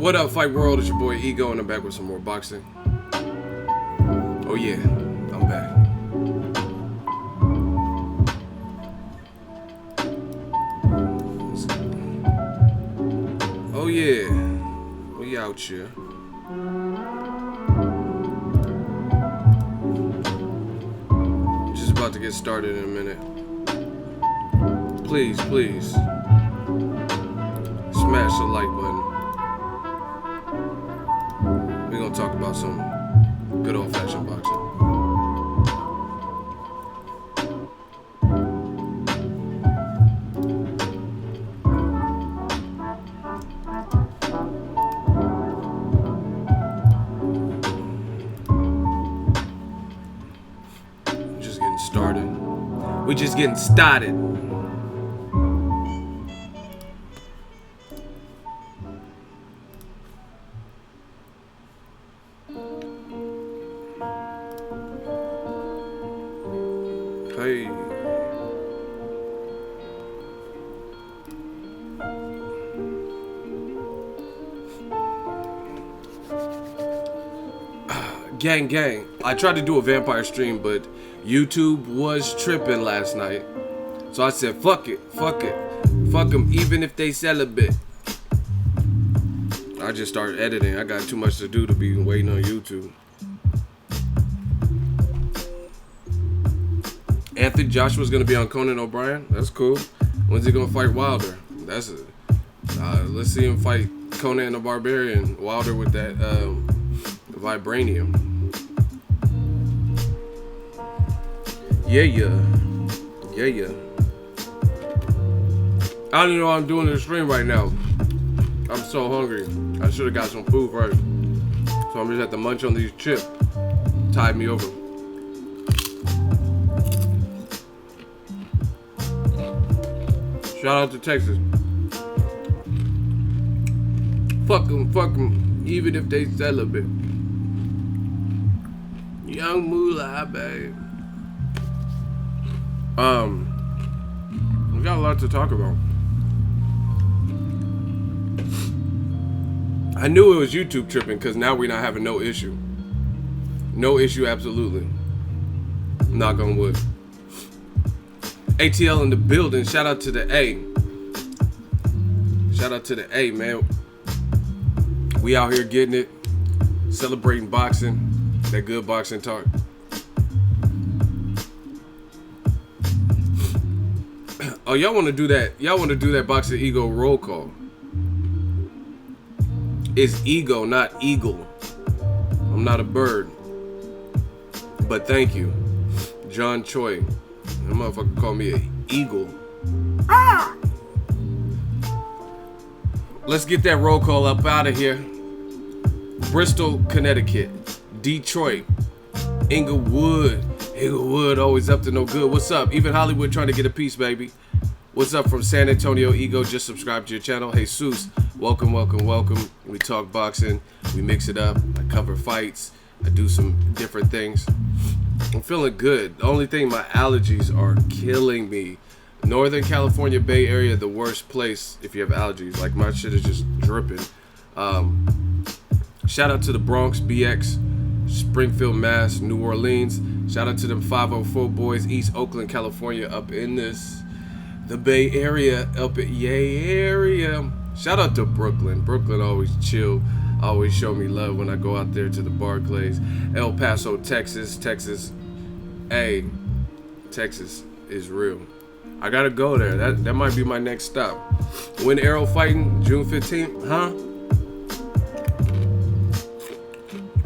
What up, Fight World? It's your boy Ego, and I'm back with some more boxing. Oh yeah, I'm back. Oh yeah, we out here. Just about to get started in a minute. Please, please, smash the like button. We're gonna talk about some good old-fashioned boxing. Just getting started. We just getting started. Hey. Gang, gang. I tried to do a vampire stream, but YouTube was tripping last night. So I said, fuck it, fuck it. Fuck them, even if they celibate. I just started editing. I got too much to do to be waiting on YouTube. Anthony Joshua's gonna be on Conan O'Brien. That's cool. When's he gonna fight Wilder? That's it. Let's see him fight Conan the Barbarian. Wilder with that vibranium. Yeah. I don't even know what I'm doing in the stream right now. I'm so hungry. I should have got some food first. So I'm just at the munch on these chips. Tied me over. Shout out to Texas. Fuck them, even if they celibate. Young moolah, babe. We got a lot to talk about. I knew it was YouTube tripping because now we're not having no issue. No issue, absolutely. Knock on wood. ATL in the building. Shout out to the A. Shout out to the A, man. We out here getting it. Celebrating boxing. That good boxing talk. Oh, y'all want to do that? Y'all want to do that Boxingego roll call? It's ego, not eagle. I'm not a bird. But thank you, John Choi. That motherfucker called me an eagle. Ah! Let's get that roll call up out of here. Bristol, Connecticut. Detroit. Inglewood. Inglewood always up to no good. What's up? Even Hollywood trying to get a piece, baby. What's up from San Antonio? Ego, just subscribe to your channel. Jesus, welcome, welcome, welcome. We talk boxing. We mix it up. I cover fights. I do some different things. I'm feeling good. The only thing, my allergies are killing me. Northern California Bay Area, the worst place if you have allergies. Like, my shit is just dripping. Shout out to the Bronx, BX, Springfield, Mass, New Orleans. Shout out to them 504 boys, East Oakland, California, up in the Bay Area, up at Yay area. Shout out to Brooklyn. Brooklyn always chill. Always show me love when I go out there to the Barclays. El Paso, Texas. Texas. Hey, Texas is real. I gotta go there. That might be my next stop. When Arrow fighting, June 15th, huh?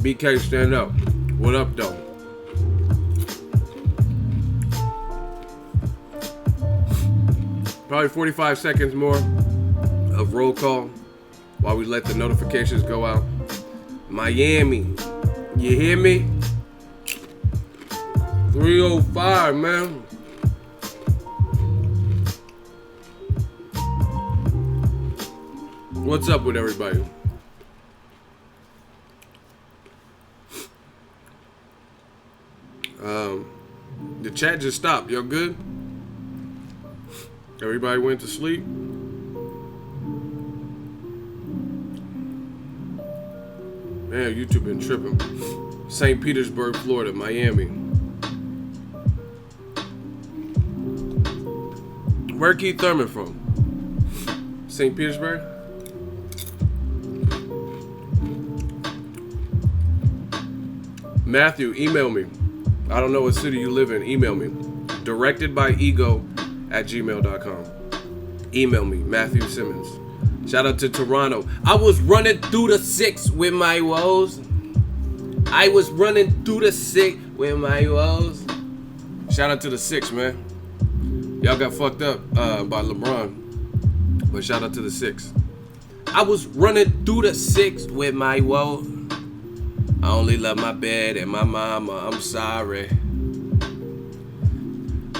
BK, stand up. What up, though? Probably 45 seconds more of roll call while we let the notifications go out. Miami, you hear me? 305, man. What's up with everybody? The chat just stopped. Y'all good? Everybody went to sleep? Man, YouTube been tripping. St. Petersburg, Florida, Miami. Where Keith Thurman from? St. Petersburg? Matthew, email me. I don't know what city you live in. Email me. directedbyego@gmail.com. Email me, Matthew Simmons. Shout out to Toronto. I was running through the 6 with my woes. I was running through the 6 with my woes. Shout out to the 6, man. Y'all got fucked up by LeBron. But shout out to the 6. I was running through the 6 with my woes. I only love my bed and my mama. I'm sorry.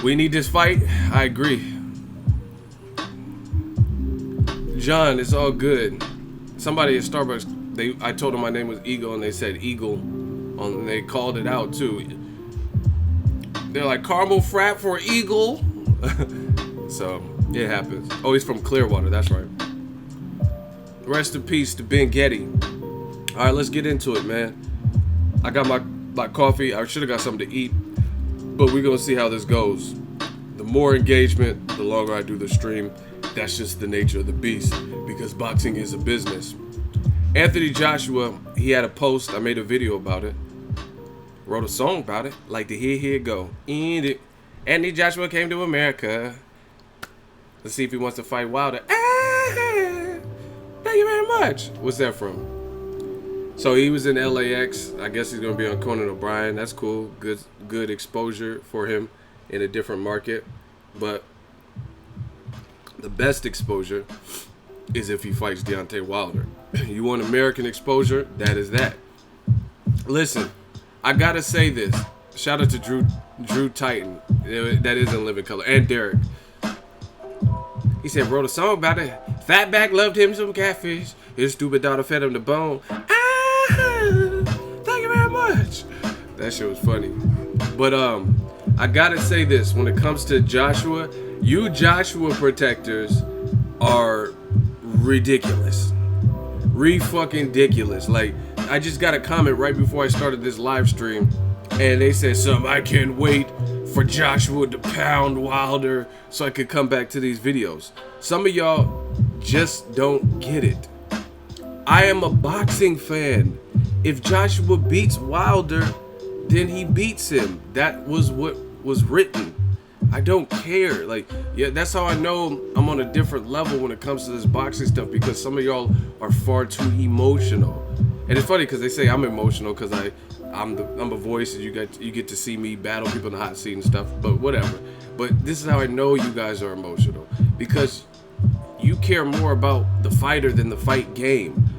We need this fight. I agree. John, it's all good. Somebody at Starbucks, I told them my name was Eagle, and they said Eagle. And they called it out too. They're like, caramel frap for Eagle. So it happens. Oh, he's from Clearwater. That's right. Rest in peace to Ben Getty. All right, let's get into it, man. I got my coffee. I should have got something to eat, but we're gonna see how this goes. The more engagement, the longer I do the stream. That's just the nature of the beast, because boxing is a business. Anthony Joshua, he had a post. I made a video about it. Wrote a song about it. Like to hear it go. Anthony Joshua came to America. Let's see if he wants to fight Wilder. Thank you very much. What's that from? So he was in LAX. I guess he's gonna be on Conan O'Brien. That's cool. Good exposure for him in a different market. But the best exposure is if he fights Deontay Wilder. You want American exposure? That is that. Listen, I gotta say this. Shout out to Drew Titan. That is in living color. And Derek. He said, wrote a song about it. Fatback loved him some catfish. His stupid daughter fed him the bone. Thank you very much. That shit was funny. But I gotta say this. When it comes to Joshua, you Joshua protectors are ridiculous. Fucking ridiculous. Like, I just got a comment right before I started this live stream, and they said I can't wait for Joshua to pound Wilder so I could come back to these videos. Some of y'all just don't get it. I am a boxing fan. If Joshua beats Wilder, then he beats him. That was what was written. I don't care. Like, yeah, that's how I know I'm on a different level when it comes to this boxing stuff, because some of y'all are far too emotional. And it's funny because they say I'm emotional because I'm a voice, and you get to see me battle people in the hot seat and stuff. But whatever. But this is how I know you guys are emotional, because you care more about the fighter than the fight game.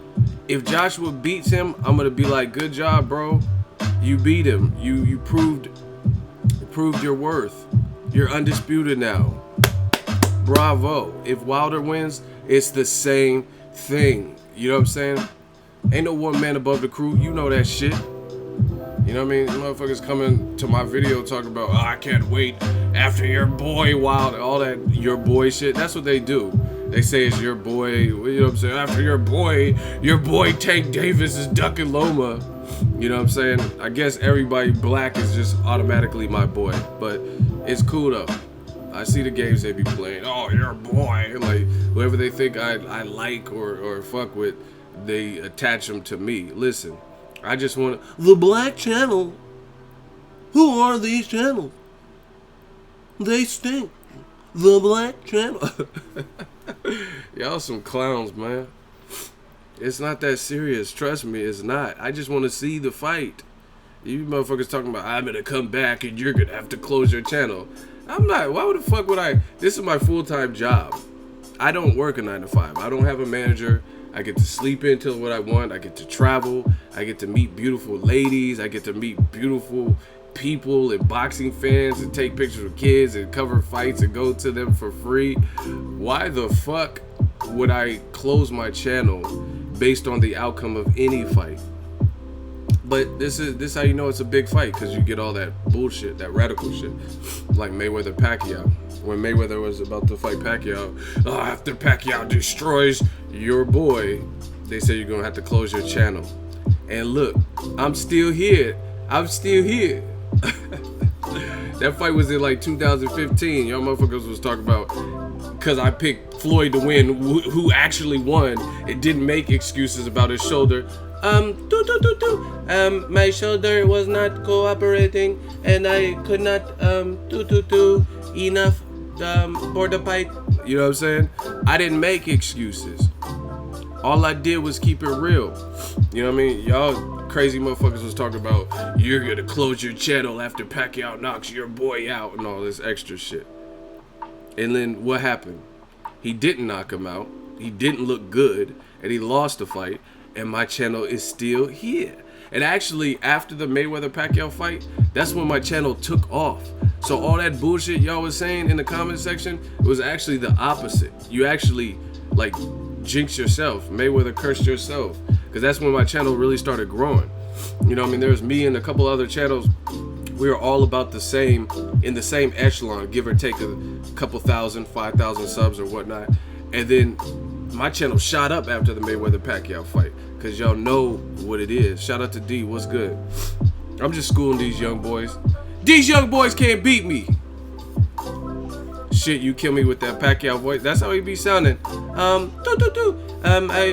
If Joshua beats him, I'm gonna be like, good job, bro. You beat him. You proved your worth. You're undisputed now. Bravo. If Wilder wins, it's the same thing. You know what I'm saying? Ain't no one man above the crew. You know that shit. You know what I mean? Motherfuckers coming to my video talking about, I can't wait after your boy Wilder. All that your boy shit. That's what they do. They say it's your boy. You know what I'm saying? After your boy Tank Davis is ducking Loma. You know what I'm saying? I guess everybody black is just automatically my boy. But it's cool though. I see the games they be playing. Oh, your boy. Like, whoever they think I like or fuck with, they attach them to me. Listen, I just want the black channel. Who are these channels? They stink. The black channel. Y'all some clowns, man. It's not that serious. Trust me, it's not. I just want to see the fight. You motherfuckers talking about, I'm going to come back and you're going to have to close your channel. I'm not. Why the fuck would I? This is my full-time job. I don't work a 9 to 5. I don't have a manager. I get to sleep in till what I want. I get to travel. I get to meet beautiful ladies. I get to meet beautiful people and boxing fans and take pictures with kids and cover fights and go to them for free. Why the fuck would I close my channel based on the outcome of any fight? But this is how you know it's a big fight, because you get all that bullshit, that radical shit, like Mayweather Pacquiao. When Mayweather was about to fight Pacquiao, after Pacquiao destroys your boy, they say you're gonna have to close your channel. And look, I'm still here. I'm still here. That fight was in like 2015. Y'all motherfuckers was talking about because I picked Floyd to win, who actually won. It didn't make excuses about his shoulder. My shoulder was not cooperating, and I could not enough border pipe. You know what I'm saying? I didn't make excuses. All I did was keep it real. You know what I mean? Y'all crazy motherfuckers was talking about you're gonna close your channel after Pacquiao knocks your boy out and all this extra shit. And then what happened? He didn't knock him out. He didn't look good, and he lost the fight. And my channel is still here. And actually, after the Mayweather-Pacquiao fight, that's when my channel took off. So all that bullshit y'all was saying in the comment section, it was actually the opposite. You actually like jinx yourself. Mayweather cursed yourself. Because that's when my channel really started growing. You know what I mean? There was me and a couple other channels. We were all about the same, in the same echelon, give or take a couple thousand, 5,000 subs or whatnot. And then my channel shot up after the Mayweather-Pacquiao fight. Because y'all know what it is. Shout out to D, what's good? I'm just schooling these young boys. These young boys can't beat me. Shit, you kill me with that Pacquiao voice. That's how he be sounding. I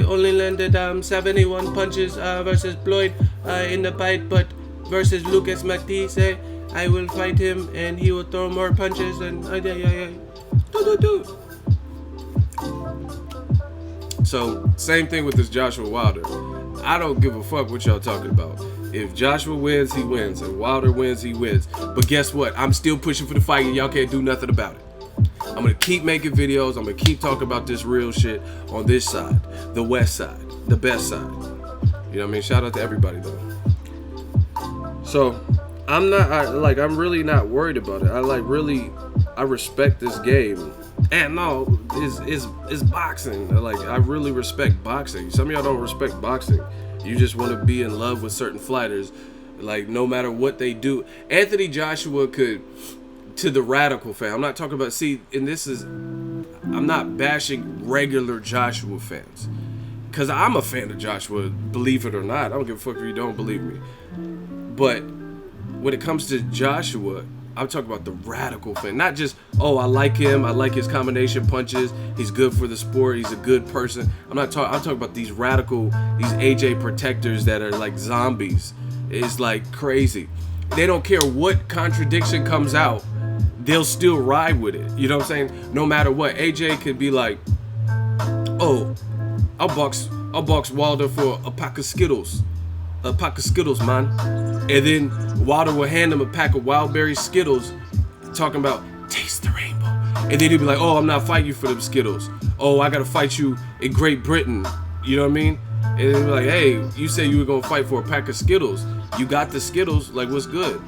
only landed 71 punches versus Floyd in the fight, but versus Lucas Matisse, I will fight him and he will throw more punches and So same thing with this Joshua Wilder. I don't give a fuck what y'all talking about. If Joshua wins, he wins. If Wilder wins, he wins. But guess what? I'm still pushing for the fight and y'all can't do nothing about it. I'm gonna keep making videos. I'm gonna keep talking about this real shit on this side, the west side, the best side. You know what I mean? Shout out to everybody though. So I'm really not worried about it. I respect this game. And no, it's boxing. Like, I really respect boxing. Some of y'all don't respect boxing. You just want to be in love with certain fighters. Like, no matter what they do. Anthony Joshua could, to the radical fan, I'm not talking about, see, and this is, I'm not bashing regular Joshua fans. Because I'm a fan of Joshua, believe it or not. I don't give a fuck if you don't believe me. But when it comes to Joshua, I'm talking about the radical fan. Not just, oh, I like him, I like his combination punches, he's good for the sport, he's a good person. I'm talking about these radical, these AJ protectors that are like zombies. It's like crazy. They don't care what contradiction comes out, they'll still ride with it. You know what I'm saying? No matter what. AJ could be like, oh, I'll box Wilder for a pack of Skittles. A pack of Skittles, man. And then Wilder will hand him a pack of Wildberry Skittles, talking about taste the rainbow. And then he'll be like, oh, I'm not fighting you for them Skittles. Oh, I gotta fight you in Great Britain. You know what I mean? And then he'll be like, hey, you said you were gonna fight for a pack of Skittles. You got the Skittles, like, what's good?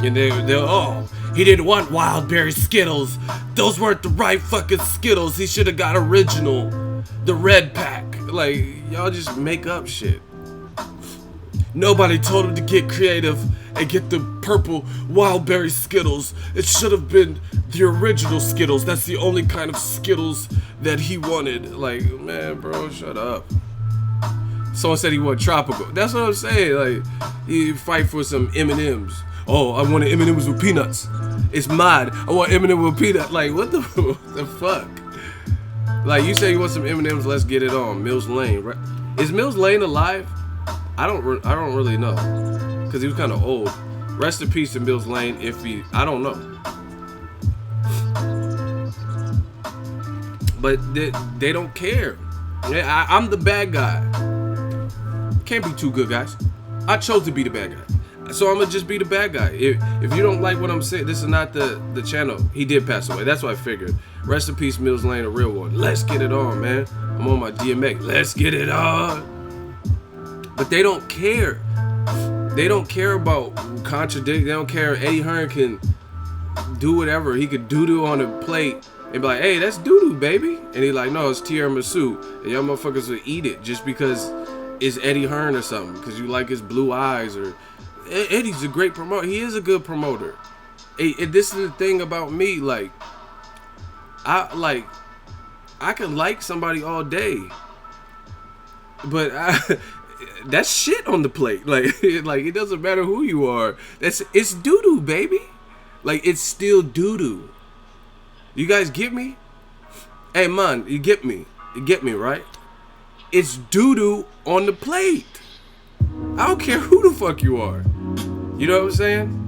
And they'll, oh, he didn't want Wildberry Skittles. Those weren't the right fucking Skittles. He should have got original, the red pack. Like, y'all just make up shit. Nobody told him to get creative and get the purple Wildberry Skittles. It should have been the original Skittles. That's the only kind of Skittles that he wanted. Like, man, bro, shut up. Someone said he wanted tropical. That's what I'm saying. Like, you fight for some M&Ms. Oh, I want M&Ms with peanuts. It's mad. I want M&Ms with peanuts. Like, what the fuck? Like, you say you want some M&Ms, let's get it on. Mills Lane, right? Is Mills Lane alive? I don't really know, because he was kind of old. Rest in peace to Mills Lane. I don't know. But they don't care. I'm the bad guy. Can't be two good guys. I chose to be the bad guy, so I'm gonna just be the bad guy. If you don't like what I'm saying, this is not the channel. He did pass away. That's what I figured. Rest in peace, Mills Lane, a real one. Let's get it on, man. I'm on my DMX. Let's get it on. But they don't care. They don't care about contradict. They don't care. Eddie Hearn can do whatever. He could doo-doo on a plate and be like, hey, that's doo-doo, baby. And he like, no, it's tiramisu. And y'all motherfuckers will eat it just because it's Eddie Hearn or something. Because you like his blue eyes. Or Eddie's a great promoter. He is a good promoter. And this is the thing about me. Like, I can like somebody all day. But that's shit on the plate. Like it doesn't matter who you are. It's doo doo, baby. Like it's still doo doo. You guys get me? Hey man, you get me? You get me, right? It's doo doo on the plate. I don't care who the fuck you are. You know what I'm saying?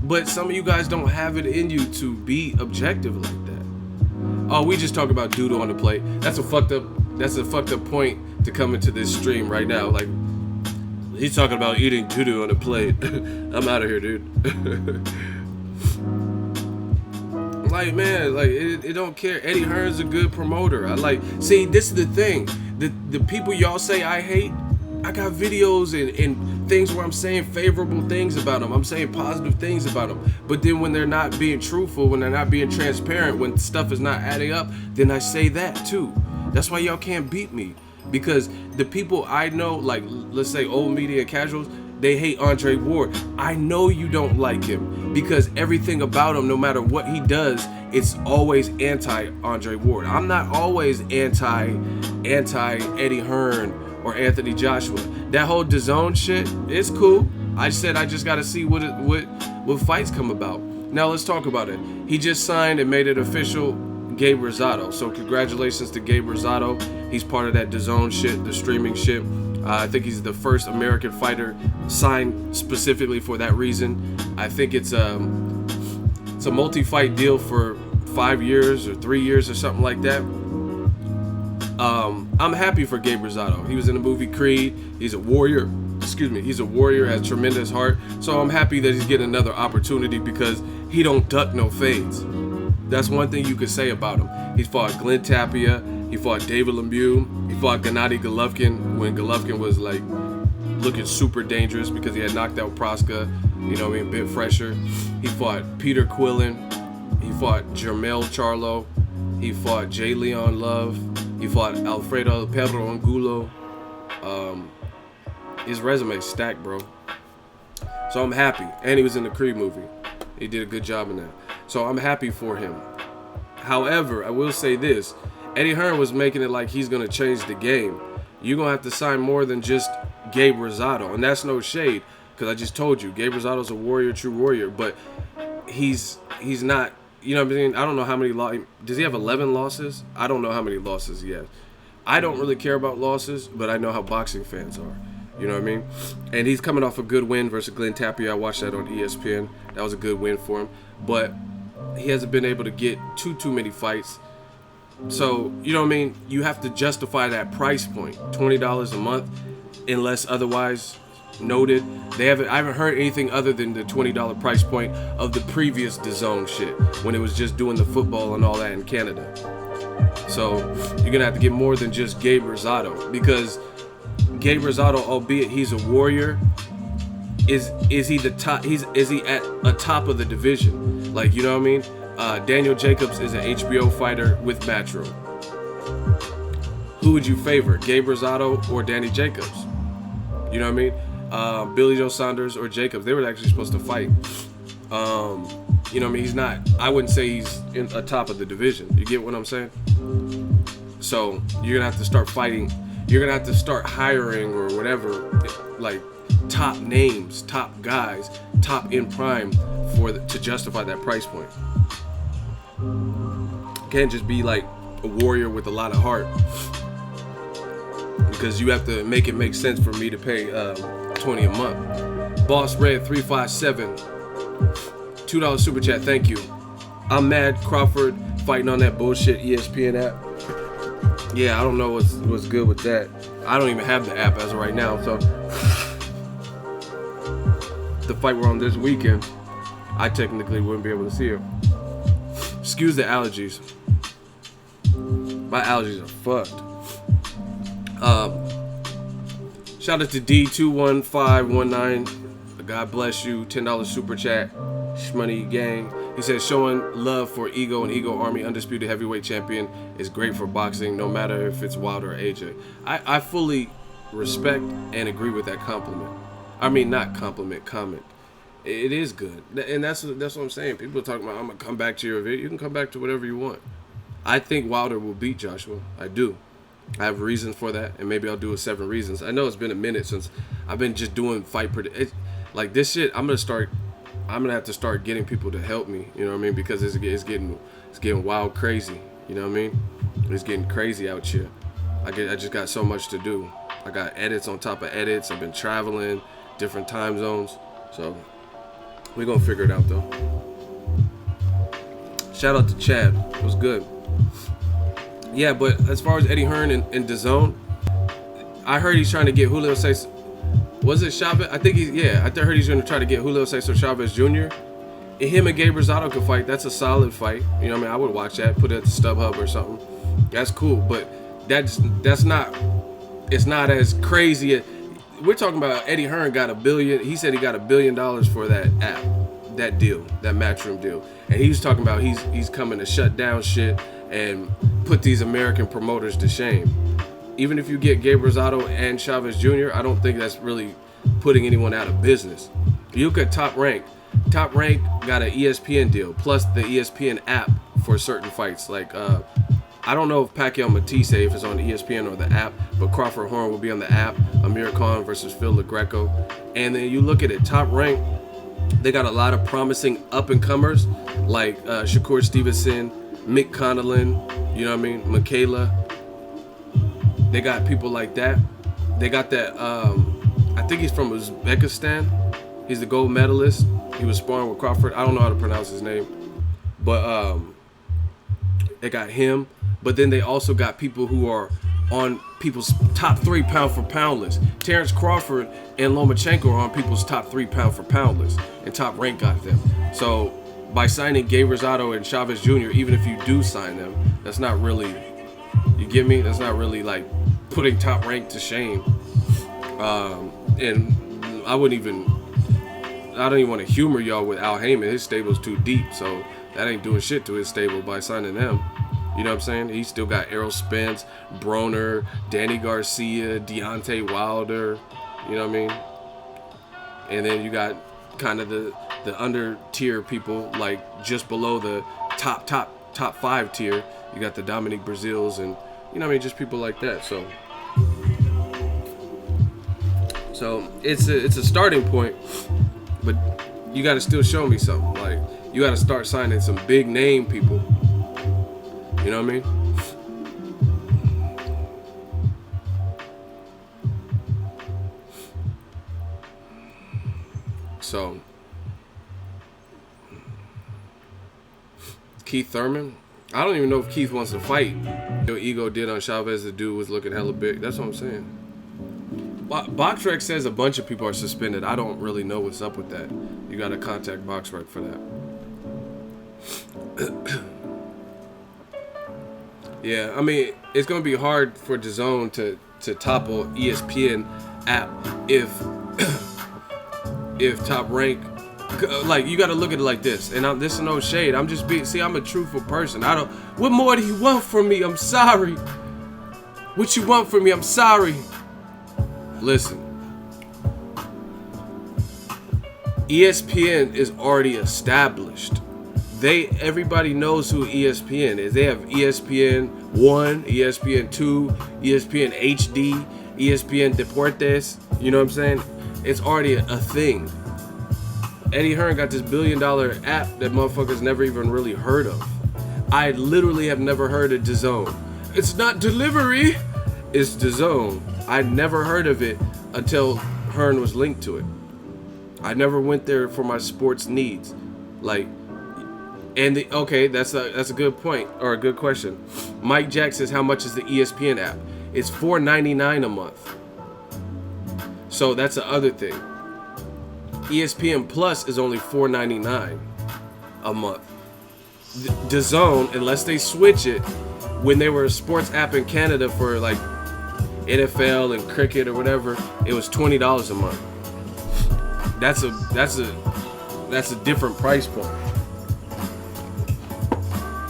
But some of you guys don't have it in you to be objective like that. Oh, we just talk about doo-doo on the plate. That's a fucked up point to come into this stream right now. Like, he's talking about eating doo-doo on the plate. I'm out of here, dude. Like, man, like it don't care. Eddie Hearn's a good promoter. See, this is the thing. The people y'all say I hate, I got videos and things where I'm saying favorable things about them. I'm saying positive things about them. But then when they're not being truthful, when they're not being transparent, when stuff is not adding up, then I say that too. That's why y'all can't beat me. Because the people I know, like let's say old media casuals, they hate Andre Ward. I know you don't like him because everything about him, no matter what he does, it's always anti Andre Ward. I'm not always anti Eddie Hearn or Anthony Joshua. That whole DAZN shit is cool. I said I just gotta see what fights come about. Now let's talk about it. He just signed and made it official, Gabe Rosado. So congratulations to Gabe Rosado. He's part of that DAZN shit, the streaming shit. I think he's the first American fighter signed specifically for that reason. I think it's a multi-fight deal for 5 years or 3 years or something like that. I'm happy for Gabe Rosado. He was in the movie Creed. He's a warrior. He's a warrior, has tremendous heart. So I'm happy that he's getting another opportunity because he don't duck no fades. That's one thing you could say about him. He fought Glenn Tapia. He fought David Lemieux. He fought Gennady Golovkin when Golovkin was like looking super dangerous because he had knocked out Proska, you know what I mean, a bit fresher. He fought Peter Quillen. He fought Jermell Charlo. He fought J. Leon Love. He fought Alfredo Perro Angulo. His resume's stacked, bro. So I'm happy. And he was in the Creed movie. He did a good job in that. So I'm happy for him. However, I will say this. Eddie Hearn was making it like he's going to change the game. You're going to have to sign more than just Gabe Rosado. And that's no shade, because I just told you, Gabe Rosado's a warrior, true warrior. But he's not, you know what I mean? I don't know how many losses. Does he have 11 losses? I don't know how many losses he has. I don't really care about losses, but I know how boxing fans are. You know what I mean? And he's coming off a good win versus Glenn Tapia. I watched that on ESPN. That was a good win for him. But he hasn't been able to get too many fights. So, you know what I mean? You have to justify that price point, $20 a month, unless otherwise noted. I haven't heard anything other than the $20 price point of the previous DAZN shit when it was just doing the football and all that in Canada. So you're gonna have to get more than just Gabe Rosado, because Gabe Rosado, albeit he's a warrior, is he the top? Is he at a top of the division? Like, you know what I mean? Daniel Jacobs is an HBO fighter with Matchroom. Who would you favor, Gabe Rosado or Danny Jacobs? You know what I mean? Billy Joe Saunders or Jacobs. They were actually supposed to fight. You know what I mean? He's not. I wouldn't say he's in a top of the division. You get what I'm saying? So you're gonna have to start fighting. You're gonna have to start hiring or whatever, like top names, top guys, top in prime to justify that price point. Can't just be like a warrior with a lot of heart, because you have to make it make sense for me to pay $20 a month. Boss Red 357, $2 super chat. Thank you. I'm mad Crawford fighting on that bullshit ESPN app. Yeah, I don't know what's good with that. I don't even have the app as of right now, so the fight we're on this weekend, I technically wouldn't be able to see it. Excuse the allergies. My allergies are fucked. Shout out to D21519. God bless you. $10 super chat. Shmoney gang. He says, showing love for Ego and Ego Army undisputed heavyweight champion is great for boxing, no matter if it's Wilder or AJ. I fully respect and agree with that compliment. I mean, not compliment, comment. It is good, and that's what I'm saying. People are talking about, I'm gonna come back to your video. You can come back to whatever you want. I think Wilder will beat Joshua. I do, I have reasons for that, and maybe I'll do a 7 reasons. I know it's been a minute since I've been just doing fight like this shit. I'm gonna have to start getting people to help me. You know what I mean? Because it's getting wild crazy. You know what I mean? It's getting crazy out here. I just got so much to do. I got edits on top of edits. I've been traveling, different time zones. So we're gonna figure it out though. Shout out to Chad. It was good. Yeah, but as far as Eddie Hearn and DAZN, I heard he's trying to get Julio Cesar. Was it Chavez? I heard he's going to try to get Julio Cesar Chavez Jr. And him and Gabe Rosado could fight. That's a solid fight. You know what I mean? I would watch that. Put it at the StubHub or something. That's cool. But that's not. It's not as crazy. We're talking about Eddie Hearn got $1 billion. He said he got $1 billion for that app, that deal, that Matchroom deal. And he was talking about he's coming to shut down shit and put these American promoters to shame. Even if you get Gabe Rosado and Chavez Jr., I don't think that's really putting anyone out of business. You look at Top Rank. Top Rank got an ESPN deal, plus the ESPN app for certain fights. Like, I don't know if Pacquiao Matisse, if it's on ESPN or the app, but Crawford Hearn will be on the app. Amir Khan versus Phil LaGreco. And then you look at it, Top Rank, they got a lot of promising up-and-comers, like Shakur Stevenson, Mick Connellan, you know what I mean, Michaela. They got people like that. They got that, I think he's from Uzbekistan. He's the gold medalist. He was sparring with Crawford. I don't know how to pronounce his name. But they got him. But then they also got people who are on people's top 3 pound for pound list. Terrence Crawford and Lomachenko are on people's top 3 pound for pound list. And Top Rank got them. So by signing Gabe Rosado and Chavez Jr., even if you do sign them, that's not really, you get me? That's not really like putting Top Rank to shame. And I don't even want to humor y'all with Al Heyman. His stable's too deep, so that ain't doing shit to his stable by signing them. You know what I'm saying? He still got Errol Spence, Broner, Danny Garcia, Deontay Wilder. You know what I mean? And then you got kind of the under tier people, like just below the top 5 tier. You got the Dominic Brazils and, you know what I mean, just people like that. So it's a starting point, but you got to still show me something. Like, you got to start signing some big name people. You know what I mean? So Keith Thurman, I don't even know if Keith wants to fight. Your ego did on Chavez. The dude was looking hella big. That's what I'm saying. BoxRec says a bunch of people are suspended. I don't really know what's up with that. You got to contact BoxRec for that. Yeah, I mean, it's going to be hard for DAZN to topple ESPN app if Top Rank, like, you got to look at it like this. And this is no shade. I'm just I'm a truthful person. What more do you want from me? I'm sorry. What you want from me? I'm sorry. Listen, ESPN is already established. Everybody knows who ESPN is. They have ESPN 1, ESPN 2, ESPN HD, ESPN Deportes. You know what I'm saying? It's already a thing. Eddie Hearn got this $1 billion app that motherfuckers never even really heard of. I literally have never heard of DAZN. It's not delivery. It's DAZN. I never heard of it until Hearn was linked to it. I never went there for my sports needs. Like, okay, that's a good point, or a good question. Mike Jack says, how much is the ESPN app? It's $4.99 a month. So that's the other thing. ESPN Plus is only $4.99 a month. DAZN, unless they switch it, when they were a sports app in Canada for like NFL and cricket or whatever, it was $20 a month. That's a different price point.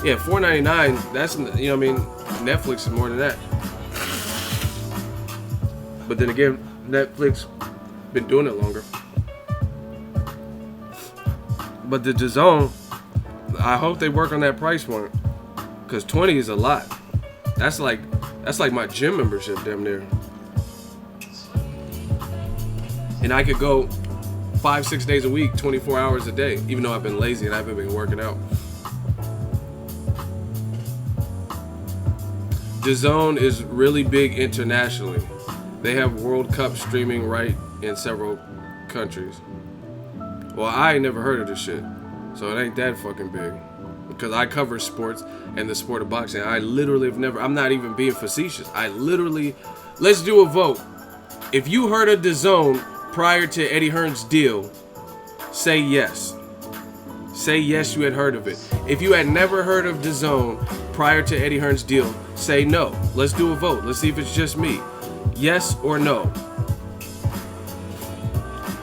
Yeah, $4.99. That's, you know what I mean. Netflix is more than that. But then again, Netflix been doing it longer. But the DAZN, I hope they work on that price point, because $20 is a lot. That's like my gym membership, damn near. And I could go 5-6 days a week, 24 hours a day, even though I've been lazy and I haven't been working out. DAZN is really big internationally. They have World Cup streaming right in several countries. Well, I ain't never heard of this shit, so it ain't that fucking big. Because I cover sports and the sport of boxing. I literally have never, I'm not even being facetious. Let's do a vote. If you heard of DAZN prior to Eddie Hearn's deal, say yes. Say yes, you had heard of it. If you had never heard of DAZN prior to Eddie Hearn's deal, say no. Let's do a vote. Let's see if it's just me. Yes or no?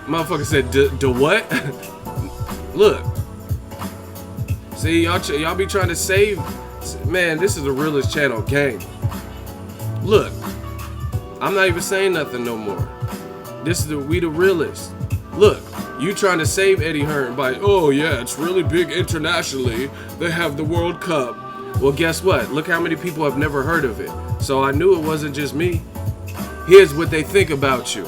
Motherfucker said, "The what?" Look. See, y'all be trying to save. Man, this is the realest channel, gang. Look, I'm not even saying nothing no more. We the realest. Look, you trying to save Eddie Hearn by, oh yeah, it's really big internationally. They have the World Cup. Well, guess what? Look how many people have never heard of it. So I knew it wasn't just me. Here's what they think about you.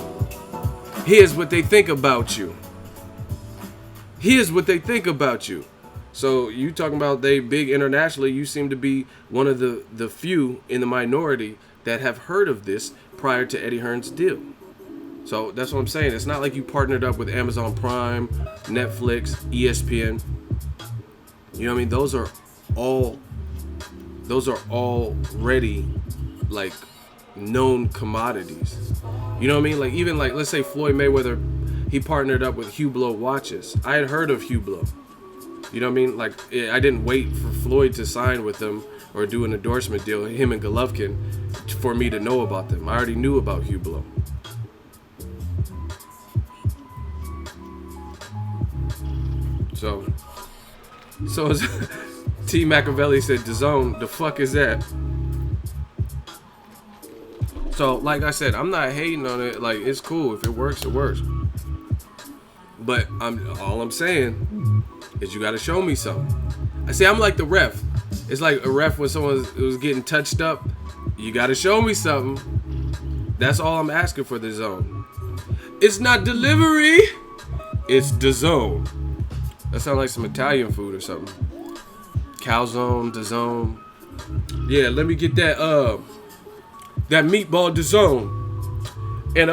Here's what they think about you. Here's what they think about you. So you talking about they big internationally, you seem to be one of the few in the minority that have heard of this prior to Eddie Hearn's deal. So that's what I'm saying. It's not like you partnered up with Amazon Prime, Netflix, ESPN. You know what I mean? Those are already like known commodities. You know what I mean? Like even like let's say Floyd Mayweather, he partnered up with Hublot watches. I had heard of Hublot. You know what I mean? Like I didn't wait for Floyd to sign with them or do an endorsement deal, him and Golovkin, for me to know about them. I already knew about Hublot. So as T. Machiavelli said, DAZN, the fuck is that? So, like I said, I'm not hating on it. Like, it's cool. If it works, it works. But all I'm saying is you got to show me something. I say I'm like the ref. It's like a ref when someone was getting touched up. You got to show me something. That's all I'm asking for the zone. It's not delivery. It's DAZN. That sounds like some Italian food or something. Calzone, DAZN. Yeah, let me get that meatball DAZN. And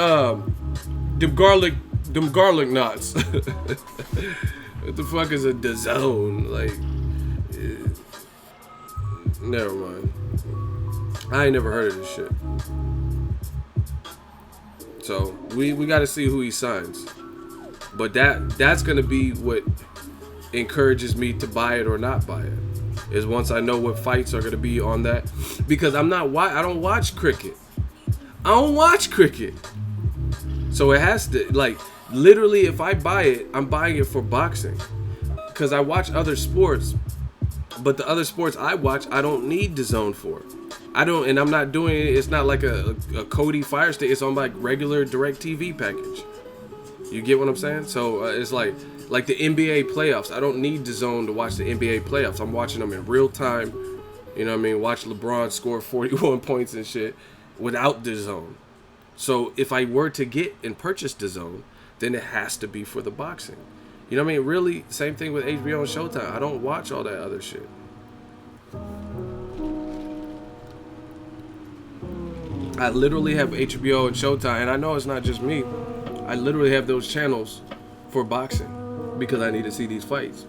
them garlic knots. What the fuck is a DAZN? Like, never mind. I ain't never heard of this shit. So we got to see who he signs. But that's gonna be what encourages me to buy it or not buy it. Is once I know what fights are gonna be on that, because I don't watch cricket. I don't watch cricket. So it has to, like, literally, if I buy it, I'm buying it for boxing. Because I watch other sports, but the other sports I watch, I don't need DAZN for. And I'm not doing it. It's not like a Cody Fire Stick. It's on like regular DirecTV package. You get what I'm saying? So it's like the NBA playoffs. I don't need DAZN to watch the NBA playoffs. I'm watching them in real time. You know what I mean? Watch LeBron score 41 points and shit without DAZN. So if I were to get and purchase DAZN, then it has to be for the boxing. You know what I mean? Really, same thing with HBO and Showtime. I don't watch all that other shit. I literally have HBO and Showtime, and I know it's not just me. I literally have those channels for boxing because I need to see these fights.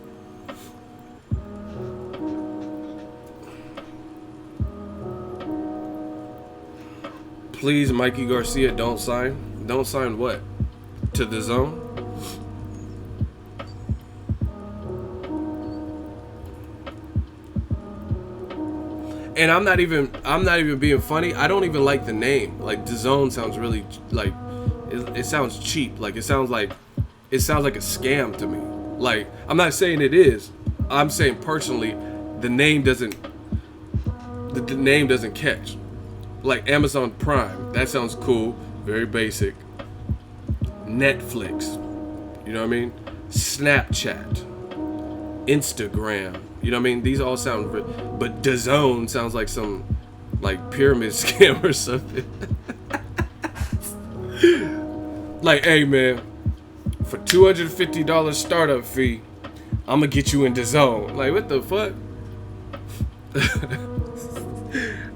Please, Mikey Garcia, don't sign. Don't sign what? To DAZN? And I'm not even being funny. I don't even like the name. Like DAZN sounds really like it sounds cheap. Like it sounds like a scam to me. Like, I'm not saying it is. I'm saying personally, the name doesn't catch. Like Amazon Prime, that sounds cool, very basic. Netflix, you know what I mean? Snapchat, Instagram, you know what I mean? These all sound, but DAZN sounds like some like pyramid scam or something. Like, hey man, for $250 startup fee, I'm gonna get you in the zone. Like, what the fuck?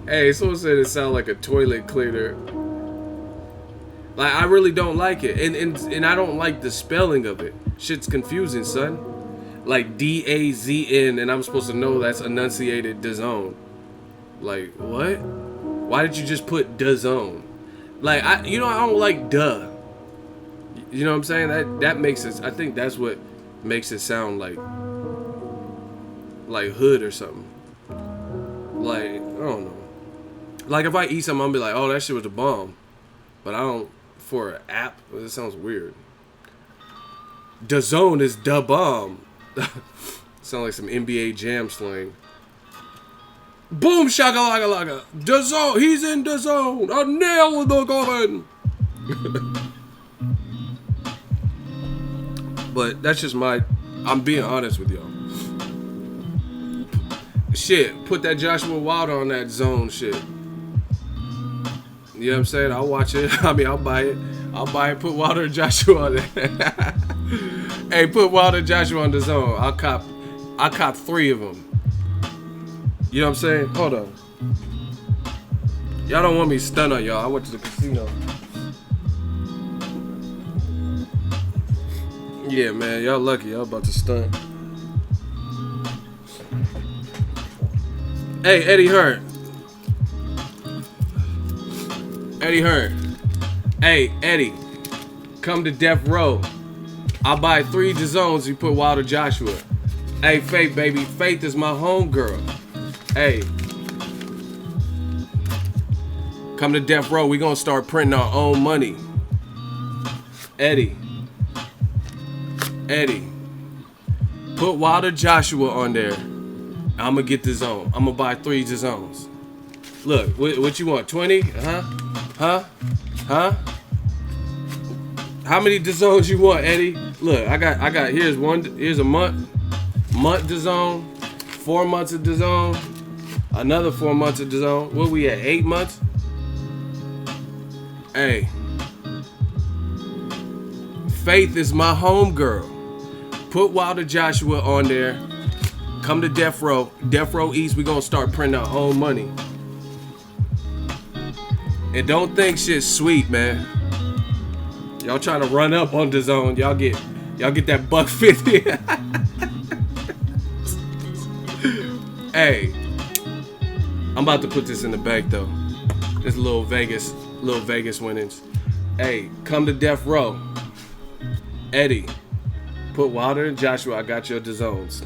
Hey, someone said it sounded like a toilet cleaner. Like, I really don't like it, and I don't like the spelling of it. Shit's confusing, son. Like DAZN, and I'm supposed to know that's enunciated DAZN. Like, what? Why did you just put DAZN? Like, I don't like duh. You know what I'm saying? That makes it. I think that's what makes it sound like hood or something. Like, I don't know. Like, if I eat something, I'll be like, oh, that shit was a bomb. But I don't, for an app, it sounds weird. DAZN is da bomb. Sound like some NBA Jam slang. Boom shakalaka. DAZN, he's in DAZN. A nail in the coffin. But that's just I'm being honest with y'all. Shit, put that Joshua Wilder on that zone shit. You know what I'm saying? I'll watch it. I mean, I'll buy it. Put Wilder and Joshua on there. Hey, put Wilder and Joshua on the zone. I'll cop 3 of them. You know what I'm saying? Hold on. Y'all don't want me to stun on y'all. I went to the casino. Yeah, man. Y'all lucky. Y'all about to stun. Hey, Eddie Hearn. Hey, Eddie. Come to Death Row. I'll buy 3 DAZNs. You put Wilder Joshua. Hey, Faith, baby. Faith is my homegirl. Hey. Come to Death Row. We gonna start printing our own money. Eddie. Put Wilder Joshua on there. I'm gonna get the zone. I'm gonna buy 3 DAZNs. Look, what you want? 20? Huh? How many DAZNs you want, Eddie? Look, I got. Here's a month DAZN, 4 months of DAZN, another 4 months of DAZN. What we at? 8 months? Hey, Faith is my homegirl. Put Wilder Joshua on there. Come to Death Row. Death Row East, we gonna start printing our own money. And don't think shit's sweet, man. Y'all trying to run up on DAZN. Y'all get that $1.50. Hey, I'm about to put this in the bank though. This little Vegas winnings. Hey, come to Death Row. Eddie, put Wilder and Joshua. I got your DAZNs.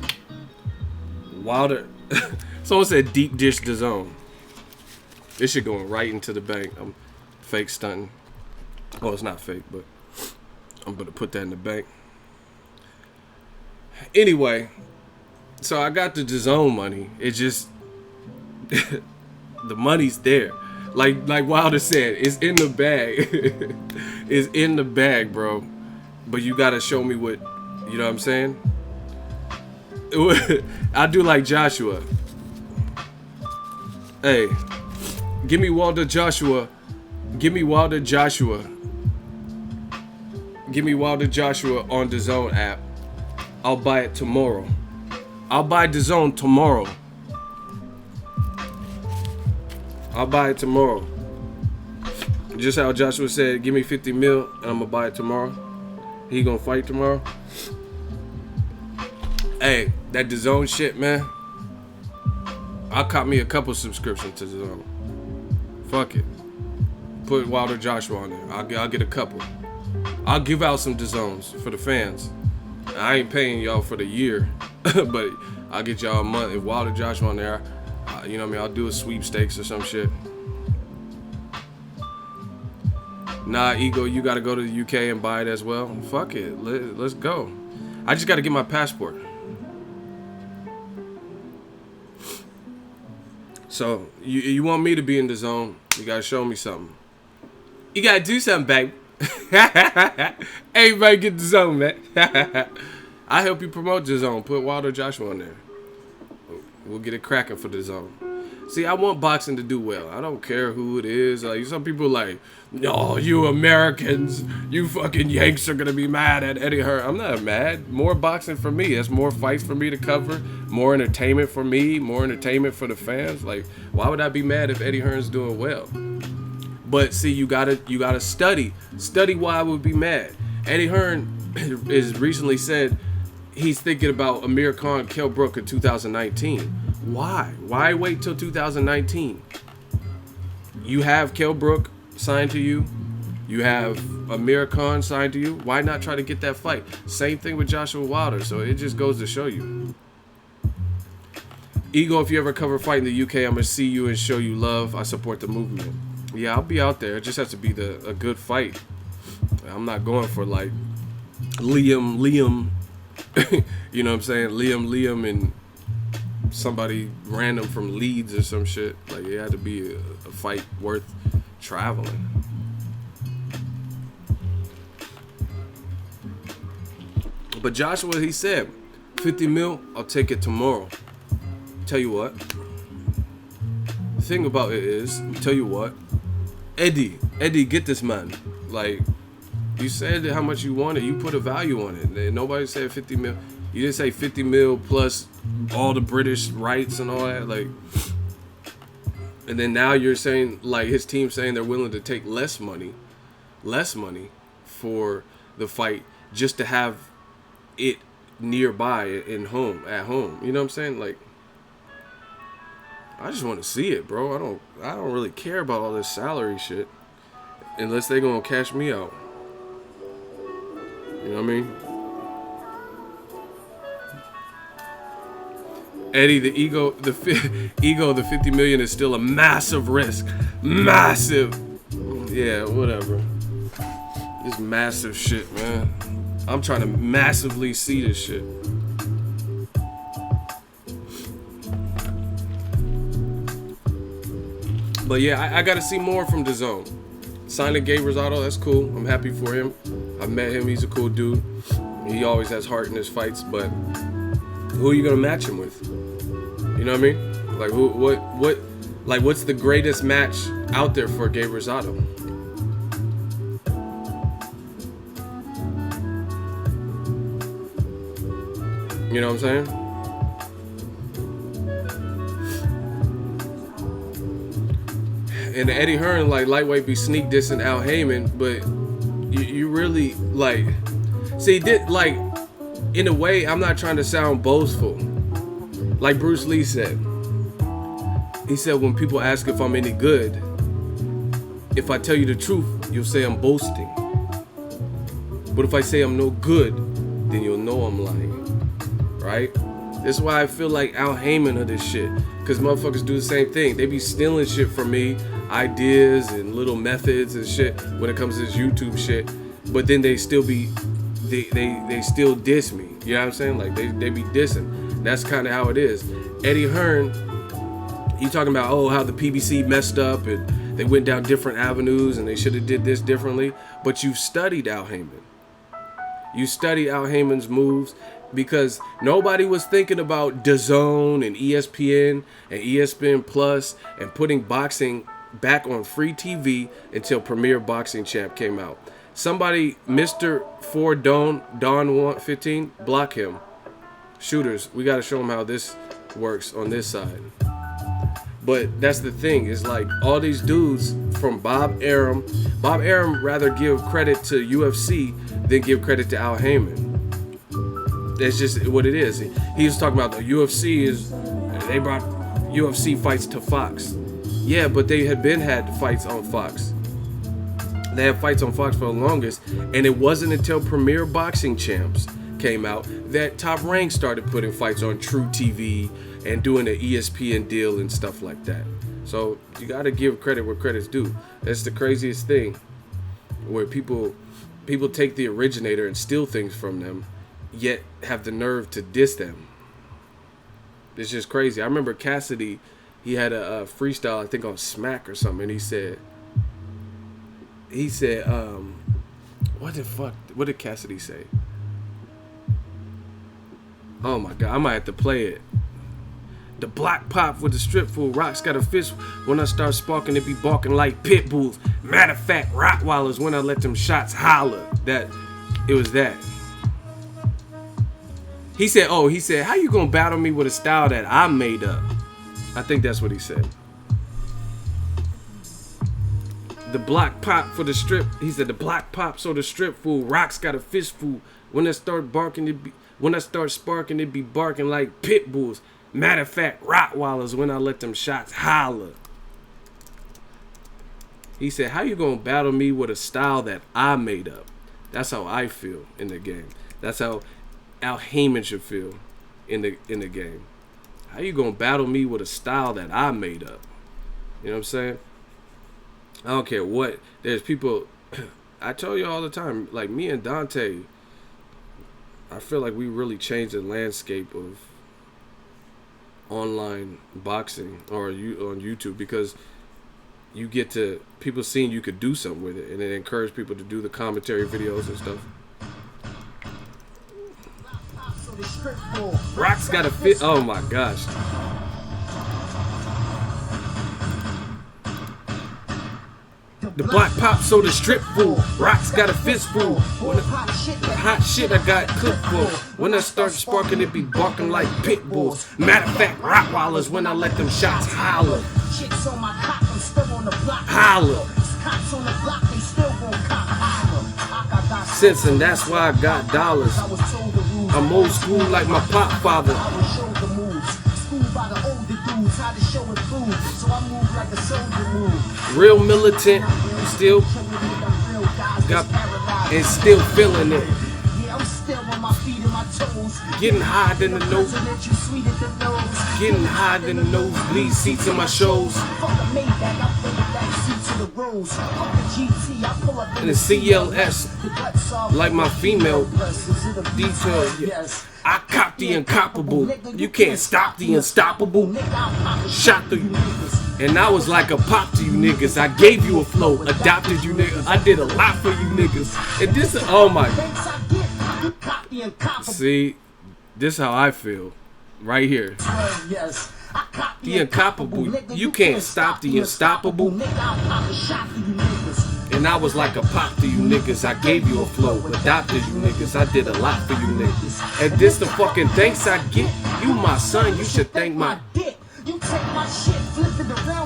Wilder. Someone said deep dish DAZN. This shit going right into the bank. I'm fake stunting. Oh, it's not fake, but I'm gonna put that in the bank. Anyway, so I got the DAZN money. It just the money's there. Like Wilder said, it's in the bag. It's in the bag, bro. But you gotta show me what, you know what I'm saying? I do like Joshua. Hey, give me Wilder Joshua. Give me Wilder Joshua on the DAZN app. I'll buy it tomorrow. I'll buy DAZN tomorrow. Just how Joshua said, give me 50 mil and I'm gonna buy it tomorrow. He gonna fight tomorrow. Hey, that DAZN shit, man. I'll cop me a couple subscriptions to DAZN. Fuck it. Put Wilder Joshua on there. I'll get a couple. I'll give out some DAZNs for the fans. I ain't paying y'all for the year, but I'll get y'all a month. If Wilder Joshua on there, you know what I mean? I'll do a sweepstakes or some shit. Nah, Ego, you gotta go to the UK and buy it as well. Fuck it, let's go. I just gotta get my passport. So, you want me to be in DAZN, you gotta show me something. You gotta do something, babe. Everybody get DAZN, man. I help you promote DAZN. Put Wilder Joshua on there. We'll get it cracking for DAZN. See, I want boxing to do well. I don't care who it is. Like some people like, no, you Americans, you fucking Yanks are gonna be mad at Eddie Hearn. I'm not mad. More boxing for me. That's more fights for me to cover. More entertainment for me. More entertainment for the fans. Like, why would I be mad if Eddie Hearn's doing well? But see, you gotta study why I would be mad. Eddie Hearn has recently said he's thinking about Amir Khan, Kell Brook in 2019. Why? Why wait till 2019? You have Kell Brook signed to you. You have Amir Khan signed to you. Why not try to get that fight? Same thing with Joshua Wilder. So it just goes to show you. Ego, if you ever cover a fight in the UK, I'm going to see you and show you love. I support the movement. Yeah, I'll be out there. It just has to be a good fight. I'm not going for like Liam. You know what I'm saying? Liam and somebody random from Leeds or some shit. Like, it had to be a fight worth traveling. But Joshua, he said, 50 mil, I'll take it tomorrow. Tell you what. The thing about it is, tell you what, Eddie, get this man. Like, you said how much you wanted. You put a value on it. And nobody said 50 mil. You didn't say 50 mil plus all the British rights and all that. Like, and then now you're saying, like, his team saying they're willing to take less money for the fight just to have it nearby at home. You know what I'm saying? Like, I just want to see it, bro. I don't really care about all this salary shit unless they gonna cash me out. You know what I mean? Eddie, the 50 million is still a massive risk. Massive. Yeah, whatever. This massive shit, man. I'm trying to massively see this shit. But yeah, I gotta see more from DAZN. Signing Gabe Rosado, that's cool. I'm happy for him. I've met him. He's a cool dude. He always has heart in his fights. But who are you gonna match him with? You know what I mean? Like what? Like what's the greatest match out there for Gabe Rosado? You know what I'm saying? And Eddie Hearn, like, lightweight be sneak dissing Al Heyman, but you really, like, see, like, in a way, I'm not trying to sound boastful. Like Bruce Lee said. He said, when people ask if I'm any good, if I tell you the truth, you'll say I'm boasting. But if I say I'm no good, then you'll know I'm lying. Right? That's why I feel like Al Heyman of this shit. Because motherfuckers do the same thing. They be stealing shit from me, ideas and little methods and shit when it comes to this YouTube shit. But then they still be, they still diss me. You know what I'm saying? Like, they be dissing. That's kind of how it is. Eddie Hearn, you talking about, oh, how the PBC messed up and they went down different avenues and they should have did this differently. But you've studied Al Heyman. You study Al Heyman's moves. Because nobody was thinking about DAZN and ESPN and ESPN Plus and putting boxing back on free TV until Premier Boxing Champ came out. Somebody, Mr. 4 Don 15, block him. Shooters, we got to show him how this works on this side. But that's the thing, is like all these dudes from Bob Arum rather give credit to UFC than give credit to Al Heyman. That's just what it is. He was talking about the UFC they brought UFC fights to Fox. Yeah, but they had fights on Fox. They had fights on Fox for the longest, and it wasn't until Premier Boxing Champs came out that Top Rank started putting fights on True TV and doing the ESPN deal and stuff like that. So you got to give credit where credit's due. That's the craziest thing, where people take the originator and steal things from them, yet have the nerve to diss them. It's just crazy. I remember Cassidy, he had a freestyle, I think on Smack or something, and he said, what did Cassidy say? Oh my God, I might have to play it. The block pop with the strip full. Rocks got a fist. When I start sparking, it be barking like pit bulls. Matter of fact, Rottweilers when I let them shots holler. It was that. He said, how you gonna battle me with a style that I made up? I think that's what he said. The block pop for the strip. He said the block pop so the strip full. Rocks got a fistful. When I start barking, when I start sparking, it be barking like pit bulls. Matter of fact, Rottweilers when I let them shots holler. He said, how you gonna battle me with a style that I made up? That's how I feel in the game. That's how Al Heyman should feel in the game. How you gonna battle me with a style that I made up? You know what I'm saying? I don't care what. There's people. I tell you all the time, like me and Deontay, I feel like we really changed the landscape of online boxing or on YouTube, because you get to people seeing you could do something with it, and it encouraged people to do the commentary videos and stuff. Rock's got a fit. Oh my gosh. The block pop so the strip full. Rock's got a fist full. Hot shit I got cooked for. When I start sparking, it be barking like pit bulls. Matter of fact, Rottweilers when I let them shots holler. Holler. Sense, and that's why I got dollars. I'm old school like my pop father. Real militant, still got and still feeling it. Getting high than the nose, getting high than the nosebleed seats in my shows. And the CLS, like my female detail. Yeah. I cop the incomparable. You can't stop the unstoppable. Shot through you. And I was like a pop to you niggas. I gave you a flow, adopted you niggas. I did a lot for you niggas. And this, oh my. See, this how I feel. Right here. The incomparable. You can't stop the unstoppable. And I was like a pop to you niggas. I gave you a flow, adopted you niggas. I did a lot for you niggas. And this the fucking thanks I get. You my son, you should thank my dick.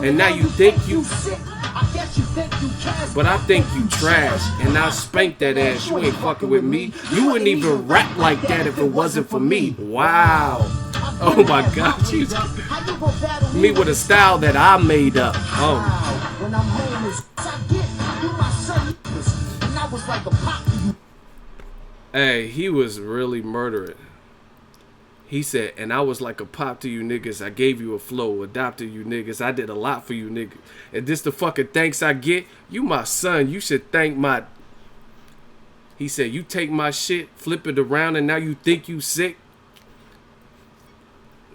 And now you think you sick. But I think you trash. And I spank that ass. You ain't fucking with me. You wouldn't even rap like that if it wasn't for me. Wow. Oh my God. Me with a style that I made up. Oh. Hey, he was really murdering. He said, and I was like a pop to you niggas. I gave you a flow, adopted you niggas. I did a lot for you niggas. And this the fucking thanks I get. You my son. You should thank my. He said, you take my shit, flip it around, and now you think you sick.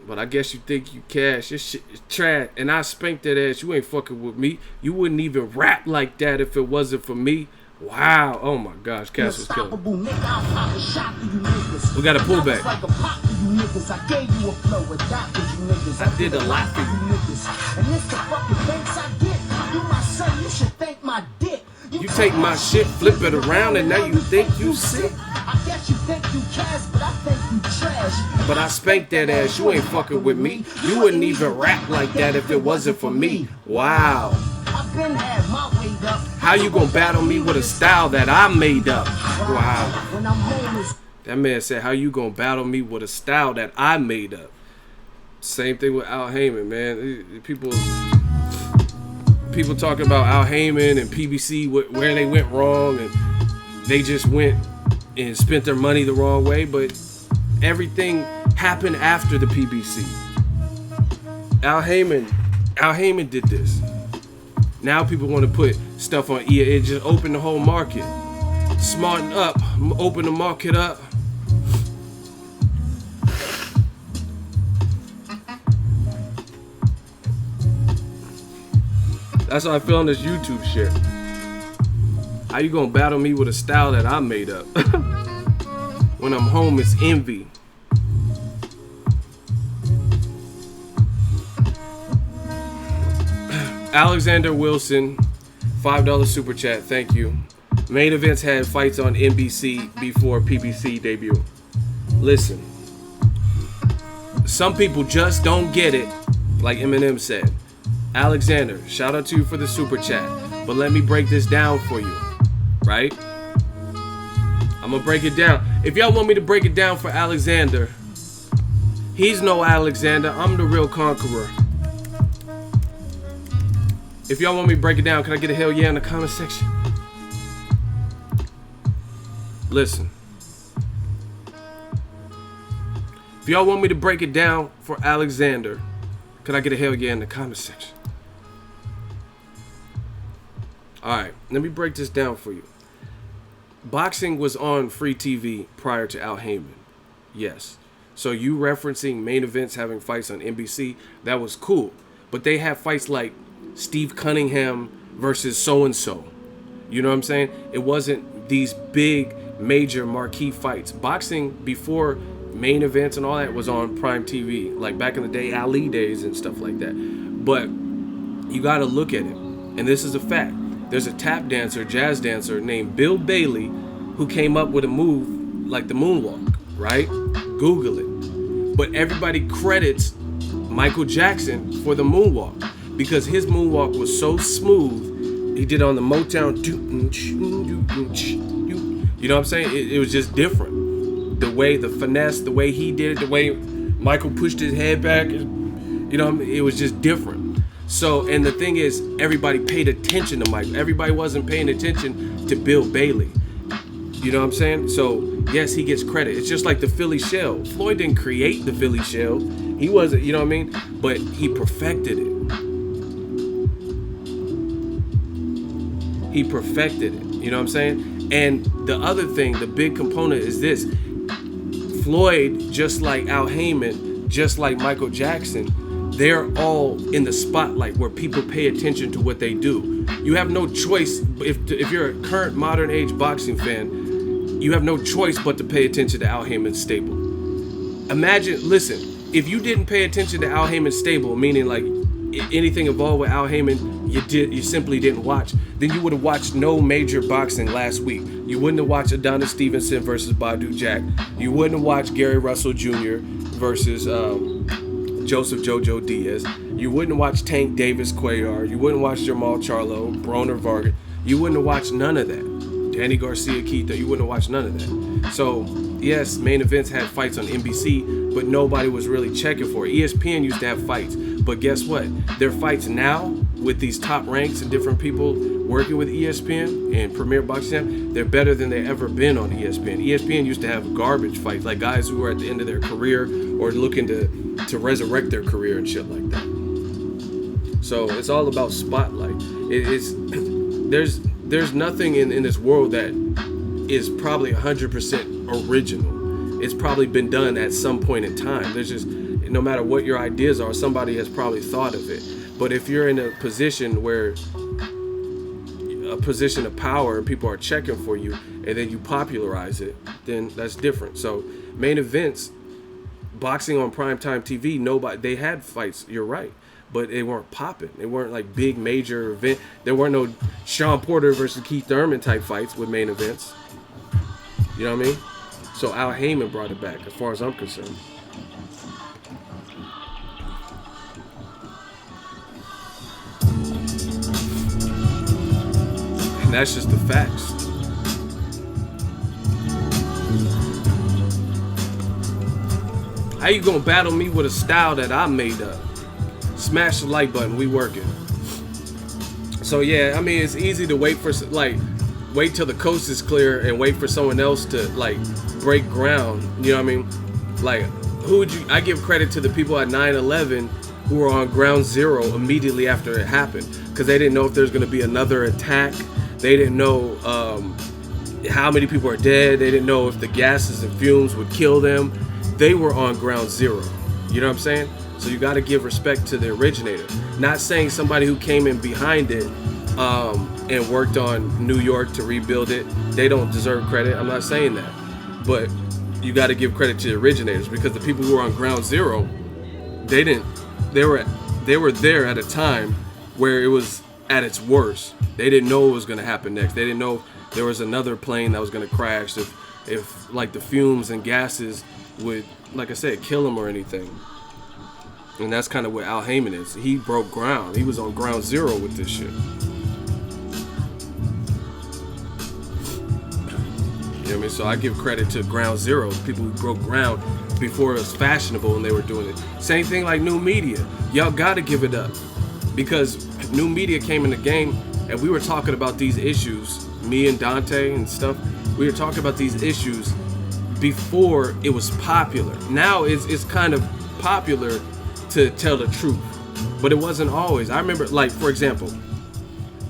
But I guess you think you cash. Your shit is trash. And I spanked that ass. You ain't fucking with me. You wouldn't even rap like that if it wasn't for me. Wow. Oh my gosh. Cass was killing. We got a pullback. I did a lot for you. And this the fucking thanks I get. You my son, you should thank my dick. You take my shit, flip it around, and now you think you sick. I guess you think you cash, but I think you trash. But I spanked that ass. You ain't fucking with me. You wouldn't even rap like that if it wasn't for me. Wow. How you gonna battle me with a style that I made up? Wow. That man said, how you gonna battle me with a style that I made up? Same thing with Al Heyman, man. People talking about Al Heyman and PBC, where they went wrong, and they just went and spent their money the wrong way, but everything happened after the PBC. Al Heyman did this. Now people want to put stuff on EA. It just opened the whole market. Smarten up, open the market up. That's how I feel on this YouTube shit. How you gonna battle me with a style that I made up? When I'm home, it's envy. Alexander Wilson, $5 super chat. Thank you. Main events had fights on NBC before PBC debut. Listen, some people just don't get it, like Eminem said. Alexander, shout out to you for the super chat. But let me break this down for you, right? I'm gonna break it down. If y'all want me to break it down for Alexander, he's no Alexander. I'm the real conqueror. If y'all want me to break it down, can I get a hell yeah in the comment section? Listen. If y'all want me to break it down for Alexander, can I get a hell yeah in the comment section? Alright, let me break this down for you. Boxing was on free TV prior to Al Heyman. Yes. So you referencing main events having fights on NBC, that was cool. But they have fights like Steve Cunningham versus so-and-so. You know what I'm saying? It wasn't these big, major marquee fights. Boxing before main events and all that was on Prime TV. Like back in the day, Ali days and stuff like that. But you got to look at it. And this is a fact. There's a tap dancer, jazz dancer named Bill Bailey who came up with a move like the moonwalk, right? Google it. But everybody credits Michael Jackson for the moonwalk because his moonwalk was so smooth. He did on the Motown. You know what I'm saying? It was just different. The way, the finesse, the way he did it, the way Michael pushed his head back, you know what I mean? It was just different. So, and the thing is, everybody paid attention to Michael. Everybody wasn't paying attention to Bill Bailey. You know what I'm saying? So, yes, he gets credit. It's just like the Philly shell. Floyd didn't create the Philly shell. He wasn't, you know what I mean? But he perfected it. He perfected it. You know what I'm saying? And the other thing, the big component is this. Floyd, just like Al Heyman, just like Michael Jackson, they're all in the spotlight where people pay attention to what they do. You have no choice. If you're a current modern age boxing fan, you have no choice but to pay attention to Al Heyman's stable. Imagine, listen, if you didn't pay attention to Al Heyman's stable, meaning like anything involved with Al Heyman, you simply didn't watch, then you would have watched no major boxing last week. You wouldn't have watched Adonis Stevenson versus Badu Jack. You wouldn't have watched Gary Russell Jr. versus Joseph Jojo Diaz. You wouldn't watch Tank Davis Cuellar. You wouldn't watch Jamal Charlo, Broner Vargas. You wouldn't have watched none of that. Danny Garcia Quito. You wouldn't have watched none of that. So, yes, main events had fights on NBC, but nobody was really checking for it. ESPN used to have fights, but guess what? Their fights now with these top ranks and different people working with ESPN and Premier Boxing, they're better than they ever been on ESPN. ESPN used to have garbage fights, like guys who were at the end of their career or looking to resurrect their career and shit like that. So it's all about spotlight. There's nothing in this world that is probably 100% original. It's probably been done at some point in time. There's just, no matter what your ideas are, somebody has probably thought of it. But if you're in a position of power and people are checking for you and then you popularize it, then that's different. So main events, boxing on primetime TV, they had fights, you're right, but they weren't popping. They weren't like big major event. There weren't no Sean Porter versus Keith Thurman type fights with main events. You know what I mean? So Al Heyman brought it back as far as I'm concerned. And that's just the facts. How you gonna battle me with a style that I made up? Smash the like button, we working. So yeah, I mean, it's easy to wait wait till the coast is clear and wait for someone else to break ground. You know what I mean? Like, I give credit to the people at 9/11 who were on ground zero immediately after it happened, because they didn't know if there's gonna be another attack. They didn't know how many people are dead. They didn't know if the gases and fumes would kill them. They were on ground zero. You know what I'm saying? So you got to give respect to the originator. Not saying somebody who came in behind it and worked on New York to rebuild it, they don't deserve credit. I'm not saying that. But you got to give credit to the originators, because the people who were on ground zero, they were there at a time where it was at its worst. They didn't know what was going to happen next. They didn't know there was another plane that was going to crash, if like the fumes and gases would, like I said, kill him or anything. And that's kind of what Al Heyman is. He broke ground. He was on ground zero with this shit. You know what I mean? So I give credit to ground zero, people who broke ground before it was fashionable and they were doing it. Same thing like new media. Y'all got to give it up, because new media came in the game and we were talking about these issues, me and Deontay and stuff. We were talking about these issues before it was popular. Now it's kind of popular to tell the truth, but it wasn't always. I remember, like, for example,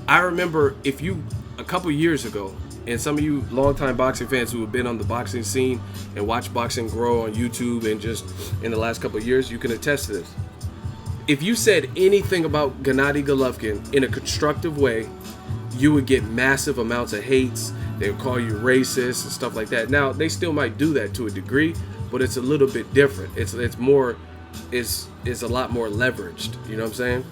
I remember if you, a couple years ago, and some of you longtime boxing fans who have been on the boxing scene and watched boxing grow on YouTube and just in the last couple of years, you can attest to this. If you said anything about Gennady Golovkin in a constructive way, you would get massive amounts of hates. They would call you racist and stuff like that. Now, they still might do that to a degree, but it's a little bit different. It's more, is a lot more leveraged. You know what I'm saying?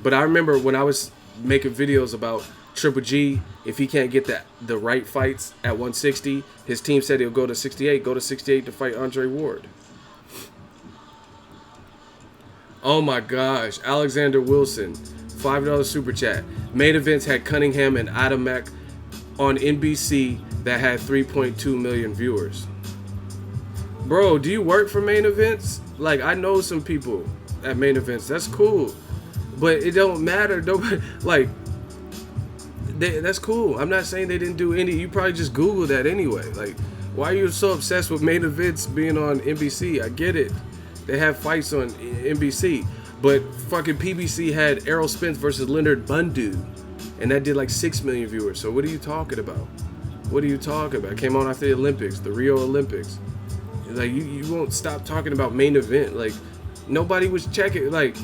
But I remember when I was making videos about Triple G, if he can't get the right fights at 160, his team said he'll go to 68. Go to 68 to fight Andre Ward. Oh my gosh, Alexander Wilson, $5 super chat. Main events had Cunningham and Adamek on NBC that had 3.2 million viewers. Bro, do you work for main events? Like, I know some people at main events. That's cool, but it don't matter. That's cool. I'm not saying they didn't do any. You probably just Googled that anyway. Like, why are you so obsessed with main events being on NBC? I get it. They have fights on NBC, but fucking PBC had Errol Spence versus Leonard Bundu, and that did like 6 million viewers. So what are you talking about? What are you talking about? It came on after the Olympics, the Rio Olympics. Like, you won't stop talking about main event. Like, nobody was checking. Like,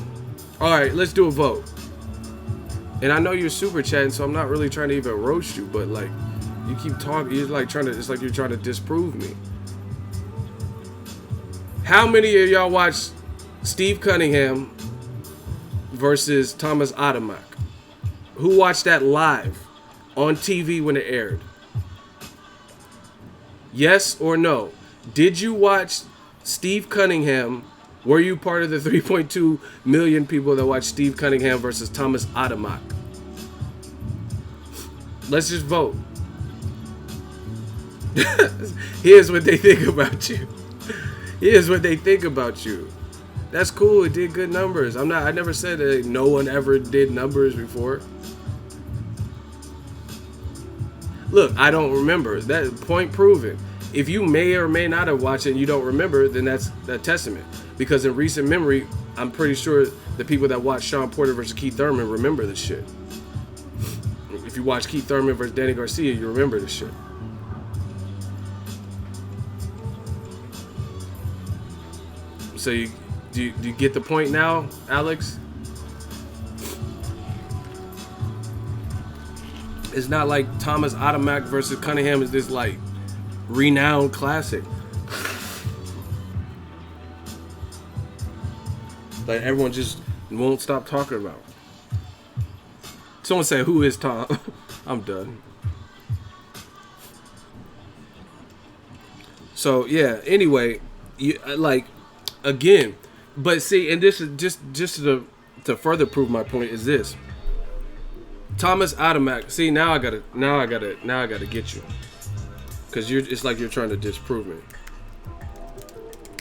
all right, let's do a vote. And I know you're super chatting, so I'm not really trying to even roast you, but like, you keep talking. You're like it's like you're trying to disprove me. How many of y'all watched Steve Cunningham versus Thomas Adamek? Who watched that live on TV when it aired? Yes or no? Did you watch Steve Cunningham? Were you part of the 3.2 million people that watched Steve Cunningham versus Thomas Adamek? Let's just vote. Here's what they think about you. Here's what they think about you. That's cool. It did good numbers. I never said that no one ever did numbers before. Look, I don't remember. That point proven. If you may or may not have watched it and you don't remember, then that's a testament. Because in recent memory, I'm pretty sure the people that watched Sean Porter versus Keith Thurman remember this shit. If you watch Keith Thurman versus Danny Garcia, you remember this shit. So do you get the point now, Alex? It's not like Thomas Adamek versus Cunningham is this like renowned classic. Like, everyone just won't stop talking about. Someone say, who is Tom? I'm done. So yeah, anyway, again, but see, and this is just to further prove my point is this. Thomas Adamek, see, now I gotta get you. Cause it's like you're trying to disprove me.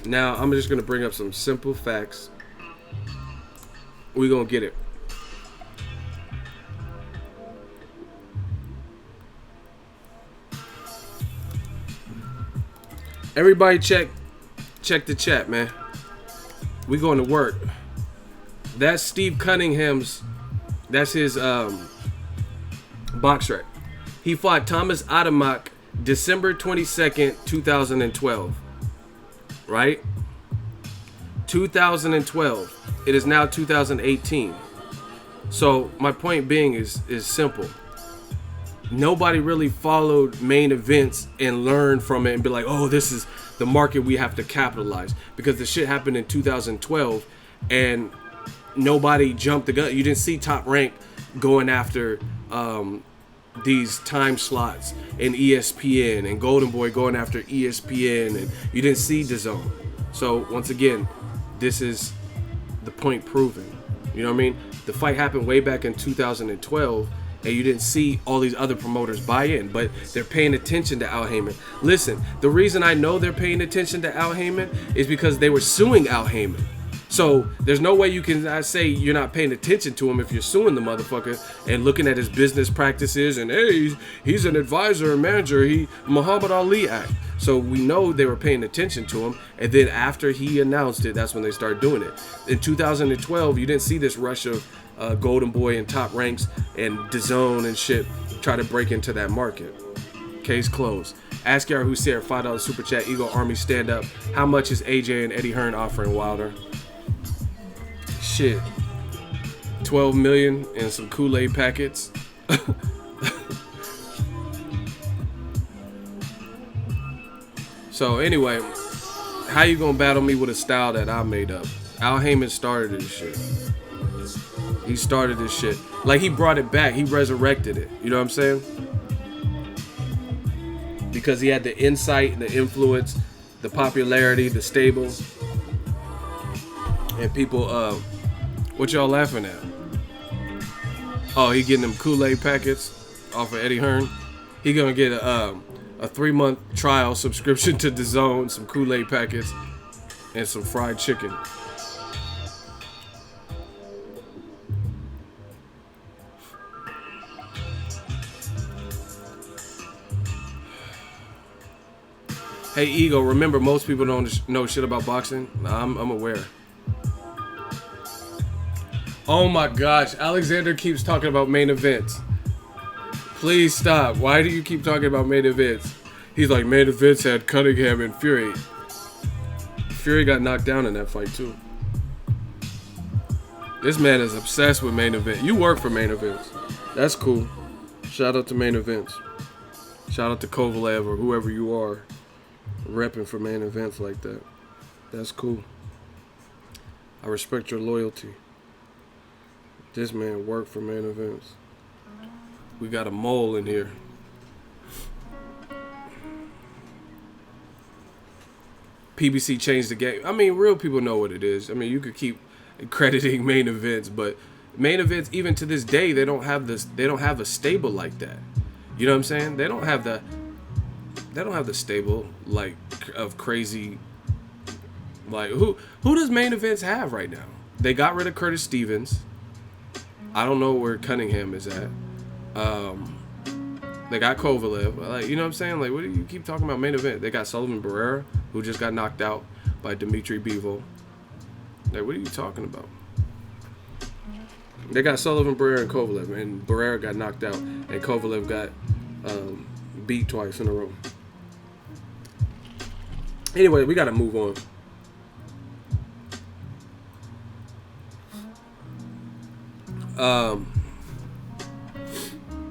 Now I'm just gonna bring up some simple facts. We're gonna get it. Everybody check the chat, man. We going to work. That's Steve Cunningham's, that's his box rec. He fought Thomas Adamek December 22nd, 2012. Right? 2012. It is now 2018. So my point being is simple. Nobody really followed main events and learned from it and be like, oh, this is the market we have to capitalize. Because the shit happened in 2012 and nobody jumped the gun. You didn't see Top Rank going after these time slots in ESPN and Golden Boy going after ESPN, and you didn't see DAZN. So once again, this is the point proven. You know what I mean? The fight happened way back in 2012, and you didn't see all these other promoters buy in, but they're paying attention to Al Heyman. Listen, the reason I know they're paying attention to Al Heyman is because they were suing Al Heyman. So there's no way you can say you're not paying attention to him if you're suing the motherfucker and looking at his business practices and, hey, he's an advisor and manager, he Muhammad Ali Act. So we know they were paying attention to him, and then after he announced it, that's when they started doing it. In 2012, you didn't see this rush of Golden Boy and Top Ranks and DAZN and shit try to break into that market. Case closed. Ask Yar Hussein, $5 super chat. Eagle Army stand up. How much is AJ and Eddie Hearn offering, Wilder? Shit, 12 million and some Kool-Aid packets. So anyway, how you gonna battle me with a style that I made up? Al Heyman started this shit. He started this shit. Like, he brought it back. He resurrected it. You know what I'm saying? Because he had the insight and the influence, the popularity, the stable. And people, what y'all laughing at? Oh, he getting them Kool-Aid packets off of Eddie Hearn. He gonna get a 3-month trial subscription to DAZN, some Kool-Aid packets, and some fried chicken. Hey, Ego, remember most people don't know shit about boxing? I'm aware. Oh my gosh, Alexander keeps talking about main events. Please stop. Why do you keep talking about main events? He's like, main events had Cunningham and Fury. Fury got knocked down in that fight too. This man is obsessed with main event. You work for main events. That's cool. Shout out to main events. Shout out to Kovalev or whoever you are repping for main events like that. That's cool. I respect your loyalty. This man worked for main events. We got a mole in here. PBC changed the game. I mean, real people know what it is. I mean, you could keep crediting main events, but main events, even to this day, they don't have this. They don't have a stable like that. You know what I'm saying? They don't have the stable like of crazy. Like who does main events have right now? They got rid of Curtis Stevens. I don't know where Cunningham is at. They got Kovalev. Like, you know what I'm saying? Like, what do you keep talking about main event? They got Sullivan Barrera, who just got knocked out by Dimitri Bivol. Like, what are you talking about? They got Sullivan, Barrera, and Kovalev, and Barrera got knocked out, and Kovalev got beat twice in a row. Anyway, we got to move on.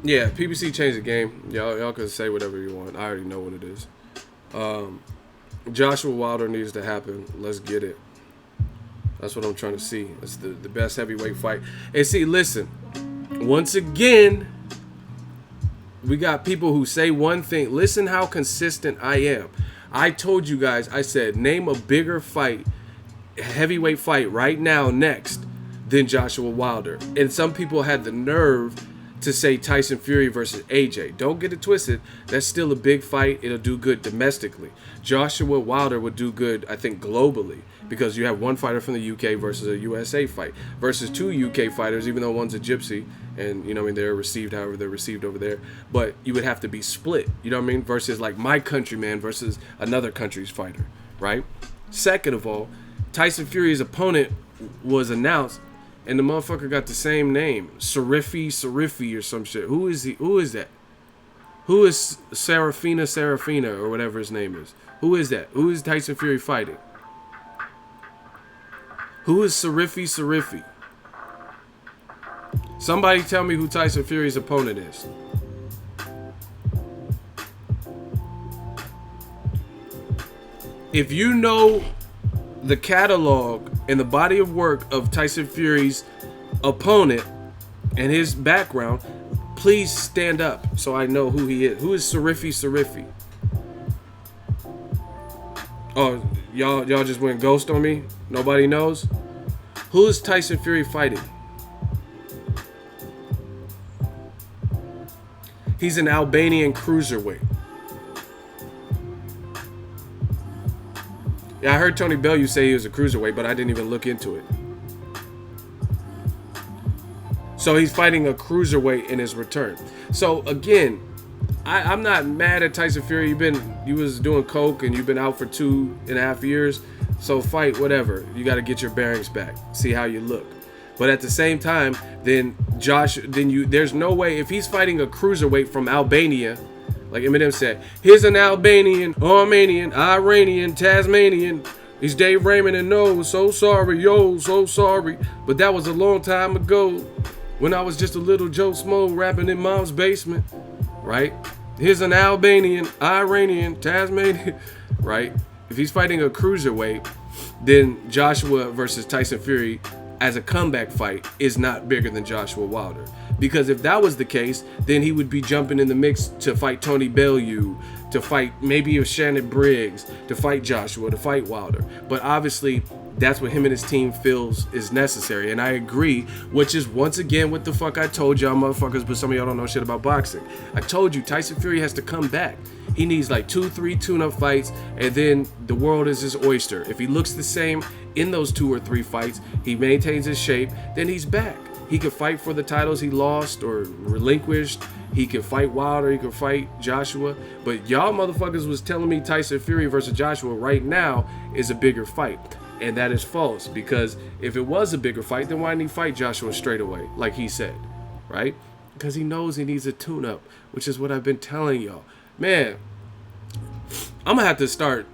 Yeah, PBC changed the game. Y'all can say whatever you want. I already know what it is. Joshua Wilder needs to happen. Let's get it. That's what I'm trying to see. It's the best heavyweight fight. And see, listen, once again, we got people who say one thing. Listen how consistent I am. I told you guys, I said, name a bigger fight, heavyweight fight right now next than Joshua Wilder. And some people had the nerve to say Tyson Fury versus AJ. Don't get it twisted. That's still a big fight. It'll do good domestically. Joshua Wilder would do good, I think, globally, because you have one fighter from the UK versus a USA fight versus two UK fighters, even though one's a gypsy and, you know what I mean, they're received however they're received over there. But you would have to be split, you know what I mean, versus like my countryman versus another country's fighter, right? Second of all, Tyson Fury's opponent was announced, and the motherfucker got the same name, Sarifi or some shit. Who is he? Who is that? Who is Serafina or whatever his name is? Who is that? Who is Tyson Fury fighting? Who is Sarifi? Somebody tell me who Tyson Fury's opponent is. If you know the catalog and the body of work of Tyson Fury's opponent and his background, please stand up so I know who he is. Who is Sarifi? Oh, y'all just went ghost on me? Nobody knows? Who is Tyson Fury fighting? He's an Albanian cruiserweight. Yeah, I heard Tony Bellew say he was a cruiserweight, but I didn't even look into it. So he's fighting a cruiserweight in his return. So again, I'm not mad at Tyson Fury. You was doing coke and you've been out for 2.5 years. So fight whatever. You got to get your bearings back. See how you look. But at the same time, there's no way if he's fighting a cruiserweight from Albania, like Eminem said, here's an Albanian, Armenian, Iranian, Tasmanian. He's Dave Raymond and no, so sorry, yo, so sorry. But that was a long time ago when I was just a little Joe Smo rapping in mom's basement, right? Here's an Albanian, Iranian, Tasmanian, right? If he's fighting a cruiserweight, then Joshua versus Tyson Fury as a comeback fight is not bigger than Joshua Wilder. Because if that was the case, then he would be jumping in the mix to fight Tony Bellew, to fight maybe Shannon Briggs, to fight Joshua, to fight Wilder. But obviously, that's what him and his team feels is necessary. And I agree, which is once again what the fuck I told y'all motherfuckers, but some of y'all don't know shit about boxing. I told you, Tyson Fury has to come back. He needs like 2-3 tune-up fights, and then the world is his oyster. If he looks the same in those 2 or 3 fights, he maintains his shape, then he's back. He could fight for the titles he lost or relinquished. He could fight Wilder. He could fight Joshua. But y'all motherfuckers was telling me Tyson Fury versus Joshua right now is a bigger fight. And that is false. Because if it was a bigger fight, then why didn't he fight Joshua straight away, like he said, right? Because he knows he needs a tune-up, which is what I've been telling y'all. Man, I'm going to have to start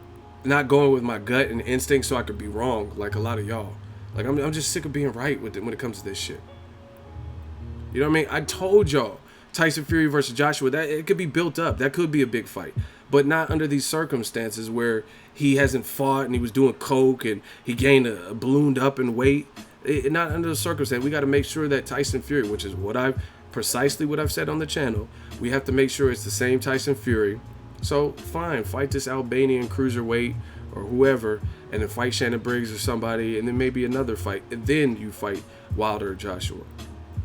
not going with my gut and instinct so I could be wrong like a lot of y'all. Like, I'm just sick of being right with it when it comes to this shit. You know what I mean? I told y'all, Tyson Fury versus Joshua, that it could be built up. That could be a big fight. But not under these circumstances where he hasn't fought and he was doing coke and he gained a ballooned up in weight. Not under the circumstance. We got to make sure that Tyson Fury, which is precisely what I've said on the channel, we have to make sure it's the same Tyson Fury. So, fine, fight this Albanian cruiserweight or whoever, and then fight Shannon Briggs or somebody, and then maybe another fight, and then you fight Wilder or Joshua.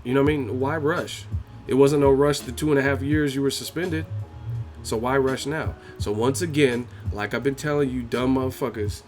You know what I mean? Why rush? It wasn't no rush the 2.5 years you were suspended. So why rush now? So once again, like I've been telling you dumb motherfuckers,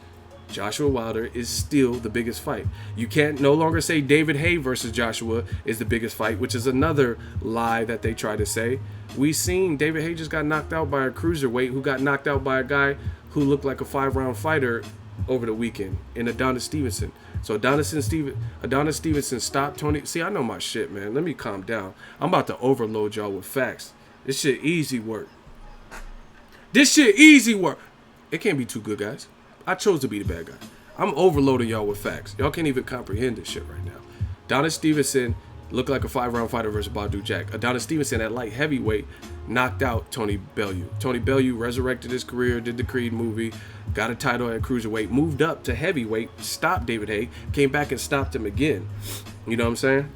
Joshua Wilder is still the biggest fight. You can't no longer say David Haye versus Joshua is the biggest fight, which is another lie that they try to say. We seen David Haye just got knocked out by a cruiserweight who got knocked out by a guy who looked like a 5-round fighter over the weekend in Adonis Stevenson. So Adonis Stevenson stopped Tony. See, I know my shit, man. Let me calm down. I'm about to overload y'all with facts. This shit easy work. It can't be too good, guys. I chose to be the bad guy. I'm overloading y'all with facts. Y'all can't even comprehend this shit right now. Adonis Stevenson looked like a 5-round fighter versus Badu Jack. Adonis Stevenson at light heavyweight knocked out Tony Bellew. Tony Bellew resurrected his career, did the Creed movie, got a title at cruiserweight, moved up to heavyweight, stopped David Haye, came back and stopped him again. You know what I'm saying?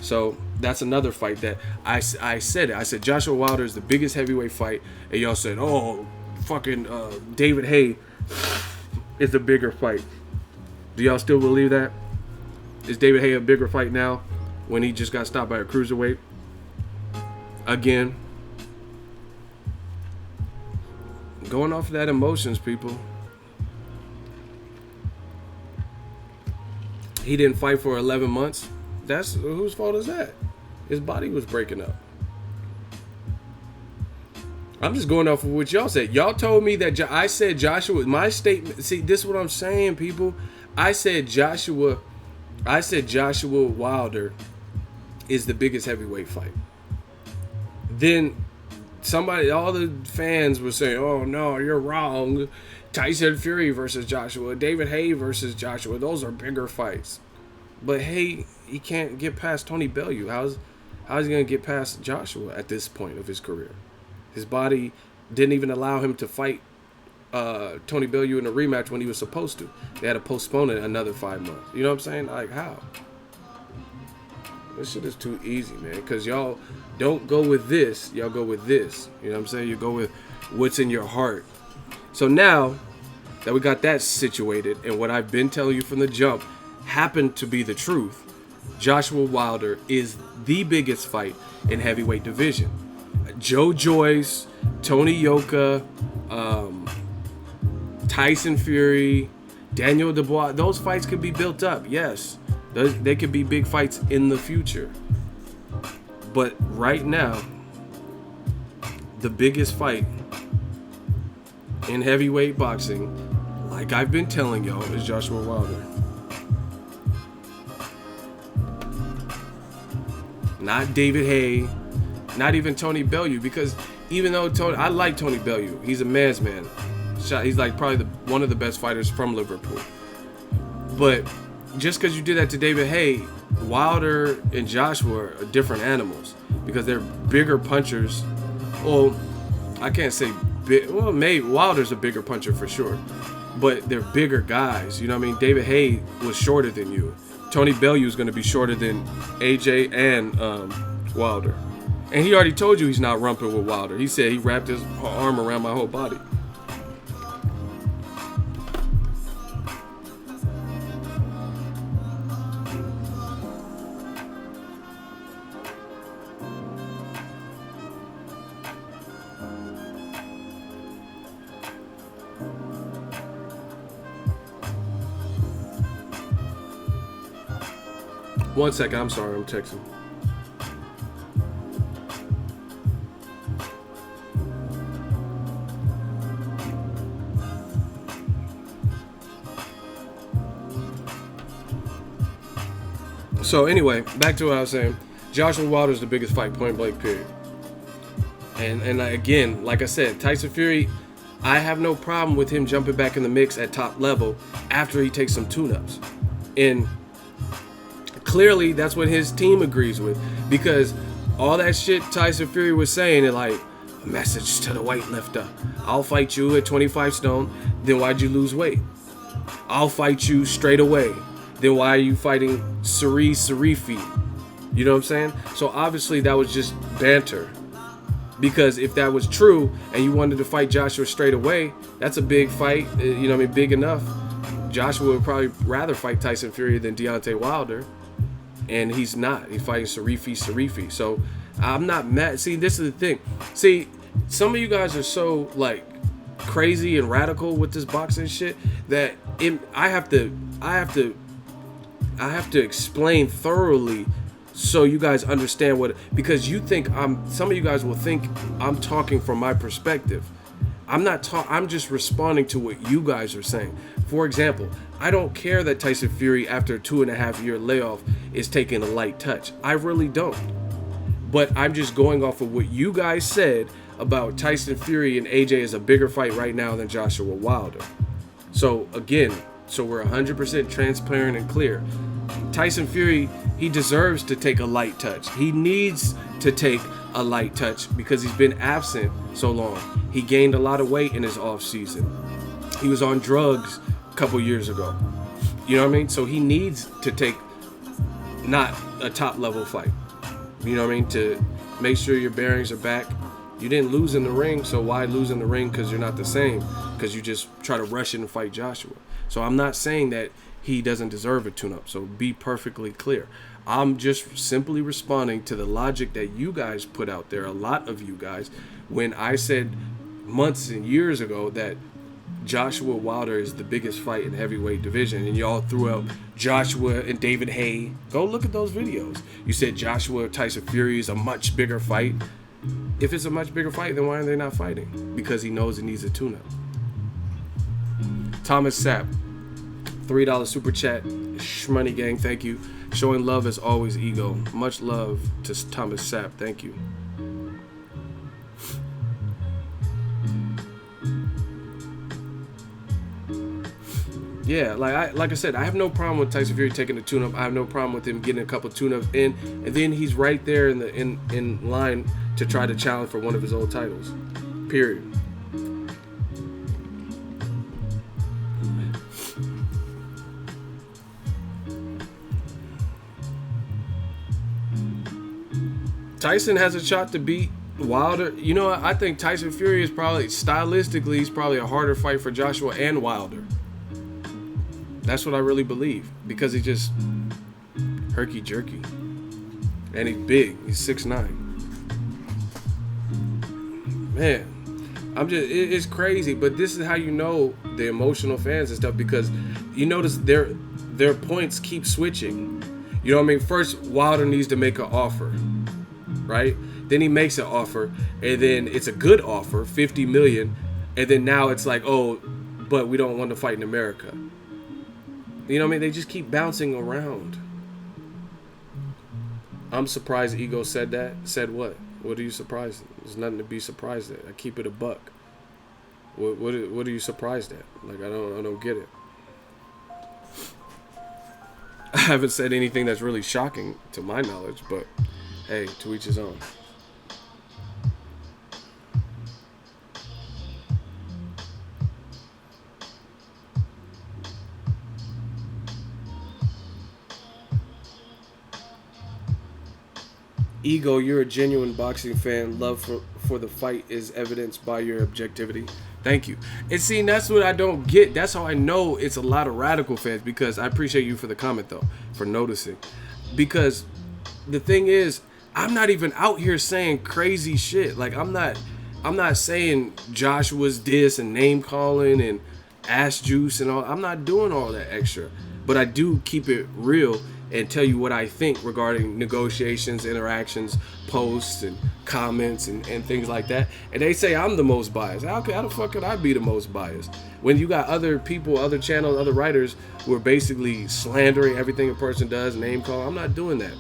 So that's another fight that I said it. I said Joshua Wilder is the biggest heavyweight fight, and y'all said, oh, fucking David Haye is the bigger fight. Do y'all still believe that? Is David Haye a bigger fight now when he just got stopped by a cruiserweight? Again. Going off of that emotions, people. He didn't fight for 11 months. That's whose fault is that? His body was breaking up. I'm just going off of what y'all said. Y'all told me that I said Joshua. My statement. See, this is what I'm saying, people. I said Joshua Wilder is the biggest heavyweight fight. Then all the fans were saying, oh no, you're wrong. Tyson Fury versus Joshua, David Haye versus Joshua, those are bigger fights. But Haye, he can't get past Tony Bellew. How's he gonna get past Joshua at this point of his career? His body didn't even allow him to fight Tony Bellew in a rematch when he was supposed to. They had to postpone it another 5 months. You know what I'm saying? Like, how? This shit is too easy, man. Because y'all don't go with this. Y'all go with this. You know what I'm saying? You go with what's in your heart. So now that we got that situated, and what I've been telling you from the jump happened to be the truth, Joshua Wilder is the biggest fight in heavyweight division. Joe Joyce, Tony Yoka, Tyson Fury, Daniel Dubois, those fights could be built up, yes. They could be big fights in the future. But right now, the biggest fight in heavyweight boxing, like I've been telling y'all, is Joshua Wilder. Not David Haye, not even Tony Bellew, because even though I like Tony Bellew, he's a man's man. He's like probably one of the best fighters from Liverpool. But just because you did that to David Haye, Wilder and Joshua are different animals because they're bigger punchers. Well, I can't say big. Well, maybe Wilder's a bigger puncher for sure, but they're bigger guys. You know what I mean? David Haye was shorter than you. Tony Bellew is going to be shorter than AJ and Wilder. And he already told you he's not rumping with Wilder. He said he wrapped his arm around my whole body. One second, I'm sorry, I'm texting. So anyway, back to what I was saying. Joshua Wilder is the biggest fight, point blank, period. And again, like I said, Tyson Fury, I have no problem with him jumping back in the mix at top level after he takes some tune-ups. And clearly, that's what his team agrees with, because all that shit Tyson Fury was saying, and like, a message to the weightlifter: I'll fight you at 25 stone, then why'd you lose weight? I'll fight you straight away, then why are you fighting Sarifi? You know what I'm saying? So obviously that was just banter, because if that was true and you wanted to fight Joshua straight away, that's a big fight, you know what I mean, big enough. Joshua would probably rather fight Tyson Fury than Deontay Wilder. And he's not. He's fighting Sarifi. So I'm not mad. See, this is the thing. See, some of you guys are so like crazy and radical with this boxing shit that I have to explain thoroughly so you guys understand what, because you think some of you guys will think I'm talking from my perspective. I'm just responding to what you guys are saying. For example, I don't care that Tyson Fury, after a 2.5-year layoff, is taking a light touch. I really don't. But I'm just going off of what you guys said about Tyson Fury and AJ is a bigger fight right now than Joshua Wilder. So again, we're 100% transparent and clear. Tyson Fury, he deserves to take a light touch. He needs to take a light touch because he's been absent so long. He gained a lot of weight in his off season. He was on drugs a couple years ago. You know what I mean? So he needs to take not a top level fight. You know what I mean? To make sure your bearings are back. You didn't lose in the ring, so why lose in the ring because you're not the same? Because you just try to rush in and fight Joshua. So I'm not saying that he doesn't deserve a tune-up. So be perfectly clear. I'm just simply responding to the logic that you guys put out there, a lot of you guys, when I said months and years ago that Joshua Wilder is the biggest fight in heavyweight division, and y'all threw out Joshua and David Haye. Go look at those videos. You said Joshua Tyson Fury is a much bigger fight. If it's a much bigger fight, then why are they not fighting? Because he knows he needs a tune-up. Thomas Sapp, $3 super chat. Shmoney gang, thank you. Showing love is always ego. Much love to Thomas Sapp. Thank you. Yeah, like I said, I have no problem with Tyson Fury taking a tune-up. I have no problem with him getting a couple tune-ups in, and then he's right there in line to try to challenge for one of his old titles. Period. Tyson has a shot to beat Wilder. You know, I think Tyson Fury is probably, stylistically, he's probably a harder fight for Joshua and Wilder. That's what I really believe. Because he's just herky-jerky. And he's big. He's 6'9". Man, it's crazy. But this is how you know the emotional fans and stuff. Because you notice their points keep switching. You know what I mean? First, Wilder needs to make an offer. Right? Then he makes an offer, and then it's a good offer, $50 million, and then now it's like, oh, but we don't want to fight in America. You know what I mean? They just keep bouncing around. I'm surprised Ego said that. Said what? What are you surprised at? There's nothing to be surprised at. I keep it a buck. What are you surprised at? Like, I don't get it. I haven't said anything that's really shocking to my knowledge, but hey, to each his own. Ego, you're a genuine boxing fan. Love for the fight is evidenced by your objectivity. Thank you. And see, that's what I don't get. That's how I know it's a lot of radical fans, because I appreciate you for the comment, though, for noticing. Because the thing is, I'm not even out here saying crazy shit. Like, I'm not saying Joshua's diss and name calling and ass juice and all. I'm not doing all that extra. But I do keep it real and tell you what I think regarding negotiations, interactions, posts, and comments, and things like that. And they say I'm the most biased. How the fuck could I be the most biased? When you got other people, other channels, other writers who are basically slandering everything a person does, name call. I'm not doing that.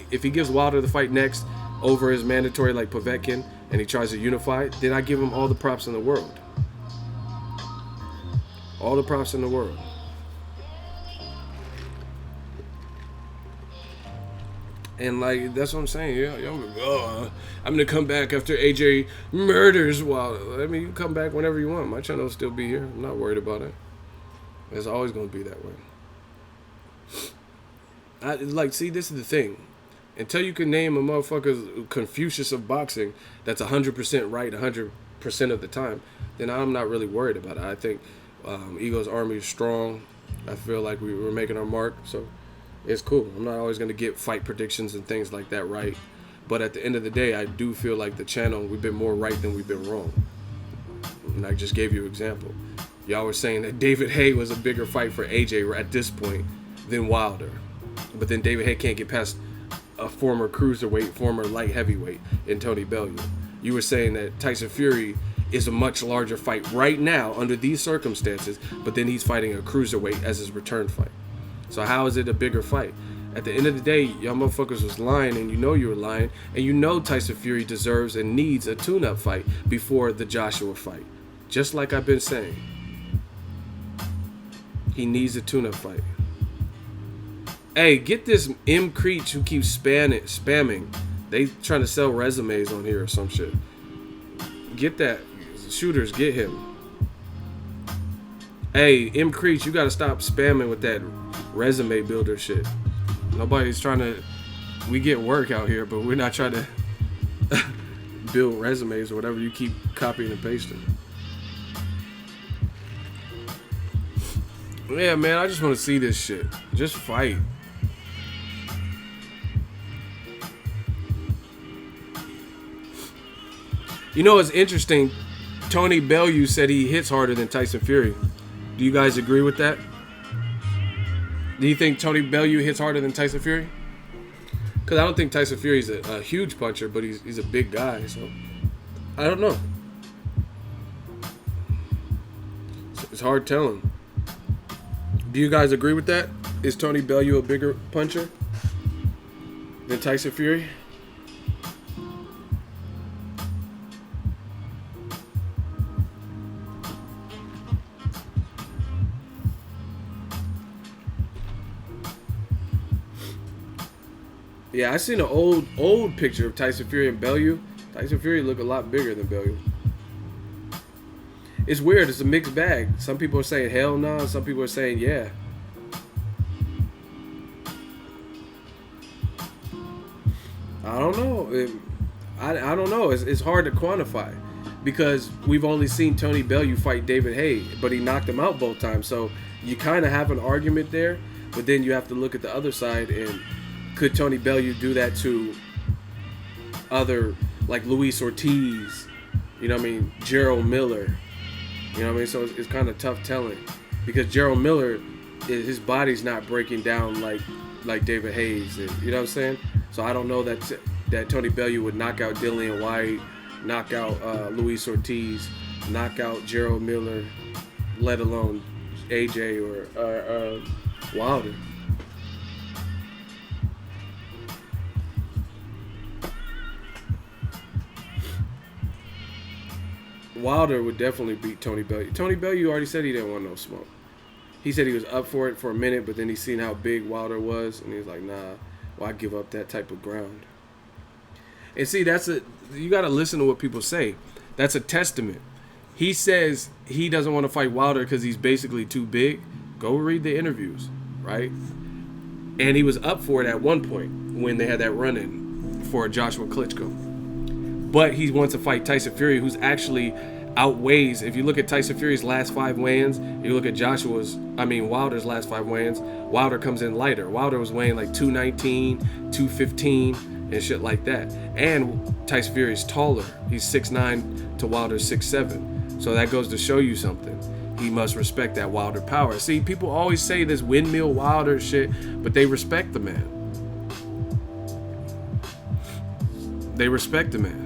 If he gives Wilder the fight next over his mandatory like Povetkin, and he tries to unify, then I give him all the props in the world. All the props in the world. And like, that's what I'm saying. I'm gonna come back after AJ murders Wilder. I mean, you come back whenever you want. My channel will still be here. I'm not worried about it. It's always gonna be that way. See, this is the thing. Until you can name a motherfucker's Confucius of boxing that's 100% right 100% of the time, then I'm not really worried about it. I think Ego's army is strong. I feel like we're making our mark, so it's cool. I'm not always going to get fight predictions and things like that right. But at the end of the day, I do feel like the channel, we've been more right than we've been wrong. And I just gave you an example. Y'all were saying that David Haye was a bigger fight for AJ at this point than Wilder. But then David Haye can't get past a former cruiserweight, former light heavyweight in Tony Bellew. You were saying that Tyson Fury is a much larger fight right now under these circumstances, but then he's fighting a cruiserweight as his return fight. So how is it a bigger fight? At the end of the day, y'all motherfuckers was lying, and you know you were lying, and you know Tyson Fury deserves and needs a tune-up fight before the Joshua fight. Just like I've been saying. He needs a tune-up fight. Hey, get this M. Creech who keeps spamming. They trying to sell resumes on here or some shit. Get that. Shooters, get him. Hey, M. Creech, you gotta stop spamming with that resume builder shit. Nobody's trying to... We get work out here, but we're not trying to build resumes or whatever. You keep copying and pasting. Yeah, man, I just want to see this shit. Just fight. You know, it's interesting. Tony Bellew said he hits harder than Tyson Fury. Do you guys agree with that? Do you think Tony Bellew hits harder than Tyson Fury? Because I don't think Tyson Fury's a huge puncher, but he's a big guy, so I don't know. It's hard telling. Do you guys agree with that? Is Tony Bellew a bigger puncher than Tyson Fury? Yeah, I seen an old picture of Tyson Fury and Bellew. Tyson Fury look a lot bigger than Bellew. It's weird. It's a mixed bag. Some people are saying hell no. Some people are saying yeah. I don't know. I don't know. It's hard to quantify because we've only seen Tony Bellew fight David Haye, but he knocked him out both times. So you kind of have an argument there, but then you have to look at the other side and could Tony Bellew do that to other, like Luis Ortiz, you know what I mean, Gerald Miller, you know what I mean? So it's kind of tough telling because Gerald Miller, his body's not breaking down like David Hayes, and, you know what I'm saying? So I don't know that Tony Bellew would knock out Dillian White, knock out Luis Ortiz, knock out Gerald Miller, let alone AJ or Wilder. Wilder would definitely beat Tony Bellew. Tony Bellew already said he didn't want no smoke. He said he was up for it for a minute, but then he seen how big Wilder was, and he was like, nah, why give up that type of ground? And see, you got to listen to what people say. That's a testament. He says he doesn't want to fight Wilder because he's basically too big. Go read the interviews, right? And he was up for it at one point when they had that run-in for Joshua Klitschko. But he wants to fight Tyson Fury, who's actually outweighs. If you look at Tyson Fury's last 5 weigh-ins, you look at Wilder's last 5 weigh-ins, Wilder comes in lighter. Wilder was weighing like 219, 215, and shit like that. And Tyson Fury is taller. He's 6'9" to Wilder's 6'7". So that goes to show you something. He must respect that Wilder power. See, people always say this windmill Wilder shit, but they respect the man. They respect the man.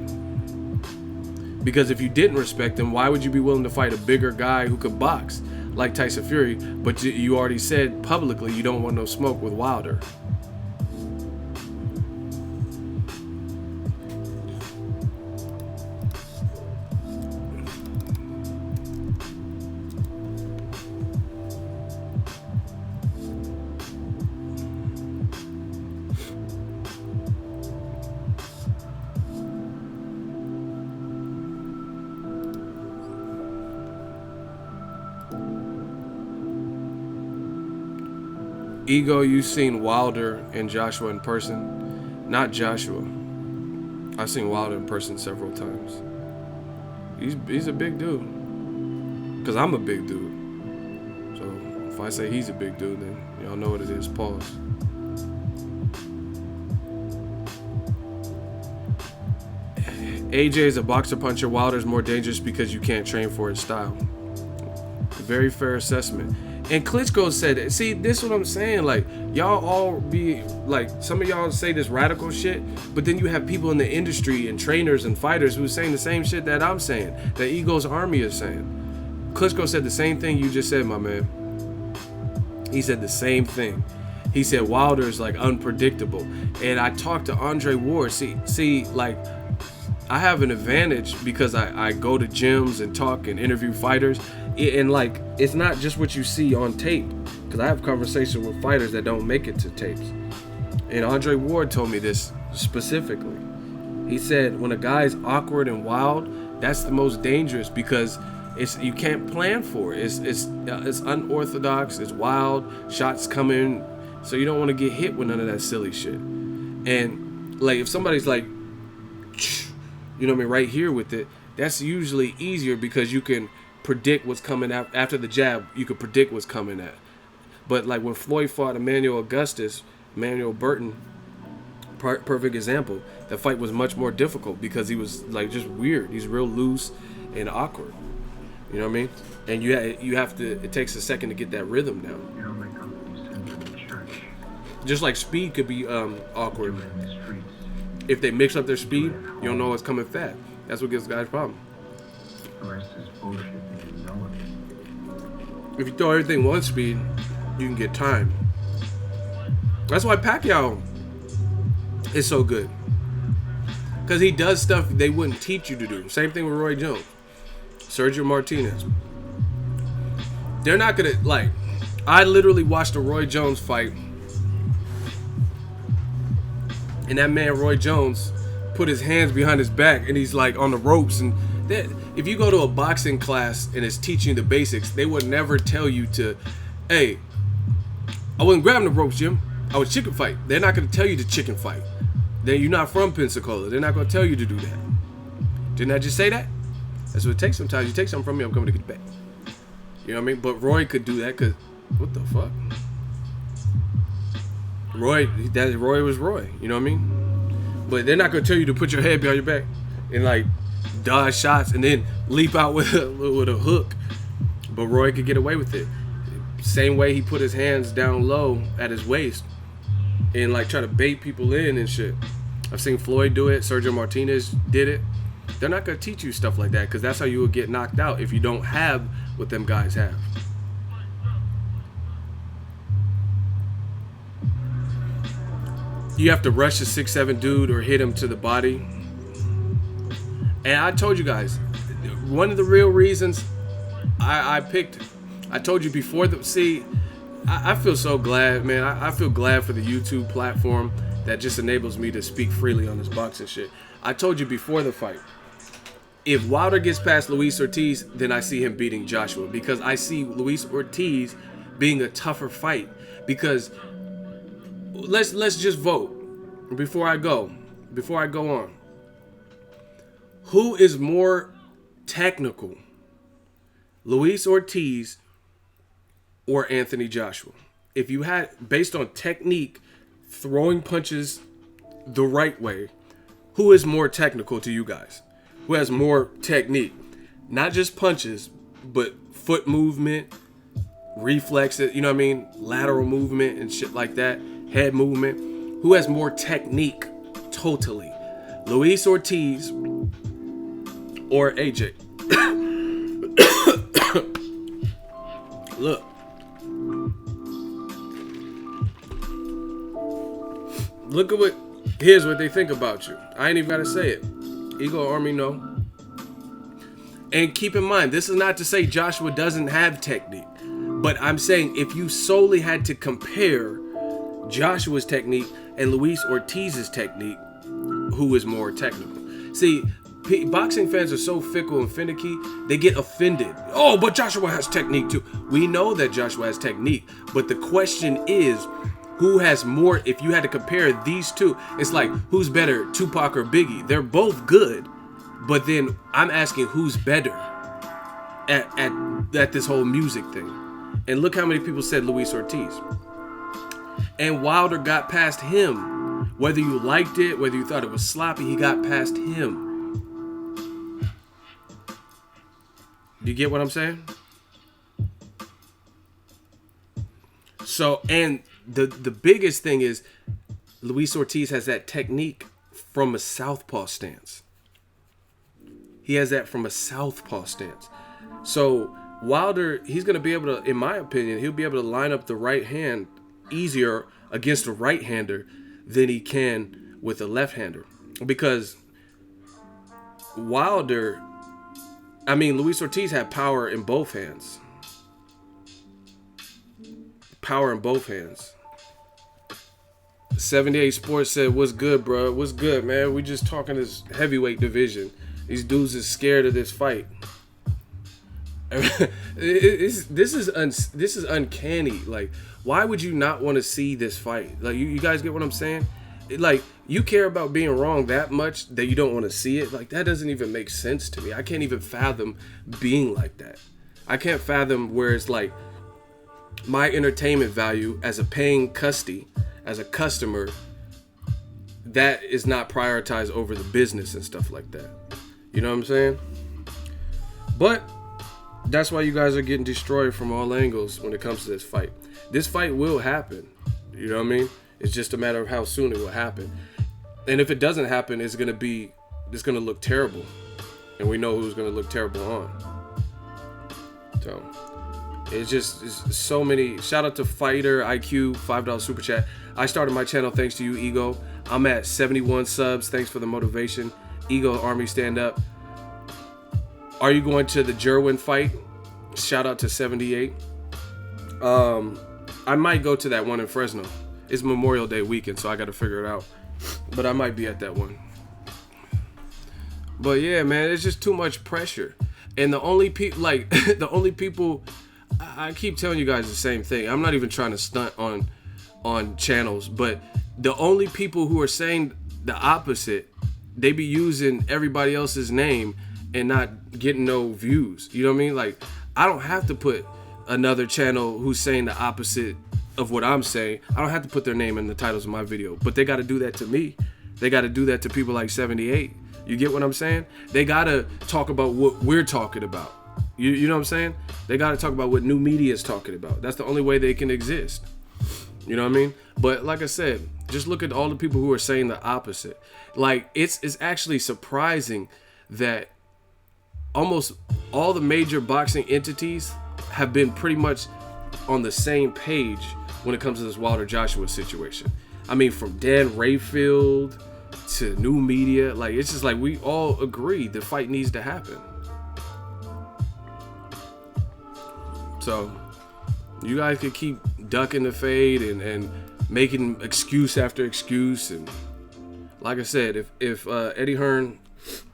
Because if you didn't respect him, why would you be willing to fight a bigger guy who could box like Tyson Fury, but you already said publicly you don't want no smoke with Wilder? Ego, you've seen Wilder and Joshua in person. Not Joshua. I've seen Wilder in person several times. He's a big dude. Because I'm a big dude. So if I say he's a big dude, then y'all know what it is. Pause. AJ is a boxer puncher. Wilder's more dangerous because you can't train for his style. Very fair assessment. And Klitschko said it. See, this is what I'm saying. Like, y'all all be, like, some of y'all say this radical shit, but then you have people in the industry and trainers and fighters who are saying the same shit that I'm saying, that Ego's Army is saying. Klitschko said the same thing you just said, my man. He said the same thing. He said Wilder is, like, unpredictable. And I talked to Andre Ward. See, like, I have an advantage because I go to gyms and talk and interview fighters. And like, it's not just what you see on tape, because I have conversations with fighters that don't make it to tapes. And Andre Ward told me this specifically. He said when a guy's awkward and wild, that's the most dangerous because you can't plan for it. It's unorthodox, it's wild, shots coming, so you don't want to get hit with none of that silly shit. And like, if somebody's like, you know what I mean, right here with it, that's usually easier because you can predict what's coming after the jab. You could predict what's coming at. But like when Floyd fought Emmanuel Burton, perfect example. That fight was much more difficult because he was like just weird. He's real loose and awkward. You know what I mean? And you have to. It takes a second to get that rhythm down. Just like speed could be awkward. If they mix up their speed, you don't know what's coming fast. That's what gives guys problem. If you throw everything one speed, you can get time. That's why Pacquiao is so good. Because he does stuff they wouldn't teach you to do. Same thing with Roy Jones. Sergio Martinez. They're not going to, like, I literally watched a Roy Jones fight. And that man, Roy Jones, put his hands behind his back and he's like on the ropes. And that, if you go to a boxing class and it's teaching the basics, they would never tell you to, hey, I wasn't grabbing the ropes, Jim. I was chicken fight. They're not going to tell you to chicken fight. then you're not from Pensacola. They're not going to tell you to do that. Didn't I just say that? That's what it takes sometimes. You take something from me, I'm coming to get it back. You know what I mean? But Roy could do that because, what the fuck? Roy was Roy. You know what I mean? But they're not going to tell you to put your head behind your back and like dodge shots and then leap out with a hook. But Roy could get away with it. Same way he put his hands down low at his waist and like try to bait people in and shit. I've seen Floyd do it. Sergio Martinez did it. They're not going to teach you stuff like that because that's how you will get knocked out if you don't have what them guys have. You have to rush a 6'7" dude or hit him to the body. And I told you guys, one of the real reasons I picked, I told you before, I feel so glad, man. I feel glad for the YouTube platform that just enables me to speak freely on this boxing shit. I told you before the fight, if Wilder gets past Luis Ortiz, then I see him beating Joshua because I see Luis Ortiz being a tougher fight. Because let's just vote before I go on. Who is more technical, Luis Ortiz or Anthony Joshua? If you had, based on technique, throwing punches the right way, who is more technical to you guys? Who has more technique? Not just punches, but foot movement, reflexes, you know what I mean? Lateral movement and shit like that, head movement. Who has more technique totally? Luis Ortiz or AJ? Look at what, here's what they think about you. I ain't even gotta say it. Eagle Army, no. And keep in mind, this is not to say Joshua doesn't have technique, but I'm saying if you solely had to compare Joshua's technique and Luis Ortiz's technique, who is more technical? See, boxing fans are so fickle and finicky, they get offended. Oh, but Joshua has technique too. We know that Joshua has technique, but the question is, who has more? If you had to compare these two, it's like, who's better, Tupac or Biggie? They're both good, but then I'm asking who's better at this whole music thing. And look how many people said Luis Ortiz. And Wilder got past him. Whether you liked it, whether you thought it was sloppy, he got past him. You get what I'm saying? So, and the biggest thing is Luis Ortiz has that technique from a southpaw stance. He has that from a southpaw stance. So Wilder, he's going to be able to, in my opinion, he'll be able to line up the right hand easier against a right-hander than he can with a left-hander. Because Luis Ortiz had power in both hands. Power in both hands. 78 Sports said, what's good, bro? What's good, man? We just talking this heavyweight division. These dudes is scared of this fight. This is uncanny. Like, why would you not want to see this fight? Like, you guys get what I'm saying? Like, you care about being wrong that much that you don't want to see it? Like, that doesn't even make sense to me. I can't even fathom being like that. I can't fathom where it's like, my entertainment value as a paying custody, as a customer, that is not prioritized over the business and stuff like that. You know what I'm saying? But that's why you guys are getting destroyed from all angles when it comes to this fight. This fight will happen. You know what I mean? It's just a matter of how soon it will happen. And if it doesn't happen, it's gonna look terrible. And we know who's gonna look terrible on. So it's so many. Shout out to Fighter IQ, $5 super chat. I started my channel thanks to you, Ego. I'm at 71 subs. Thanks for the motivation. Ego Army, stand up. Are you going to the Jerwin fight? Shout out to 78. I might go to that one in Fresno. It's Memorial Day weekend, so I got to figure it out. But I might be at that one. But yeah, man, it's just too much pressure. And the only people, I keep telling you guys the same thing. I'm not even trying to stunt on channels, but the only people who are saying the opposite. They be using everybody else's name and not getting no views. You know what I mean? Like, I don't have to put another channel who's saying the opposite of what I'm saying. I don't have to put their name in the titles of my video, but they got to do that to me. They got to do that to people like 78. You get what I'm saying? They got to talk about what we're talking about. You know what I'm saying? They got to talk about what new media is talking about. That's the only way they can exist. You know what I mean? But like I said, just look at all the people who are saying the opposite. Like, it's actually surprising that almost all the major boxing entities have been pretty much on the same page when it comes to this Wilder Joshua situation. I mean, from Dan Rayfield to new media, like, it's just like we all agree the fight needs to happen. So you guys could keep ducking the fade and making excuse after excuse. And like I said, if Eddie Hearn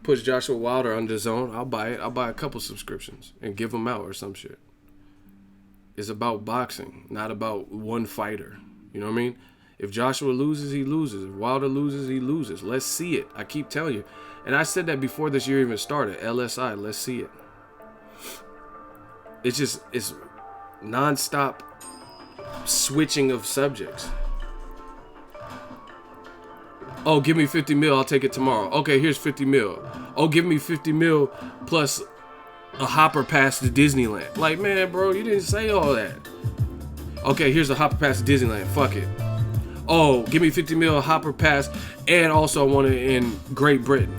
puts Joshua Wilder on the zone, I'll buy it. I'll buy a couple subscriptions and give them out or some shit. It's about boxing, not about one fighter. You know what I mean? If Joshua loses, he loses. If Wilder loses, he loses. Let's see it. I keep telling you. And I said that before this year even started. LSI, let's see it. It's non-stop switching of subjects. Oh, give me 50 mil, I'll take it tomorrow. Okay, here's 50 mil. Oh, give me 50 mil plus a hopper pass to Disneyland. Like, man, bro, you didn't say all that. Okay, here's a hopper pass to Disneyland. Fuck it. Oh, give me 50 mil hopper pass, and also I want it in Great Britain.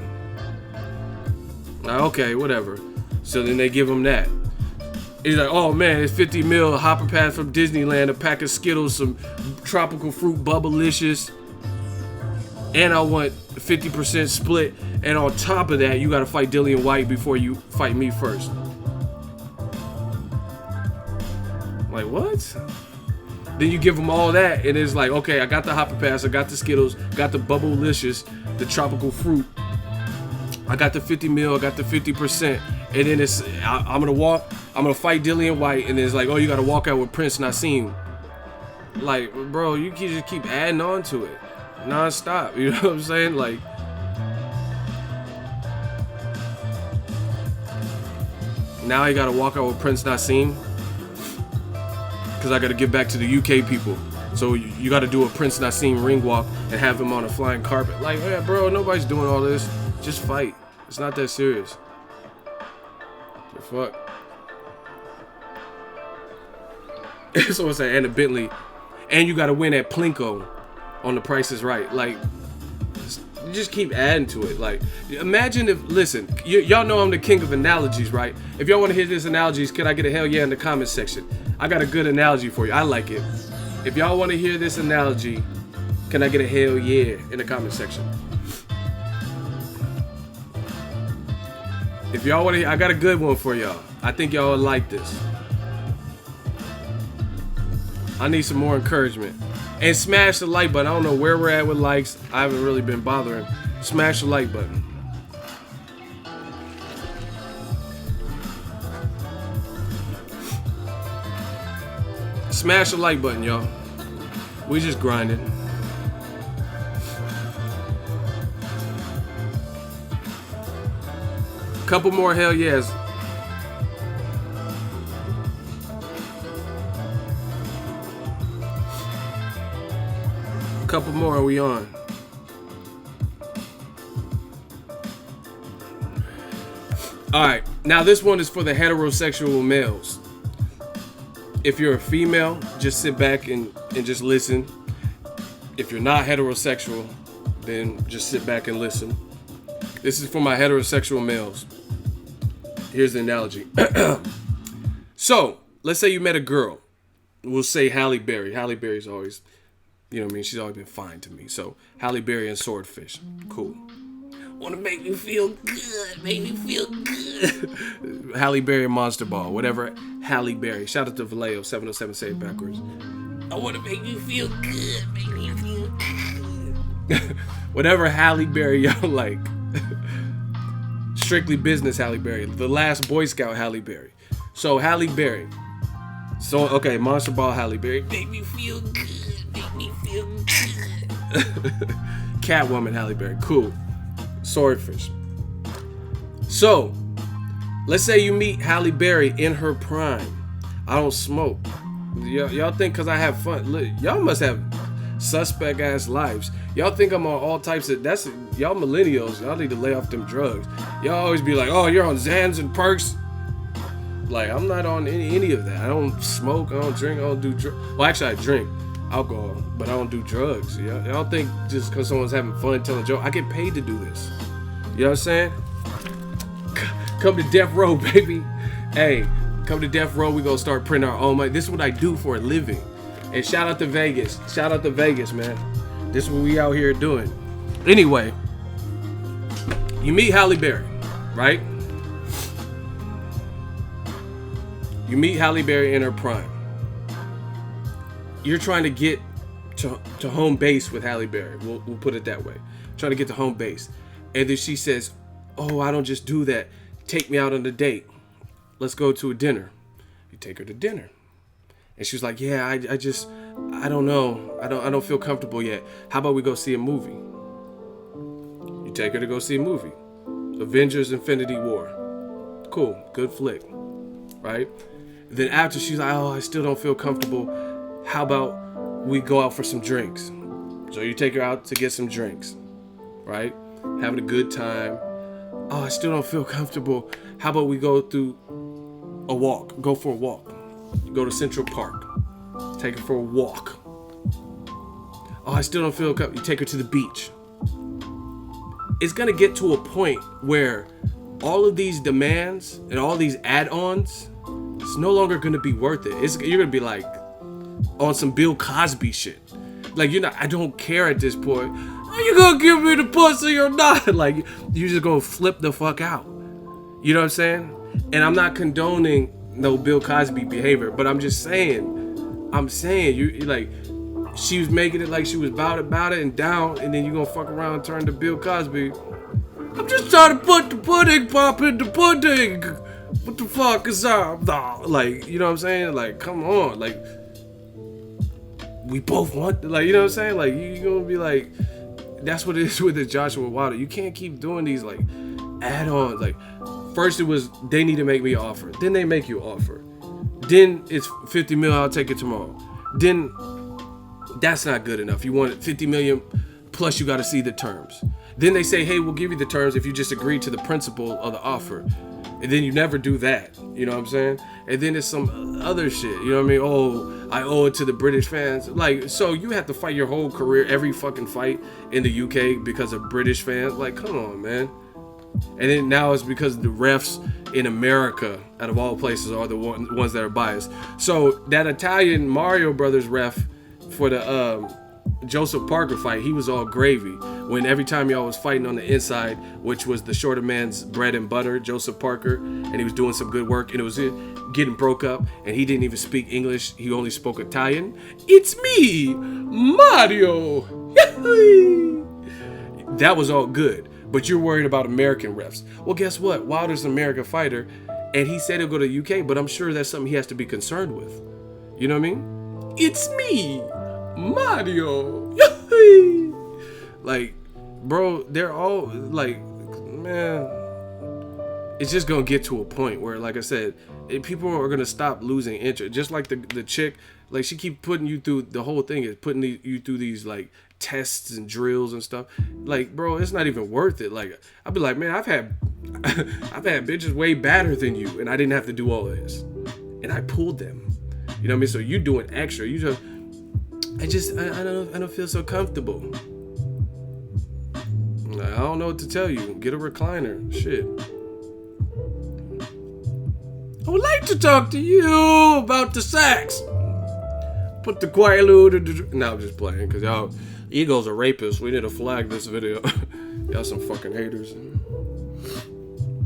Okay, whatever. So then they give him that. He's like, oh man, it's 50 mil hopper pass from Disneyland, a pack of Skittles, some tropical fruit Bubblicious, and I want 50% split. And on top of that, you got to fight Dillian White before you fight me first. Like, what? Then you give them all that, and it's like, okay, I got the hopper pass, I got the Skittles, got the Bubblicious, the tropical fruit, I got the 50 mil, I got the 50%, and then it's I'm gonna fight Dillian White, and then it's like, oh, you gotta walk out with Prince Nassim. Like, bro, you can just keep adding on to it, non-stop. You know what I'm saying? Like, now you gotta walk out with Prince Nassim. Because I got to give back to the UK people. So you got to do a Prince Nassim ring walk and have him on a flying carpet. Like, yeah, bro, nobody's doing all this. Just fight. It's not that serious. The fuck? So it's like, and a Bentley. And you got to win at Plinko on The Price is Right. Like, just keep adding to it. Like, imagine if, listen, y'all know I'm the king of analogies, right? If y'all want to hear this analogies, can I get a hell yeah in the comment section? I got a good analogy for you. I like it. If y'all want to hear this analogy, can I get a hell yeah in the comment section? If y'all want to, I got a good one for y'all. I think y'all will like this. I need some more encouragement. And smash the like button. I don't know where we're at with likes. I haven't really been bothering. Smash the like button. Smash the like button, y'all. We just grinding. Couple more hell yes. Couple more, are we on? Alright, now this one is for the heterosexual males. If you're a female, just sit back and just listen. If you're not heterosexual, then just sit back and listen. This is for my heterosexual males. Here's the analogy. So, let's say you met a girl. We'll say Halle Berry. Halle Berry's always, you know what I mean? She's always been fine to me. So, Halle Berry and Swordfish. Cool. Want to make me feel good. Make me feel good. Halle Berry and Monster Ball. Whatever. Halle Berry. Shout out to Vallejo. 707 say it backwards. I want to make you feel good. Make me feel good. Whatever Halle Berry y'all like. Strictly Business Halle Berry. The Last Boy Scout Halle Berry. So, Halle Berry. So, okay, Monster Ball Halle Berry. Make me feel good. Make me feel good. Catwoman Halle Berry. Cool. Swordfish. So, let's say you meet Halle Berry in her prime. I don't smoke. Y'all think because I have fun. Look, y'all must have suspect ass lives. Y'all think I'm on all types of. That's y'all millennials. Y'all need to lay off them drugs. Y'all always be like, oh, you're on Xans and perks. Like, I'm not on any of that. I don't smoke. I don't drink. I don't do drugs. Well, actually, I drink alcohol, but I don't do drugs. Y'all think just because someone's having fun telling jokes, I get paid to do this. You know what I'm saying? Come to death row, baby. Hey, come to death row. We gonna start printing our own money. This is what I do for a living. And shout out to Vegas. Shout out to Vegas, man. This is what we out here doing. Anyway, you meet Halle Berry, right? You meet Halle Berry in her prime. You're trying to get to home base with Halle Berry. We'll put it that way. Trying to get to home base. And then she says, oh, I don't just do that. Take me out on a date. Let's go to a dinner. You take her to dinner. And she's like, yeah, I don't know. I don't feel comfortable yet. How about we go see a movie? You take her to go see a movie. Avengers Infinity War. Cool. Good flick. Right? Then after she's like, oh, I still don't feel comfortable. How about we go out for some drinks? So you take her out to get some drinks. Right? Having a good time. Oh, I still don't feel comfortable. How about we go through a walk? Go for a walk. Go to Central Park. Take her for a walk. Oh, I still don't feel comfortable. You take her to the beach. It's going to get to a point where all of these demands and all these add-ons, it's no longer going to be worth it. You're going to be like on some Bill Cosby shit. Like, I don't care at this point. Are you going to give me the pussy or not? Like, you're just going to flip the fuck out. You know what I'm saying? And I'm not condoning no Bill Cosby behavior, but I'm just saying, you like, she was making it like she was about it and down, and then you gonna fuck around and turn to Bill Cosby. I'm just trying to put the pudding pop in the pudding. What the fuck is up? Like, you know what I'm saying? Like, come on. Like, we both want, like, you know what I'm saying? Like, you gonna be like, that's what it is with the Joshua Wilder. You can't keep doing these, like, add-ons. Like, first it was, they need to make me an offer. Then they make you an offer. Then it's 50 mil, I'll take it tomorrow. Then that's not good enough. You want 50 million plus you got to see the terms. Then they say, hey, we'll give you the terms if you just agree to the principle of the offer. And then you never do that. You know what I'm saying? And then there's some other shit. You know what I mean? Oh, I owe it to the British fans. Like, so you have to fight your whole career, every fucking fight in the UK because of British fans? Like, come on, man. And then now it's because the refs in America, out of all places, are the ones that are biased. So that Italian Mario Brothers ref for the Joseph Parker fight, he was all gravy. When every time y'all was fighting on the inside, which was the shorter man's bread and butter, Joseph Parker, and he was doing some good work, and it was getting broke up, and he didn't even speak English. He only spoke Italian. It's me, Mario. That was all good. But you're worried about American refs. Well, guess what? Wilder's an American fighter, and he said he'll go to the UK, but I'm sure that's something he has to be concerned with. You know what I mean? It's me, Mario. Like, bro, they're all, like, man, it's just going to get to a point where, like I said, people are going to stop losing interest. Just like the chick, like, she keep putting you through, the whole thing is putting you through these, like, tests and drills and stuff. Like, bro, it's not even worth it. Like, I'd be like, man, I've had bitches way badder than you, and I didn't have to do all of this, and I pulled them. You know what I mean? So you doing extra. I don't feel so comfortable. I don't know what to tell you. Get a recliner. Shit. I would like to talk to you about the sex. Put the Quaalude. No, I'm just playing, because y'all egos are rapists. We need to flag this video. Y'all some fucking haters.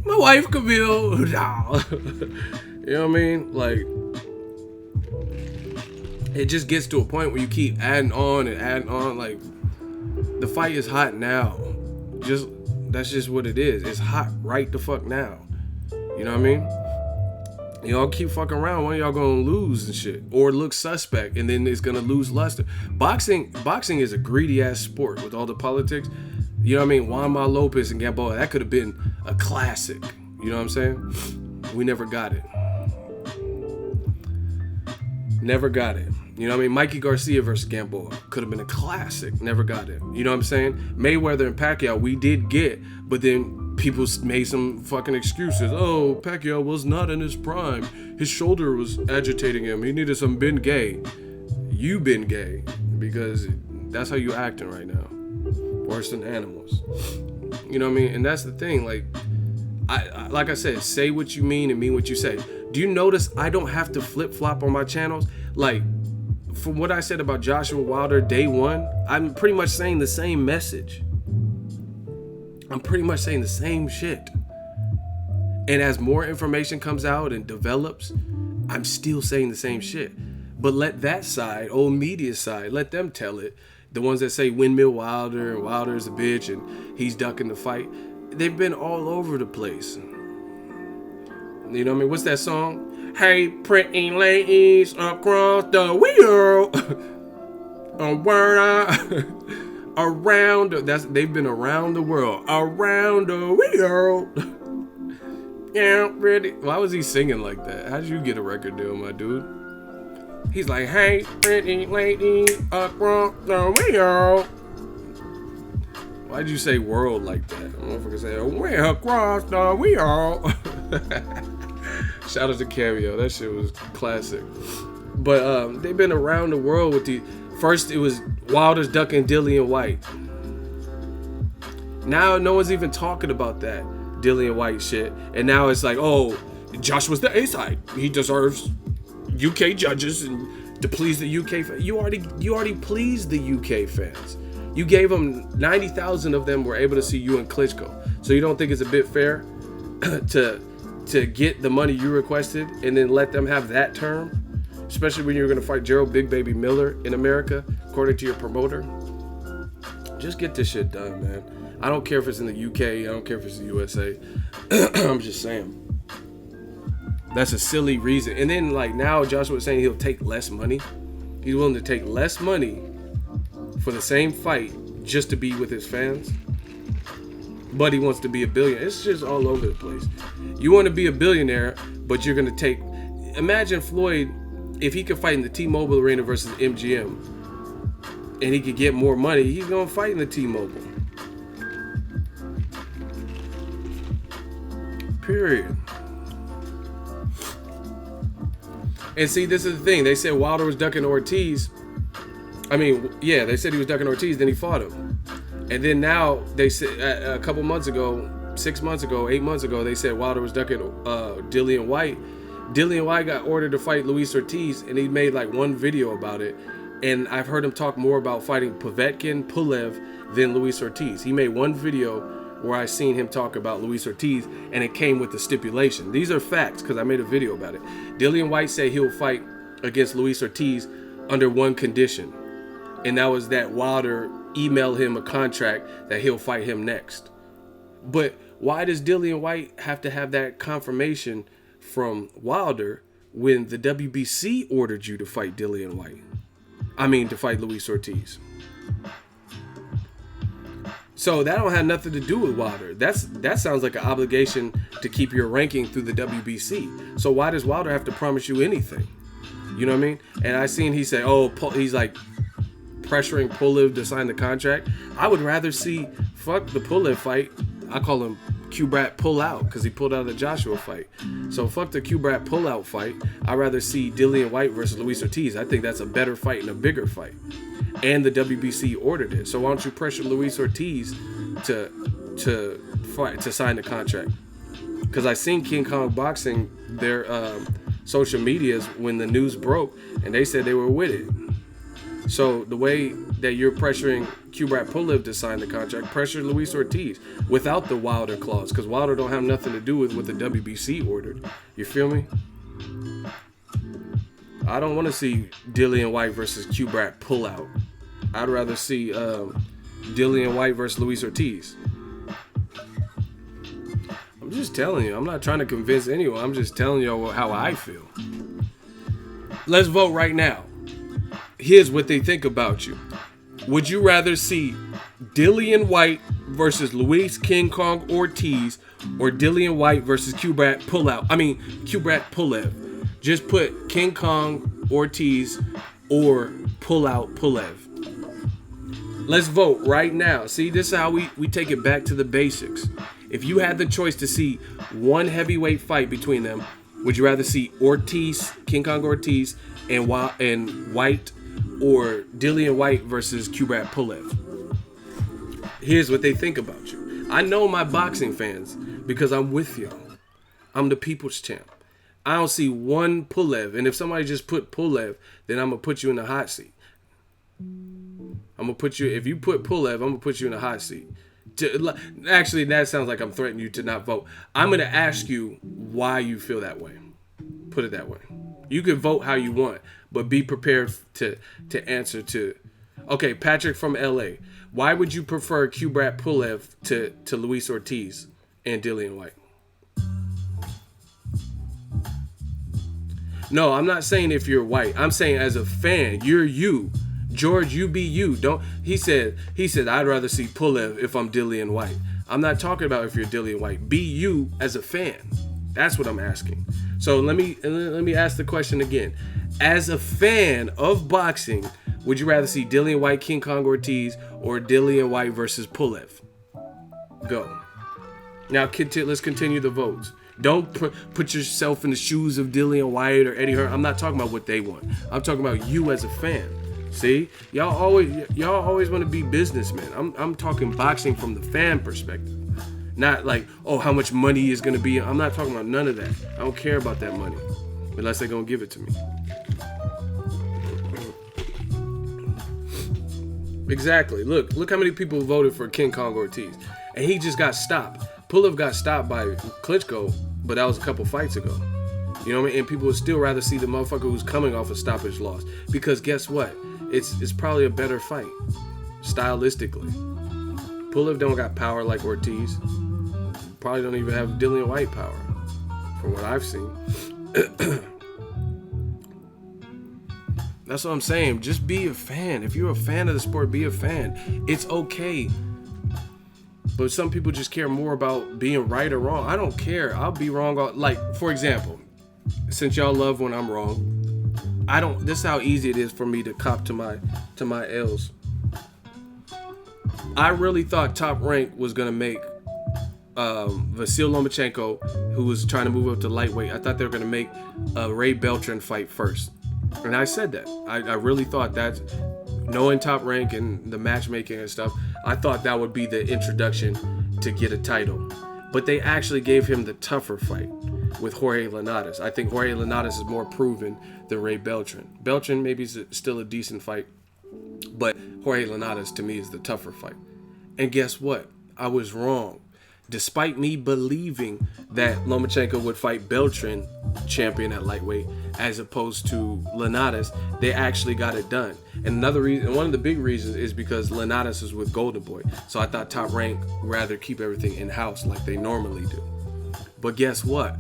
My wife, Camille. No. You know what I mean? Like, it just gets to a point where you keep adding on and adding on. Like, the fight is hot now. That's just what it is. It's hot right the fuck now. You know what I mean? Y'all keep fucking around, one of y'all gonna lose and shit, or look suspect, and then it's gonna lose luster. Boxing is a greedy ass sport with all the politics. You know what I mean? Juan Ma Lopez and Gamboa, that could have been a classic. You know what I'm saying? We never got it. Never got it. You know what I mean? Mikey Garcia versus Gamboa could have been a classic. Never got it. You know what I'm saying? Mayweather and Pacquiao, we did get, but then people made some fucking excuses. Oh, Pacquiao was not in his prime. His shoulder was agitating him. He needed some Bengay. You Bengay, because that's how you acting right now. Worse than animals. You know what I mean? And that's the thing. Like I said, say what you mean and mean what you say. Do you notice I don't have to flip flop on my channels? Like, from what I said about Joshua Wilder day one, I'm pretty much saying the same message. I'm pretty much saying the same shit. And as more information comes out and develops, I'm still saying the same shit. But let that side, old media side, let them tell it. The ones that say Windmill Wilder and Wilder's a bitch and he's ducking the fight. They've been all over the place. You know what I mean? What's that song? Hey, pretty ladies across the world. They've been around the world. Around the world. Yeah, pretty. Why was he singing like that? How did you get a record deal, my dude? He's like, hey, pretty lady across the world. Why'd you say world like that? I don't know if I can say, we're across the world. Shout out to Cameo. That shit was classic. But they've been around the world with the... First, it was Wilder's ducking Dillian White. Now, no one's even talking about that Dillian White shit. And now it's like, oh, Joshua's the A-side. He deserves UK judges and to please the UK fans. You already pleased the UK fans. You gave them 90,000 of them were able to see you in Klitschko. So you don't think it's a bit fair to get the money you requested and then let them have that term? Especially when you're going to fight Gerald Big Baby Miller in America, according to your promoter. Just get this shit done, man. I don't care if it's in the UK. I don't care if it's the USA. I'm just saying. That's a silly reason. And then, like, now Joshua was saying he'll take less money. He's willing to take less money for the same fight just to be with his fans. But he wants to be a billionaire. It's just all over the place. You want to be a billionaire, but you're going to take... Imagine Floyd... If he could fight in the T-Mobile Arena versus MGM and he could get more money, he's going to fight in the T-Mobile. Period. And see, this is the thing. They said Wilder was ducking Ortiz. I mean, yeah, they said he was ducking Ortiz, then he fought him. And then now, they said a couple months ago, 6 months ago, 8 months ago, they said Wilder was ducking Dillian White. Dillian White got ordered to fight Luis Ortiz, and he made like one video about it. And I've heard him talk more about fighting Povetkin, Pulev than Luis Ortiz. He made one video where I seen him talk about Luis Ortiz, and it came with the stipulation. These are facts because I made a video about it. Dillian White said he'll fight against Luis Ortiz under one condition, and that was that Wilder email him a contract that he'll fight him next. But why does Dillian White have to have that confirmation from Wilder when the WBC ordered you to fight Dillian White? I mean, to fight Luis Ortiz. So that don't have nothing to do with Wilder. That sounds like an obligation to keep your ranking through the WBC. So why does Wilder have to promise you anything? You know what I mean? And I seen he say, oh, he's like pressuring Pulev to sign the contract. I would rather see, fuck the Pulev fight. I call him Q-Brat pull out because he pulled out of the Joshua fight. So fuck the Q-Brat pull out fight. I'd rather see Dillian White versus Luis Ortiz. I think that's a better fight and a bigger fight. And the WBC ordered it. So why don't you pressure Luis Ortiz to fight, to sign the contract? Because I seen King Kong Boxing, their social medias when the news broke, and they said they were with it. So the way that you're pressuring Q-Brat Pulev to sign the contract, pressure Luis Ortiz without the Wilder clause, because Wilder don't have nothing to do with what the WBC ordered. You feel me? I don't want to see Dillian White versus Q-Brat pull out. I'd rather see Dillian White versus Luis Ortiz. I'm just telling you. I'm not trying to convince anyone. I'm just telling you how I feel. Let's vote right now. Here's what they think about you. Would you rather see Dillian White versus Luis King Kong Ortiz or Dillian White versus Kubrat Pulev? Just put King Kong Ortiz or Pulev. Let's vote right now. See, this is how we take it back to the basics. If you had the choice to see one heavyweight fight between them, would you rather see King Kong Ortiz and White, or Dillian White versus Kubrat Pulev? Here's what they think about you. I know my boxing fans because I'm with y'all. I'm the people's champ. I don't see one Pulev, and if somebody just put Pulev, then I'm gonna put you in the hot seat. If you put Pulev, I'm gonna put you in the hot seat. Actually, that sounds like I'm threatening you to not vote. I'm gonna ask you why you feel that way. Put it that way. You can vote how you want, but be prepared to answer to. Okay, Patrick from LA. Why would you prefer Kubrat Pulev to Luis Ortiz and Dillian White? No, I'm not saying if you're white. I'm saying as a fan, you're you. George, you be you. He said I'd rather see Pulev if I'm Dillian White. I'm not talking about if you're Dillian White. Be you as a fan. That's what I'm asking. So let me ask the question again. As a fan of boxing, would you rather see Dillian White, King Kong Ortiz, or Dillian White versus Pulev? Go. Now let's continue the votes. Don't put yourself in the shoes of Dillian White or Eddie Hearn. I'm not talking about what they want. I'm talking about you as a fan. See, y'all always want to be businessmen. I'm talking boxing from the fan perspective, not like, oh, how much money is gonna be. I'm not talking about none of that. I don't care about that money unless they're gonna give it to me. Exactly. Look how many people voted for King Kong Ortiz, and he just got stopped. Pulev got stopped by Klitschko, but that was a couple fights ago. You know what I mean? And people would still rather see the motherfucker who's coming off a stoppage loss, because guess what? It's probably a better fight, stylistically. Pulev don't got power like Ortiz. Probably don't even have Dillian White power, from what I've seen. That's what I'm saying. Just be a fan. If you're a fan of the sport, be a fan. It's okay. But some people just care more about being right or wrong. I don't care. I'll be wrong. Like, for example, since y'all love when I'm wrong, this is how easy it is for me to cop to my L's. I really thought Top Rank was gonna make Vasyl Lomachenko, who was trying to move up to lightweight. I thought they were gonna make a Ray Beltran fight first, and I said that. I really thought that, knowing Top Rank and the matchmaking and stuff, I thought that would be the introduction to get a title. But they actually gave him the tougher fight with Jorge Linares. I think Jorge Linares is more proven than Ray Beltran. Beltran maybe is still a decent fight, but Jorge Linares to me is the tougher fight. And guess what? I was wrong. Despite me believing that Lomachenko would fight Beltran, champion at lightweight, as opposed to Linares, they actually got it done. And another reason, one of the big reasons, is because Linares is with Golden Boy. So I thought Top Rank would rather keep everything in-house like they normally do. But guess what?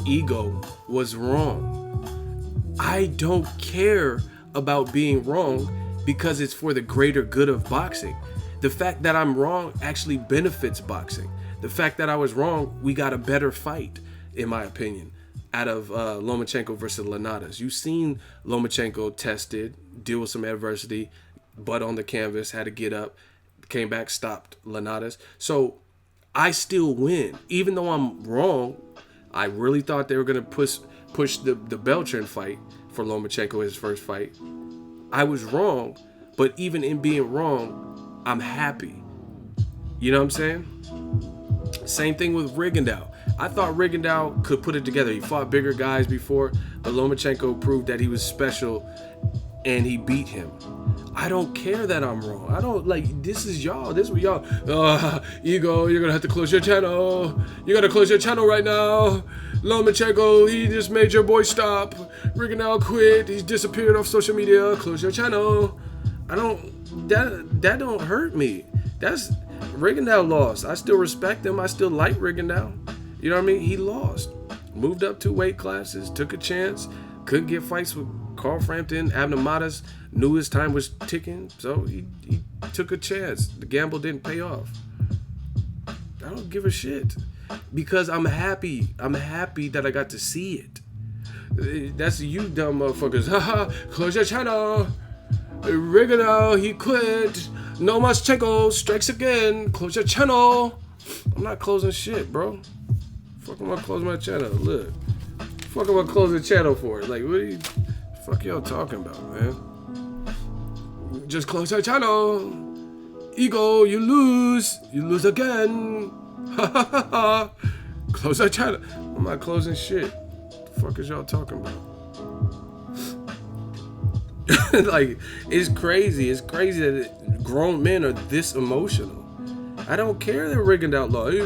Ego was wrong. I don't care about being wrong because it's for the greater good of boxing. The fact that I'm wrong actually benefits boxing. The fact that I was wrong, we got a better fight, in my opinion, out of Lomachenko versus Linares. You've seen Lomachenko tested, deal with some adversity, butt on the canvas, had to get up, came back, stopped Linares. So I still win. Even though I'm wrong, I really thought they were going to push the Beltran fight for Lomachenko, his first fight. I was wrong, but even in being wrong, I'm happy. You know what I'm saying? Same thing with Rigondeaux. I thought Rigondeaux could put it together. He fought bigger guys before, but Lomachenko proved that he was special, and he beat him. I don't care that I'm wrong. I don't, like, this is y'all. This is y'all. Ego, you're going to have to close your channel. You got to close your channel right now. Lomachenko, he just made your boy stop. Rigondeaux quit. He's disappeared off social media. Close your channel. That don't hurt me. Rigondeaux lost. I still respect him. I still like Rigondeaux. You know what I mean? He lost. Moved up 2 weight classes. Took a chance. Couldn't get fights with Carl Frampton. Abner Matas knew his time was ticking. So he took a chance. The gamble didn't pay off. I don't give a shit. Because I'm happy. I'm happy that I got to see it. That's you dumb motherfuckers. Haha, close your channel. Rigondeaux, he quit. No Moschenko strikes again. Close your channel. I'm not closing shit, bro. Fuck, am I closing my channel? Look. Fuck, am I closing the channel for? Like, what are you? Fuck y'all talking about, man? Just close your channel. Ego, you lose. You lose again. Ha ha ha ha. Close your channel. I'm not closing shit. What the fuck is y'all talking about? Like, it's crazy. It's crazy that grown men are this emotional. I don't care that Rigondeaux lost.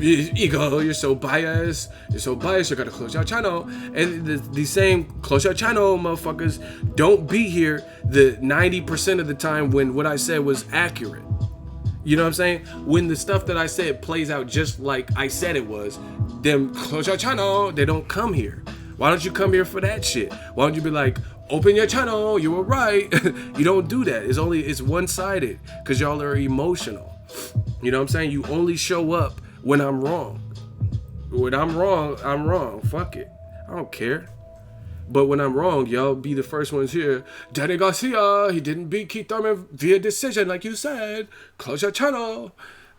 Ego, you're so biased. You're so biased. You gotta close your channel. And the same close your channel motherfuckers don't be here the 90% of the time when what I said was accurate. You know what I'm saying? When the stuff that I said plays out just like I said it was, them close your channel, they don't come here. Why don't you come here for that shit? Why don't you be like, open your channel, you were right. You don't do that. It's one-sided because y'all are emotional. You know what I'm saying? You only show up when I'm wrong. When I'm wrong, I'm wrong. Fuck it. I don't care. But when I'm wrong, y'all be the first ones here. Danny Garcia, he didn't beat Keith Thurman via decision like you said. Close your channel.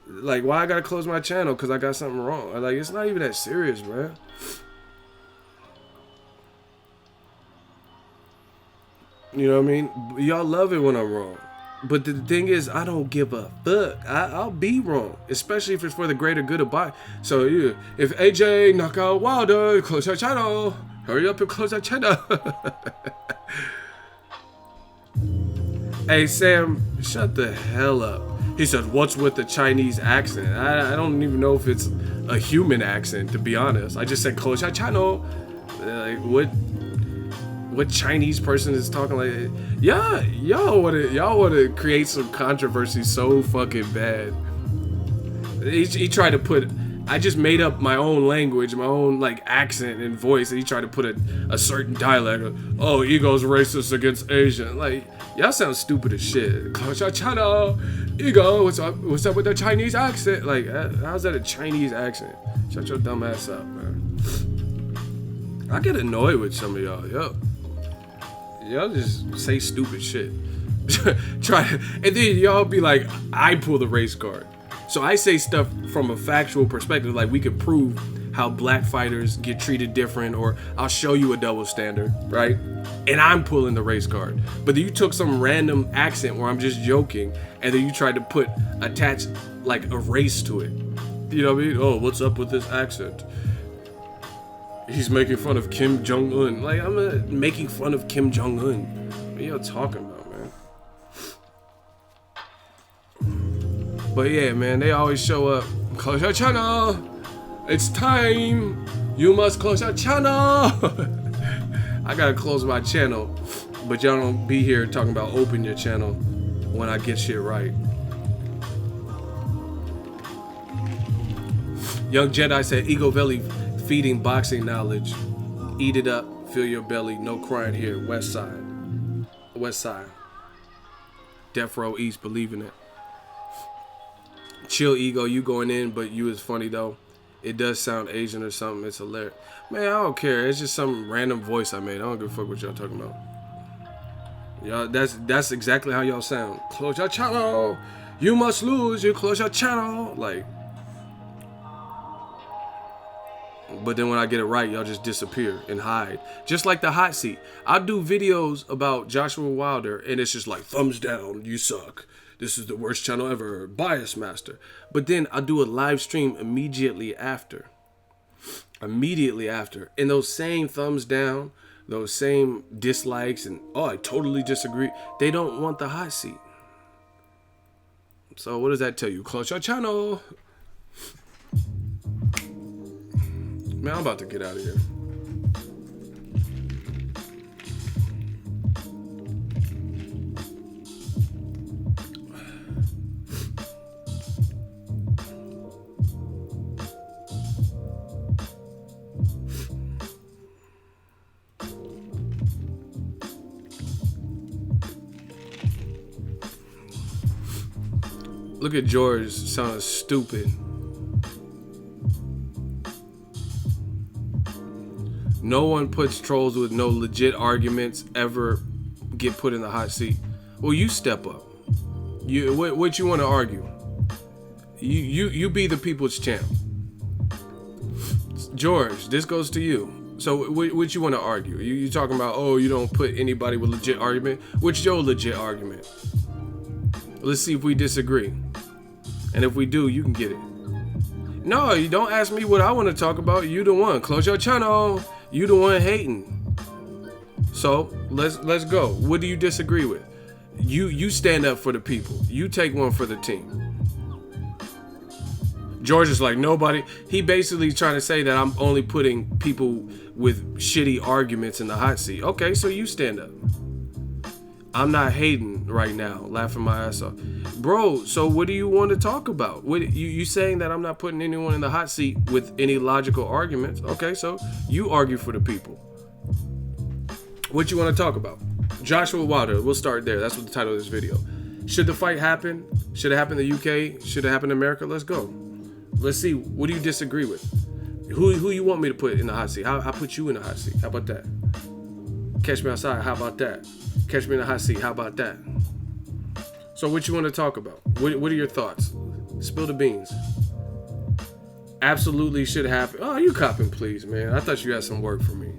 Like, why I gotta close my channel? Because I got something wrong. Like, it's not even that serious, man. You know what I mean? Y'all love it when I'm wrong. But the thing is, I don't give a fuck. I'll be wrong, especially if it's for the greater good of body. So, yeah, if AJ knock out Wilder, close your channel. Hurry up and close that channel. Hey, Sam, shut the hell up. He said, what's with the Chinese accent? I don't even know if it's a human accent, to be honest. I just said, close your channel. Like, what Chinese person is talking like that? Yeah, y'all wanna create some controversy so fucking bad. He tried to put, I just made up my own language, my own like accent and voice, and he tried to put a certain dialect. Oh, Ego's racist against Asian. Like, y'all sound stupid as shit. Close your channel. Ego, what's up with the Chinese accent? Like, how's that a Chinese accent? Shut your dumb ass up, man. I get annoyed with some of y'all, y'all just say stupid shit. And then y'all be like, I pull the race card. So I say stuff from a factual perspective, like we could prove how black fighters get treated different, or I'll show you a double standard, right? And I'm pulling the race card. But then you took some random accent where I'm just joking, and then you tried to attach like a race to it. You know what I mean? Oh, what's up with this accent? He's making fun of Kim Jong-un. Like, I'm making fun of Kim Jong-un. What are y'all talking about, man? But yeah, man, they always show up. Close your channel. It's time. You must close your channel. I gotta close my channel. But y'all don't be here talking about open your channel when I get shit right. Young Jedi said, Ego Belly feeding boxing knowledge. Eat it up, fill your belly. No crying here. West side. West side. Death Row East, believe in it. Chill, Ego, you going in, but you is funny though. It does sound Asian or something. It's hilarious. Man, I don't care. It's just some random voice I made. I don't give a fuck what y'all talking about. Y'all, that's exactly how y'all sound. Close your channel. You must lose. You close your channel. Like. But then when I get it right, y'all just disappear and hide. Just like the hot seat. I'll do videos about Joshua Wilder, and it's just like, thumbs down, you suck. This is the worst channel ever, Bias Master. But then I'll do a live stream immediately after. Immediately after. And those same thumbs down, those same dislikes, and, oh, I totally disagree. They don't want the hot seat. So what does that tell you? Close your channel. Man, I'm about to get out of here. Look at George sounding stupid. No one puts trolls with no legit arguments ever get put in the hot seat. Well, you step up. What you want to argue? You be the people's champ. George, this goes to you. So what you want to argue? You talking about, oh, you don't put anybody with legit argument? What's your legit argument? Let's see if we disagree. And if we do, you can get it. No, you don't ask me what I want to talk about. You the one. Close your channel. You the one hating. So let's go. What do you disagree with? You stand up for the people. You take one for the team. George is like, nobody. He basically trying to say that I'm only putting people with shitty arguments in the hot seat. Okay, so you stand up. I'm not hating right now, laughing my ass off. Bro, so what do you want to talk about? You saying that I'm not putting anyone in the hot seat with any logical arguments. Okay, so you argue for the people. What you want to talk about? Joshua Wilder, we'll start there. That's what the title of this video. Should the fight happen? Should it happen in the UK? Should it happen in America? Let's go. Let's see, what do you disagree with? Who you want me to put in the hot seat? I put you in the hot seat. How about that? Catch me outside. How about that? Catch me in the hot seat. How about that? So what you want to talk about? What are your thoughts? Spill the beans. Absolutely should happen. Oh, you copping, please, man. I thought you had some work for me.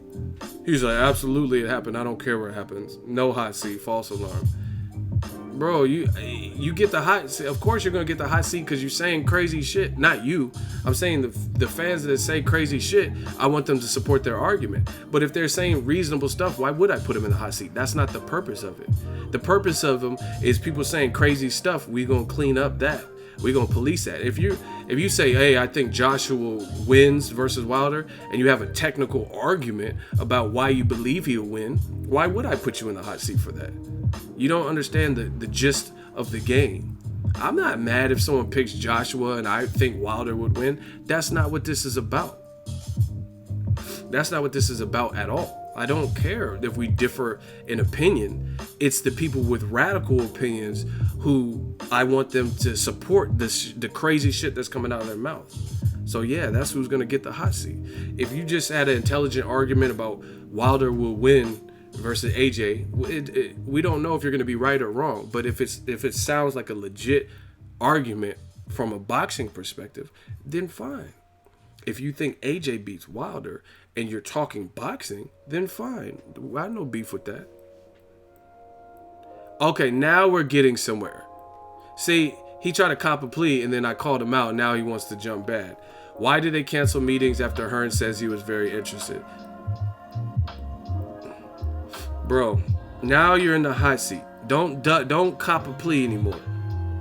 He's like, absolutely it happened. I don't care where it happens. No hot seat. False alarm. Bro, you get the hot seat. Of course you're going to get the hot seat because you're saying crazy shit. Not you. I'm saying the fans that say crazy shit, I want them to support their argument. But if they're saying reasonable stuff, why would I put them in the hot seat? That's not the purpose of it. The purpose of them is people saying crazy stuff. We're going to clean up that. We're going to police that. If you say, hey, I think Joshua wins versus Wilder, and you have a technical argument about why you believe he'll win, why would I put you in the hot seat for that? You don't understand the gist of the game. I'm not mad if someone picks Joshua and I think Wilder would win. That's not what this is about. That's not what this is about at all. I don't care if we differ in opinion. It's the people with radical opinions who I want them to support the crazy shit that's coming out of their mouth. So yeah, that's who's gonna get the hot seat. If you just had an intelligent argument about Wilder will win versus AJ, we don't know if you're going to be right or wrong. But if it sounds like a legit argument from a boxing perspective, then fine. If you think AJ beats Wilder and you're talking boxing, then fine. I have no beef with that. Okay, now we're getting somewhere. See, he tried to cop a plea and then I called him out. And now he wants to jump bad. Why did they cancel meetings after Hearn says he was very interested? Bro, now you're in the hot seat. Don't cop a plea anymore.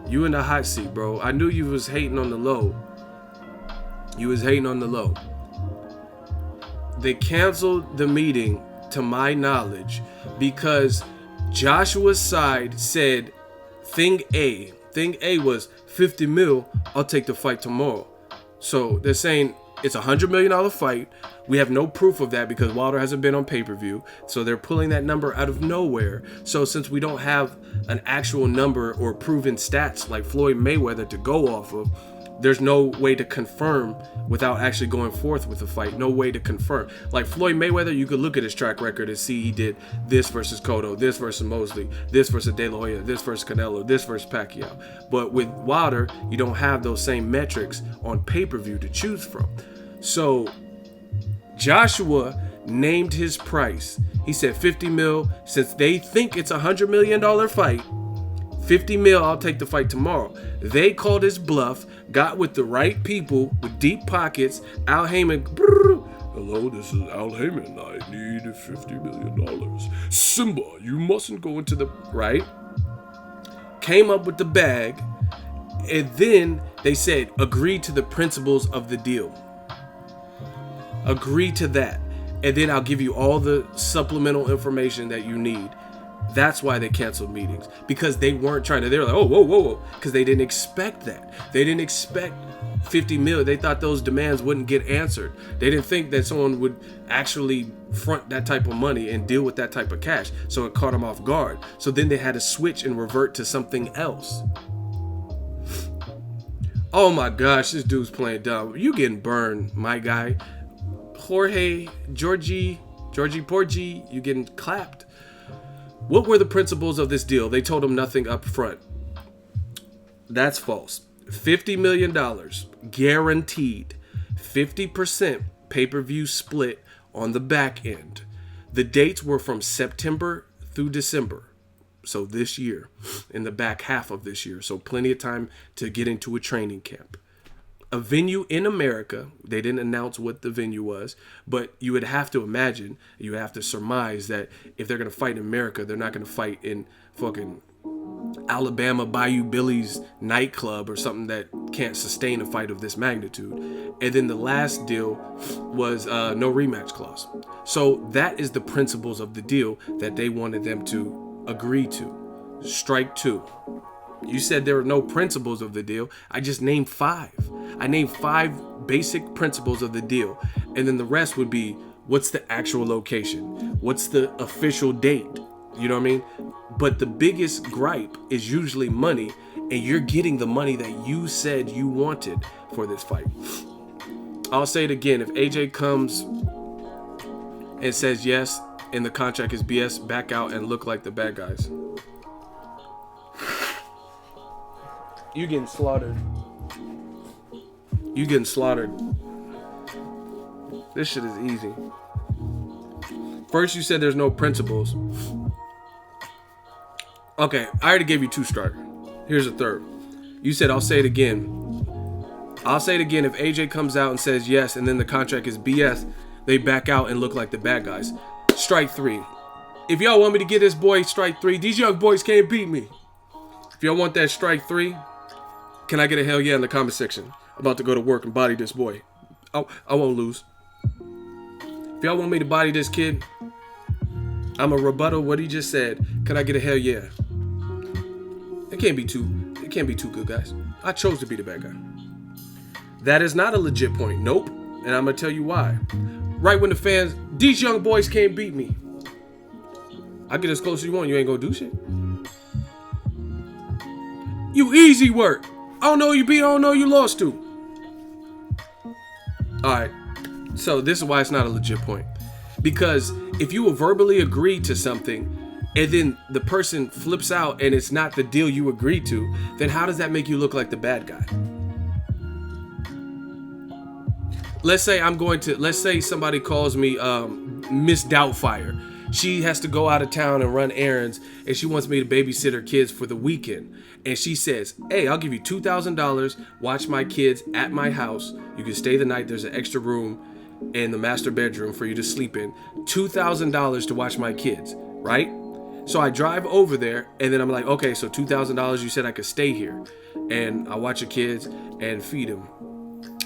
You in the hot seat, bro. I knew you was hating on the low. You was hating on the low. They canceled the meeting, to my knowledge, because Joshua's side said thing A was 50 mil, I'll take the fight tomorrow. So they're saying it's $100 million fight. We have no proof of that because Wilder hasn't been on pay-per-view. So they're pulling that number out of nowhere. So since we don't have an actual number or proven stats like Floyd Mayweather to go off of, there's no way to confirm without actually going forth with the fight. No way to confirm. Like Floyd Mayweather, you could look at his track record and see he did this versus Cotto, this versus Mosley, this versus De La Hoya, this versus Canelo, this versus Pacquiao. But with Wilder, you don't have those same metrics on pay-per-view to choose from. So Joshua named his price. He said 50 mil. Since they think it's $100 million fight, 50 mil, I'll take the fight tomorrow. They called his bluff, got with the right people with deep pockets. Al Heyman, hello, this is Al Heyman. I need $50 million. Simba, you mustn't go into the, right? Came up with the bag. And then they said, agree to the principles of the deal. Agree to that. And then I'll give you all the supplemental information that you need. That's why they canceled meetings. Because they weren't trying to, they were like, oh, whoa. Because they didn't expect that. They didn't expect 50 mil. They thought those demands wouldn't get answered. They didn't think that someone would actually front that type of money and deal with that type of cash. So it caught them off guard. So then they had to switch and revert to something else. Oh my gosh, this dude's playing dumb. You getting burned, my guy. Georgie Porgy, you getting clapped. What were the principles of this deal? They told him nothing up front. That's false. $50 million guaranteed. 50% pay-per-view split on the back end. The dates were from September through December. So this year, in the back half of this year. So plenty of time to get into a training camp. A venue in America. They didn't announce what the venue was, but you would have to imagine, you have to surmise that if they're going to fight in America, they're not going to fight in fucking Alabama Bayou Billy's nightclub or something that can't sustain a fight of this magnitude. And then the last deal was no rematch clause. So that is the principles of the deal that they wanted them to agree to. Strike two. You said there were no principles of the deal. I just named 5. I named 5 basic principles of the deal. And then the rest would be, what's the actual location? What's the official date? You know what I mean? But the biggest gripe is usually money, and you're getting the money that you said you wanted for this fight. I'll say it again. If AJ comes and says yes, and the contract is BS, back out and look like the bad guys. You getting slaughtered. You getting slaughtered. This shit is easy. First, you said there's no principles. Okay, I already gave you 2 strikes. Here's a third. You said, I'll say it again. I'll say it again. If AJ comes out and says yes, and then the contract is BS, they back out and look like the bad guys. Strike 3. If y'all want me to get this boy strike 3, these young boys can't beat me. If y'all want that strike 3, can I get a hell yeah in the comment section? I'm about to go to work and body this boy. I won't lose. If y'all want me to body this kid, I'm a rebuttal what he just said. Can I get a hell yeah? It can't be too good, guys. I chose to be the bad guy. That is not a legit point. Nope. And I'm gonna tell you why. Right when the fans, these young boys can't beat me. I get as close as you want, you ain't gonna do shit. You easy work. I don't know you beat, I don't know you lost to. Alright. So this is why it's not a legit point. Because if you will verbally agree to something and then the person flips out and it's not the deal you agreed to, then how does that make you look like the bad guy? Let's say somebody calls me Miss Doubtfire. She has to go out of town and run errands, and she wants me to babysit her kids for the weekend. And she says, hey, I'll give you $2,000, watch my kids at my house. You can stay the night. There's an extra room in the master bedroom for you to sleep in. $2,000 to watch my kids, right? So I drive over there, and then I'm like, okay, so $2,000, you said I could stay here. And I watch your kids and feed them.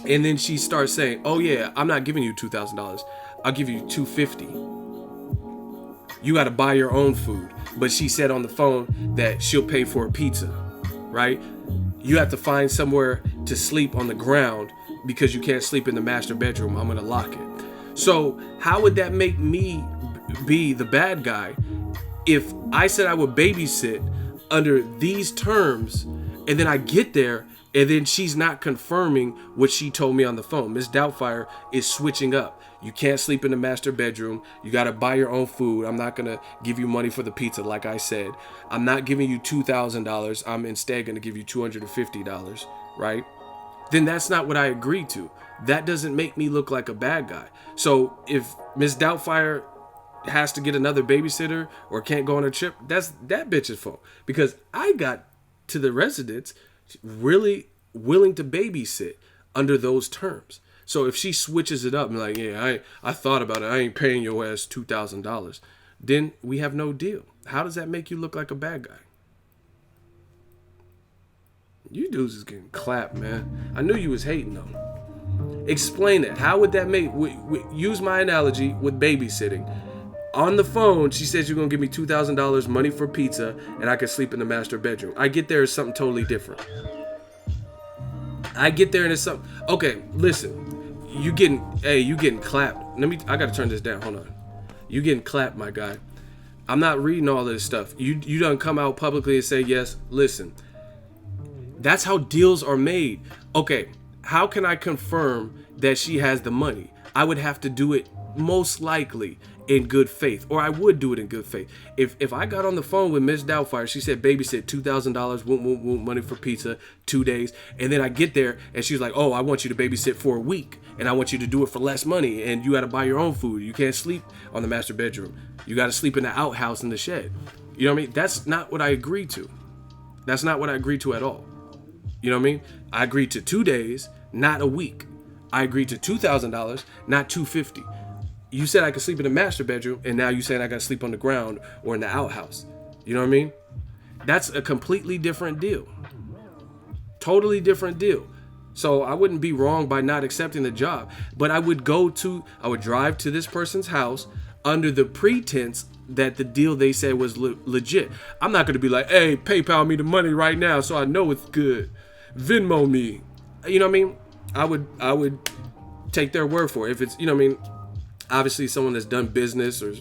And then she starts saying, oh yeah, I'm not giving you $2,000. I'll give you $250. You got to buy your own food. But she said on the phone that she'll pay for a pizza, right? You have to find somewhere to sleep on the ground because you can't sleep in the master bedroom. I'm going to lock it. So how would that make me be the bad guy if I said I would babysit under these terms and then I get there and then she's not confirming what she told me on the phone? Miss Doubtfire is switching up. You can't sleep in the master bedroom. You got to buy your own food. I'm not going to give you money for the pizza like I said. I'm not giving you $2,000. I'm instead going to give you $250, right? Then that's not what I agreed to. That doesn't make me look like a bad guy. So if Miss Doubtfire has to get another babysitter or can't go on a trip, that's that bitch's fault. Because I got to the residence really willing to babysit under those terms. So if she switches it up and like, yeah, I thought about it, I ain't paying your ass $2,000, then we have no deal. How does that make you look like a bad guy? You dudes is getting clapped, man. I knew you was hating though. Explain it. How would that make? Use my analogy with babysitting. On the phone, she says you're gonna give me $2,000 money for pizza, and I can sleep in the master bedroom. I get there, it's something totally different. I get there and it's something. Okay, listen. You getting clapped. I gotta turn this down. Hold on. You getting clapped, my guy. I'm not reading all of this stuff. You done come out publicly and say yes. Listen. That's how deals are made. Okay, how can I confirm that she has the money? I would have to do it most likely in good faith, or I would do it in good faith. If I got on the phone with Miss Doubtfire, she said babysit $2,000, money for pizza, 2 days, and then I get there and she's like, oh, I want you to babysit for a week, and I want you to do it for less money, and you got to buy your own food. You can't sleep on the master bedroom. You got to sleep in the outhouse in the shed. You know what I mean? That's not what I agreed to. That's not what I agreed to at all. You know what I mean? I agreed to 2 days, not a week. I agreed to $2,000, not $250. You said I could sleep in the master bedroom, and now you saying I got to sleep on the ground or in the outhouse. You know what I mean? That's a completely different deal. Totally different deal. So I wouldn't be wrong by not accepting the job, but I would drive to this person's house under the pretense that the deal they said was legit. I'm not going to be like, hey, PayPal me the money right now so I know it's good. Venmo me. You know what I mean? I would take their word for it. If it's, you know what I mean? Obviously someone that's done business, or,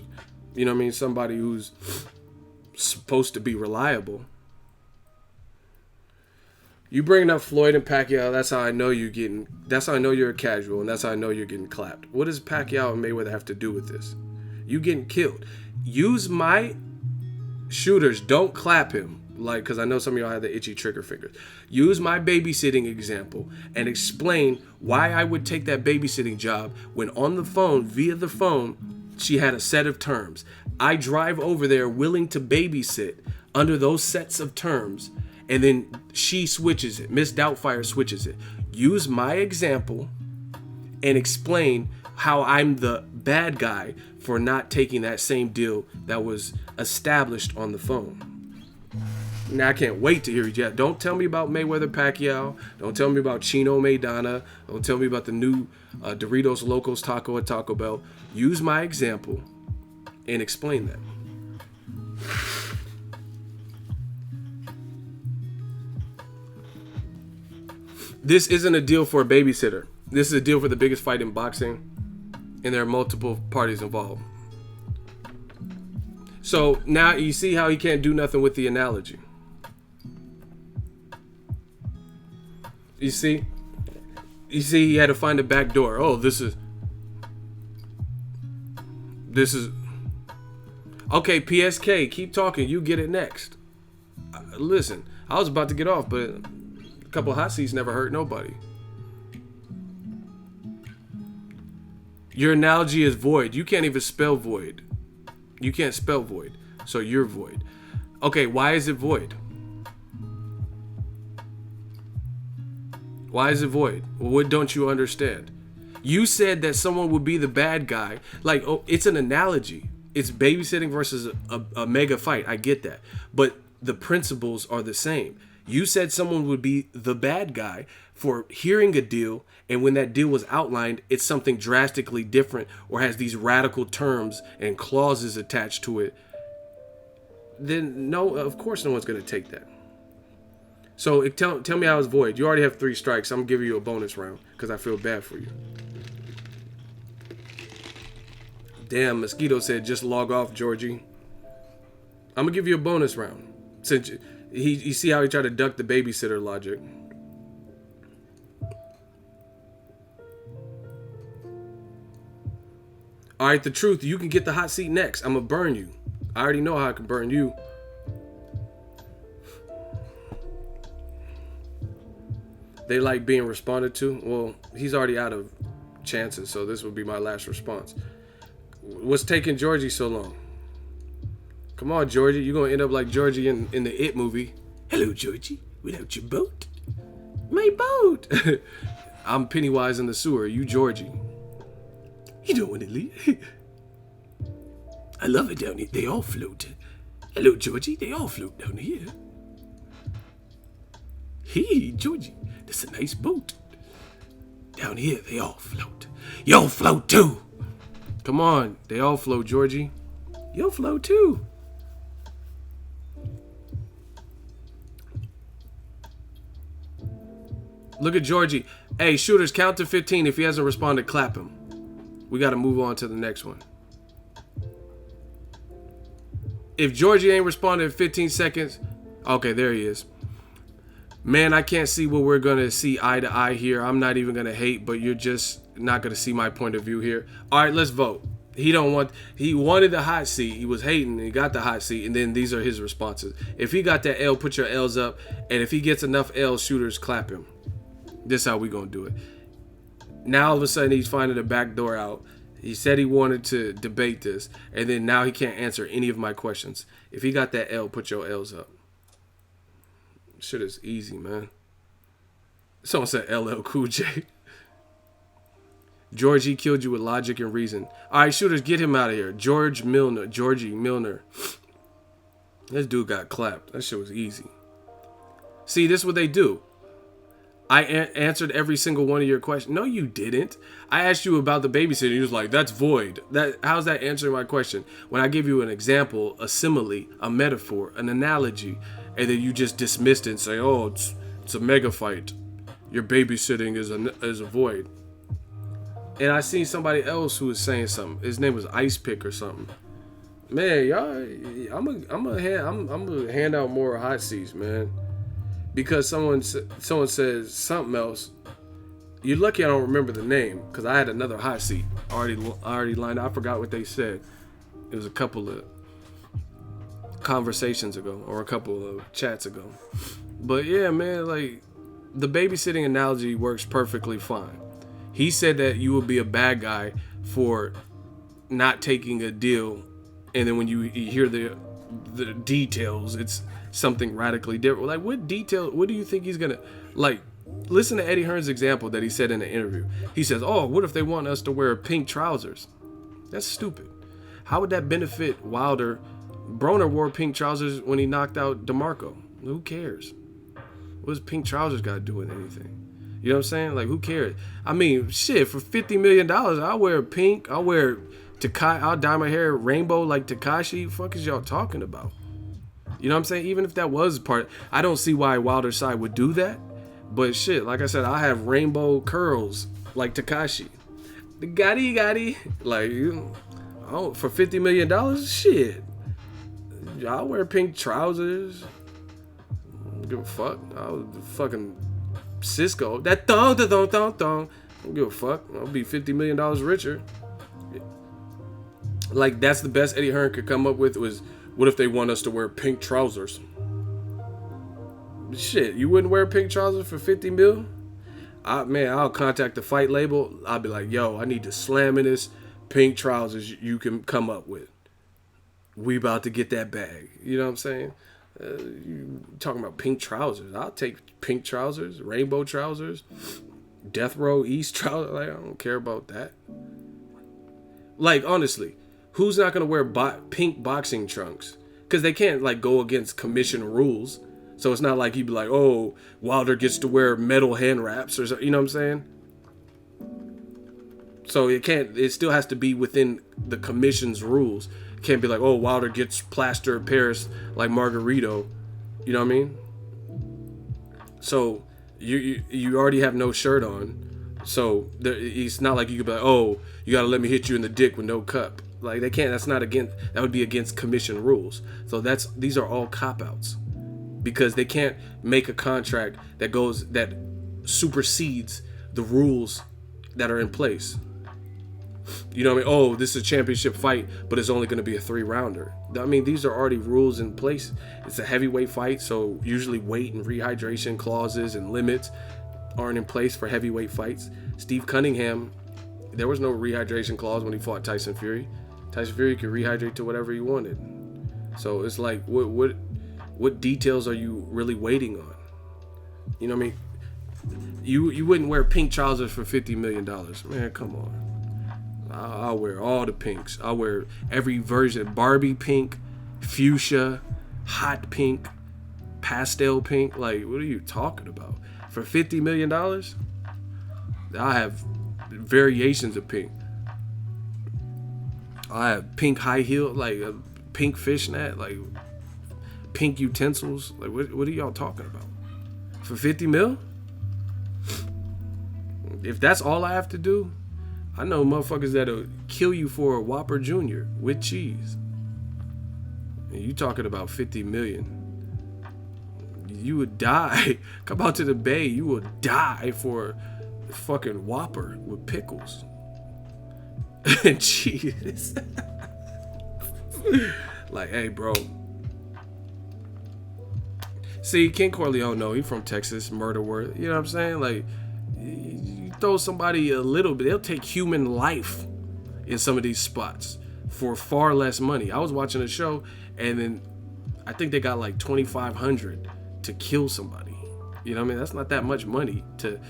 you know what I mean, somebody who's supposed to be reliable. You bringing up Floyd and Pacquiao, that's how I know you're a casual, and that's how I know you're getting clapped. What does Pacquiao and Mayweather have to do with this? You getting killed. Use my shooters, don't clap him. Like, because I know some of y'all have the itchy trigger fingers. Use my babysitting example and explain why I would take that babysitting job when on the phone, via the phone, she had a set of terms. I drive over there willing to babysit under those sets of terms, and then she switches it. Miss Doubtfire switches it. Use my example and explain how I'm the bad guy for not taking that same deal that was established on the phone. Now I can't wait to hear you. Don't tell me about Mayweather Pacquiao. Don't tell me about Chino Maidana. Don't tell me about the new Doritos Locos Taco at Taco Bell. Use my example and explain that. This isn't a deal for a babysitter. This is a deal for the biggest fight in boxing, and there are multiple parties involved. So now you see how he can't do nothing with the analogy. You see he had to find a back door. Oh, this is okay. PSK, keep talking. You get it next. Listen, I was about to get off, but a couple hot seats never hurt nobody. Your analogy is void. You can't even spell void. You can't spell void, so you're void. Okay, why is it void? Why is it void? What don't you understand? You said that someone would be the bad guy. Like, oh, it's an analogy. It's babysitting versus a mega fight. I get that. But the principles are the same. You said someone would be the bad guy for hearing a deal, and when that deal was outlined, it's something drastically different or has these radical terms and clauses attached to it. Then no, of course no one's going to take that. So tell me how it's void. You already have 3 strikes. I'm going to give you a bonus round because I feel bad for you. Damn, Mosquito said just log off, Georgie. I'm going to give you a bonus round. Since you see how he tried to duck the babysitter logic. All right, the truth. You can get the hot seat next. I'm going to burn you. I already know how I can burn you. They like being responded to. Well, he's already out of chances, so this would be my last response. What's taking Georgie so long? Come on, Georgie. You're going to end up like Georgie in the It movie. Hello, Georgie. Without your boat? My boat. I'm Pennywise in the sewer. You, Georgie. You don't want to leave? I love it down here. They all float. Hello, Georgie. They all float down here. Hey, Georgie. That's a nice boat. Down here, they all float. You'll float too. Come on. They all float, Georgie. You'll float too. Look at Georgie. Hey, shooters, count to 15. If he hasn't responded, clap him. We got to move on to the next one. If Georgie ain't responded in 15 seconds, okay, there he is. Man, I can't see what we're gonna see eye to eye here. I'm not even gonna hate, but you're just not gonna see my point of view here. All right, let's vote. He wanted the hot seat. He was hating and he got the hot seat, and then these are his responses. If he got that L, put your L's up, and if he gets enough L shooters, clap him. This is how we gonna do it. Now all of a sudden he's finding a back door out. He said he wanted to debate this, and then now he can't answer any of my questions. If he got that L, put your L's up. Shit is easy, man. Someone said LL Cool J. Georgie killed you with logic and reason. All right, shooters, get him out of here. Georgie Milner. This dude got clapped. That shit was easy. See, this is what they do. I answered every single one of your questions. No, you didn't. I asked you about the babysitting. You was like, that's void. How's that answering my question? When I give you an example, a simile, a metaphor, an analogy, and then you just dismissed it and say, oh, it's a mega fight. Your babysitting is a void. And I seen somebody else who was saying something. His name was Ice Pick or something. Man, y'all, I'm gonna hand out more hot seats, man. Because someone says something else. You're lucky I don't remember the name, because I had another hot seat already lined up. I forgot what they said. It was a couple of conversations ago, or a couple of chats ago. But yeah, man, like, the babysitting analogy works perfectly fine. He said that you would be a bad guy for not taking a deal, and then when you hear the details, it's something radically different. Like, what detail? What do you think he's gonna like? Listen to Eddie Hearn's example that he said in the interview. He says, "Oh, what if they want us to wear pink trousers?" That's stupid. How would that benefit Wilder? Broner wore pink trousers when he knocked out DeMarco. Who cares? What does pink trousers got to do with anything? You know what I'm saying? Like, who cares? I mean, shit, for $50 million, I'll wear pink. I'll wear I'll dye my hair rainbow like Tekashi. Fuck is y'all talking about? You know what I'm saying? Even if that was part, I don't see why Wilder's side would do that. But shit, like I said, I have rainbow curls like Tekashi. The gotti. Like, for $50 million, shit. I'll wear pink trousers. I don't give a fuck. I'll fucking Cisco. That thong. I don't give a fuck. I'll be $50 million richer. Like, that's the best Eddie Hearn could come up with was, what if they want us to wear pink trousers? Shit, you wouldn't wear pink trousers for 50 mil? I'll contact the fight label. I'll be like, yo, I need to slam in this pink trousers you can come up with. We about to get that bag. You know what I'm saying? You talking about pink trousers. I'll take pink trousers, rainbow trousers, death row East trousers. Like, I don't care about that. Like, honestly, who's not going to wear pink boxing trunks? Because they can't, like, go against commission rules. So it's not like he'd be like, oh, Wilder gets to wear metal hand wraps or something. You know what I'm saying? So it still has to be within the commission's rules. It can't be like, oh, Wilder gets plaster of Paris like Margarito. You know what I mean? So you already have no shirt on. So it's not like you could be like, oh, you got to let me hit you in the dick with no cup. Like, they can't. That would be against commission rules. So these are all cop-outs. Because they can't make a contract that supersedes the rules that are in place. You know what I mean? Oh, this is a championship fight, but it's only going to be a 3-rounder. I mean, these are already rules in place. It's a heavyweight fight, so usually weight and rehydration clauses and limits aren't in place for heavyweight fights. Steve Cunningham, there was no rehydration clause when he fought Tyson Fury. Tyson Fury could rehydrate to whatever he wanted. So it's like, what details are you really waiting on? You know what I mean? You wouldn't wear pink trousers for $50 million. Man, come on. I'll wear all the pinks. I'll wear every version. Barbie pink, fuchsia, hot pink, pastel pink. Like, what are you talking about? For $50 million? I have variations of pink. I have pink high heel, like a pink fishnet, like pink utensils. Like, what are y'all talking about? For 50 mil? If that's all I have to do, I know motherfuckers that'll kill you for a Whopper Jr. with cheese. And you talking about 50 million. You would die. Come out to the Bay. You will die for a fucking Whopper with pickles and cheese. Like, hey, bro. See, King Corleone, no, he from Texas, murder word. You know what I'm saying? Like, you throw somebody a little bit, they'll take human life in some of these spots for far less money. I was watching a show, and then I think they got like $2,500 to kill somebody. You know what I mean? That's not that much money. To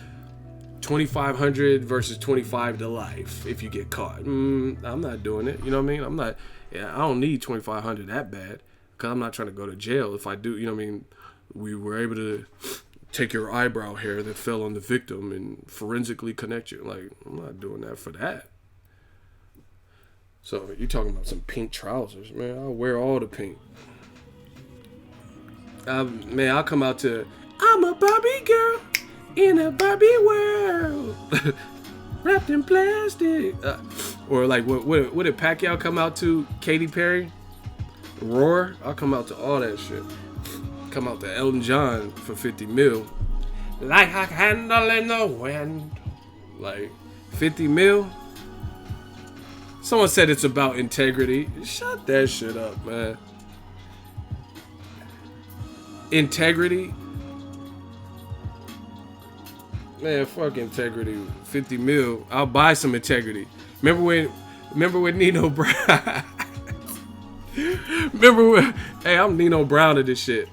$2,500 versus $25 to life if you get caught. I'm not doing it. You know what I mean? I don't need $2,500 that bad, because I'm not trying to go to jail. If I do, you know what I mean? We were able to take your eyebrow hair that fell on the victim and forensically connect you. Like, I'm not doing that for that. So you talking about some pink trousers, man? I'll wear all the pink. Man, I'll come out to I'm a Barbie girl in a Barbie world, wrapped in plastic. Or like what did Pacquiao come out to? Katy Perry, Roar. I'll come out to all that shit. Come out to Elton John for 50 mil. Like a candle in the wind. Like 50 mil. Someone said it's about integrity. Shut that shit up, man. Integrity? Man, fuck integrity. 50 mil. I'll buy some integrity. Remember when Nino Brown... Hey, I'm Nino Brown to this shit.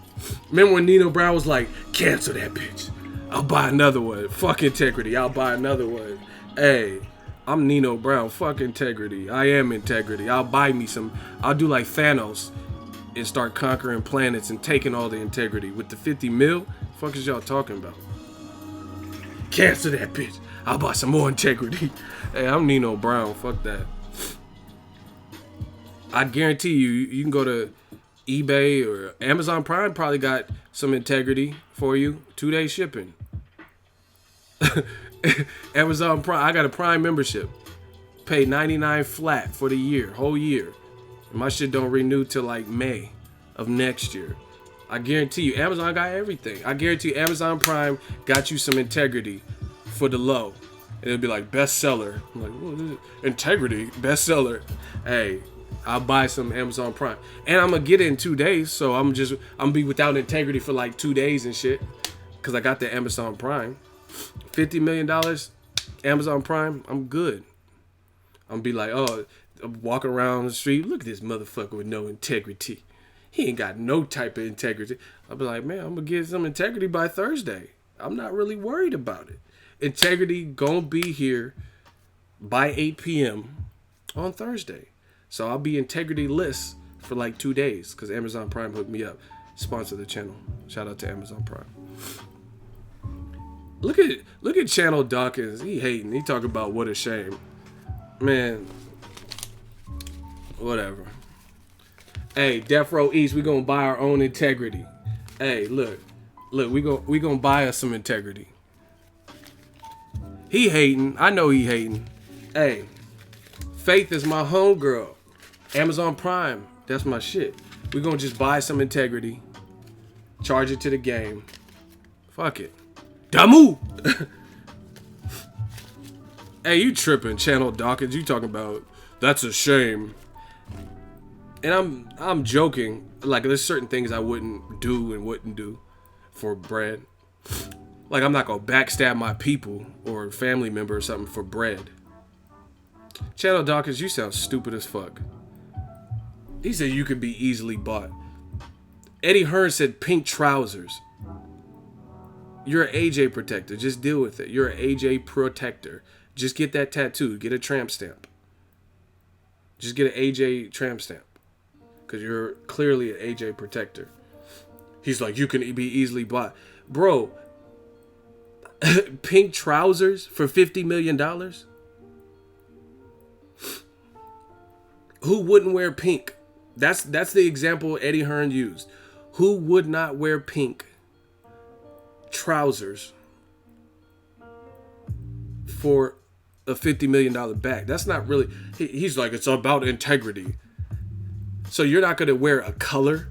Remember when Nino Brown was like, cancel that bitch. I'll buy another one. Fuck integrity. I'll buy another one. Hey, I'm Nino Brown. Fuck integrity. I am integrity. I'll buy me some. I'll do like Thanos and start conquering planets and taking all the integrity. With the 50 mil, fuck is y'all talking about? Cancel that bitch. I'll buy some more integrity. Hey, I'm Nino Brown. Fuck that. I guarantee you can go to eBay or Amazon Prime, probably got some integrity for you. 2-day shipping. Amazon Prime, I got a Prime membership. Pay $99 flat for the year, whole year. My shit don't renew till like May of next year. I guarantee you, Amazon got everything. I guarantee you, Amazon Prime got you some integrity for the low. And it'll be like bestseller. I'm like, oh, integrity, bestseller. Hey, I'll buy some Amazon Prime. And I'm gonna get it in 2 days, so I'm gonna be without integrity for like 2 days and shit. Cause I got the Amazon Prime. $50 million, Amazon Prime, I'm good. I'm gonna be like, oh, I'm walking around the street, look at this motherfucker with no integrity. He ain't got no type of integrity. I'll be like, man, I'm gonna get some integrity by Thursday. I'm not really worried about it. Integrity gonna be here by 8 p.m. on Thursday. So I'll be integrity-less for like 2 days because Amazon Prime hooked me up. Sponsor the channel. Shout out to Amazon Prime. Look at Channel Dawkins. He hating. He talking about what a shame. Man, whatever. Hey, Death Row East, we gonna buy our own integrity. Hey, look, we gonna buy us some integrity. He hating. I know he hating. Hey, Faith is my homegirl. Amazon Prime, that's my shit. We gonna just buy some integrity, charge it to the game. Fuck it. Damu! Hey, you tripping, Channel Dawkins. You talking about, that's a shame. And I'm joking. Like, there's certain things I wouldn't do for bread. Like, I'm not gonna backstab my people or family member or something for bread. Channel Dawkins, you sound stupid as fuck. He said you could be easily bought. Eddie Hearn said pink trousers. You're an AJ protector. Just deal with it. You're an AJ protector. Just get that tattoo. Get a tramp stamp. Just get an AJ tramp stamp. Because you're clearly an AJ protector. He's like, you can be easily bought. Bro, pink trousers for $50 million? Who wouldn't wear pink? That's the example Eddie Hearn used. Who would not wear pink trousers for a $50 million bag? That's not really... He's like, it's about integrity. So you're not going to wear a color?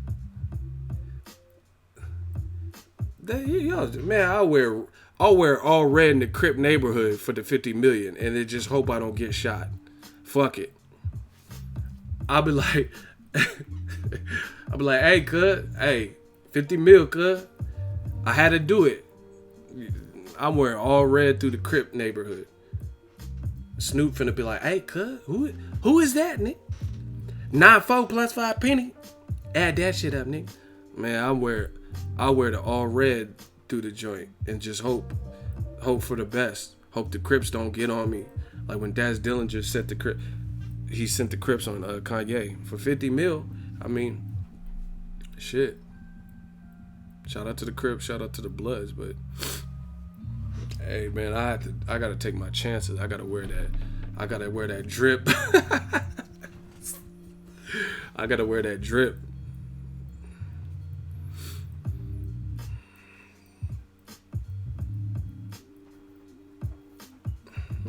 Man, I'll wear all red in the Crip neighborhood for the 50 million, and then just hope I don't get shot. Fuck it. I'll be like, hey, cuz, hey, 50 mil, cuz. I had to do it. I'm wearing all red through the Crip neighborhood. Snoop finna be like, hey, cuz, who is that, nigga? 9-4 plus 5 penny. Add that shit up, nigga. Man, I'll wear the all red through the joint and just hope for the best. Hope the Crips don't get on me. Like when Daz Dillinger sent the Crips on Kanye for 50 mil. I mean, shit. Shout out to the Crips, shout out to the Bloods, but hey man, I gotta take my chances. I gotta wear that drip. I gotta wear that drip.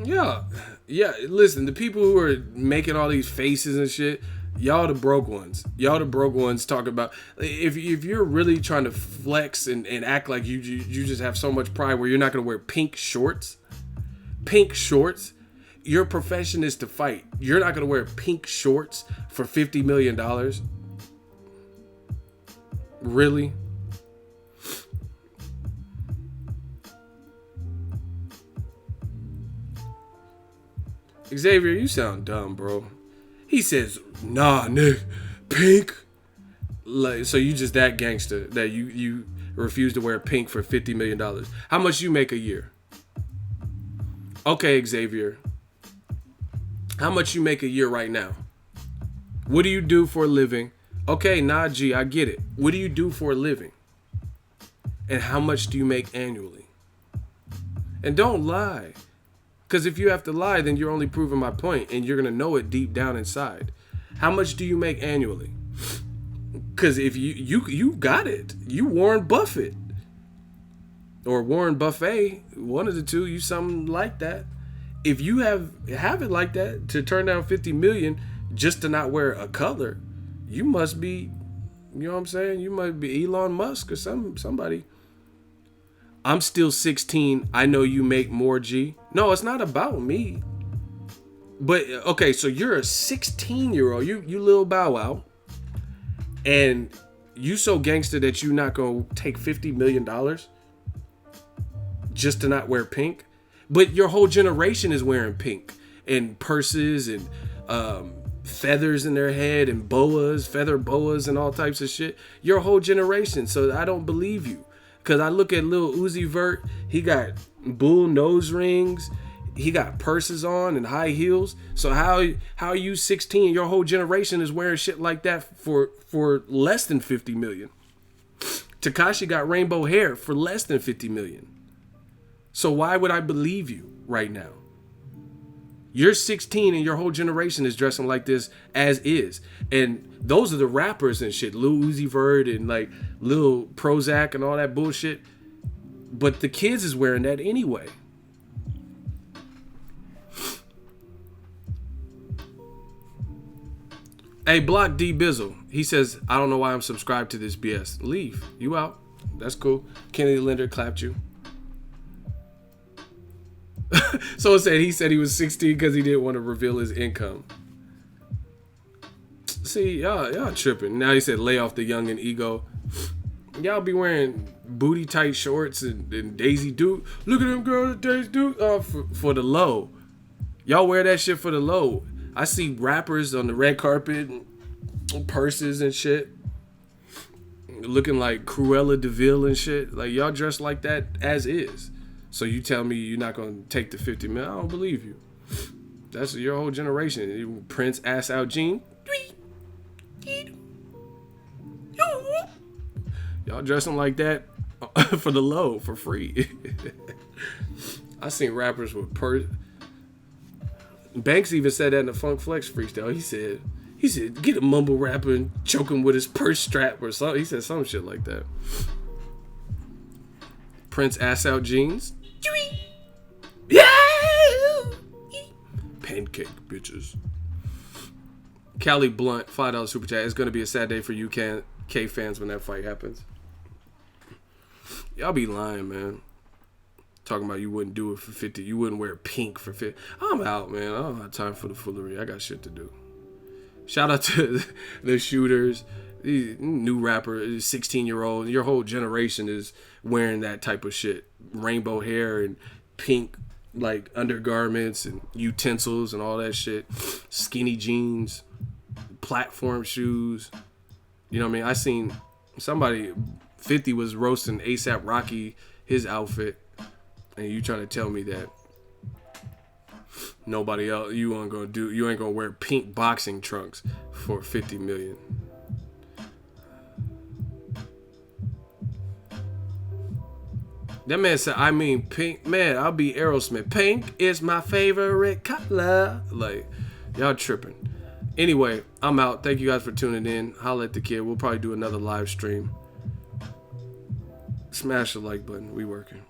Yeah. Listen, the people who are making all these faces and shit, y'all the broke ones. Y'all the broke ones talking about if you're really trying to flex and act like you just have so much pride where you're not gonna wear pink shorts. Your profession is to fight. You're not gonna wear pink shorts for $50 million. Really? Xavier, you sound dumb, bro. He says, nah, Nick, pink. Like, so you just that gangster that you refuse to wear pink for $50 million. How much you make a year? Okay, Xavier. How much you make a year right now? What do you do for a living? Okay, nah, G, I get it. What do you do for a living? And how much do you make annually? And don't lie. Because if you have to lie, then you're only proving my point, and you're going to know it deep down inside. How much do you make annually? Because if you got it. You Warren Buffett. Or Warren Buffet. One of the two. You something like that. If you have it like that, to turn down 50 million just to not wear a color, you must be, you know what I'm saying? You might be Elon Musk or somebody. I'm still 16. I know you make more, G. No, it's not about me. But, okay, so you're a 16-year-old. You little Bow Wow. And you so gangster that you not going to take $50 million just to not wear pink. But your whole generation is wearing pink. And purses and feathers in their head and feather boas and all types of shit. Your whole generation. So I don't believe you. Because I look at Lil Uzi Vert, he got bull nose rings, he got purses on and high heels. So how are you 16? Your whole generation is wearing shit like that for less than 50 million. Tekashi got rainbow hair for less than 50 million. So why would I believe you right now? You're 16 and your whole generation is dressing like this as is. And those are the rappers and shit. Lil Uzi Vert and like Lil Prozac and all that bullshit. But the kids is wearing that anyway. Hey, Block D Bizzle. He says, I don't know why I'm subscribed to this BS. Leave. You out. That's cool. Kennedy Linder clapped you. So he said he was 16 because he didn't want to reveal his income. See, y'all tripping. Now he said lay off the young and ego. Y'all be wearing booty tight shorts and Daisy Duke. Look at them girls, Daisy Duke. For the low. Y'all wear that shit for the low. I see rappers on the red carpet and purses and shit. Looking like Cruella DeVille and shit. Like y'all dress like that as is. So you tell me you're not going to take the 50 million? I don't believe you. That's your whole generation. Prince ass out Gene. Y'all dressing like that for the low, for free. I seen rappers with purse. Banks even said that in the Funk Flex freestyle. He said, get a mumble rapper and choke him with his purse strap or something. He said some shit like that. Prince ass out jeans. Yeah! Pancake bitches. Cali Blunt, $5 super chat. It's going to be a sad day for UK fans when that fight happens. Y'all be lying, man. Talking about you wouldn't do it for 50. You wouldn't wear pink for 50. I'm out, man. I don't have time for the foolery. I got shit to do. Shout out to the shooters. These new rapper, 16-year-old. Your whole generation is wearing that type of shit. Rainbow hair and pink, like, undergarments and utensils and all that shit. Skinny jeans. Platform shoes. You know what I mean? I seen somebody, 50 was roasting ASAP Rocky, his outfit. And you trying to tell me that nobody else, you ain't gonna wear pink boxing trunks for 50 million. That man said, I mean pink. Man, I'll be Aerosmith. Pink is my favorite color. Like, y'all tripping. Anyway, I'm out. Thank you guys for tuning in. Holla at the kid. We'll probably do another live stream. Smash the like button. We working.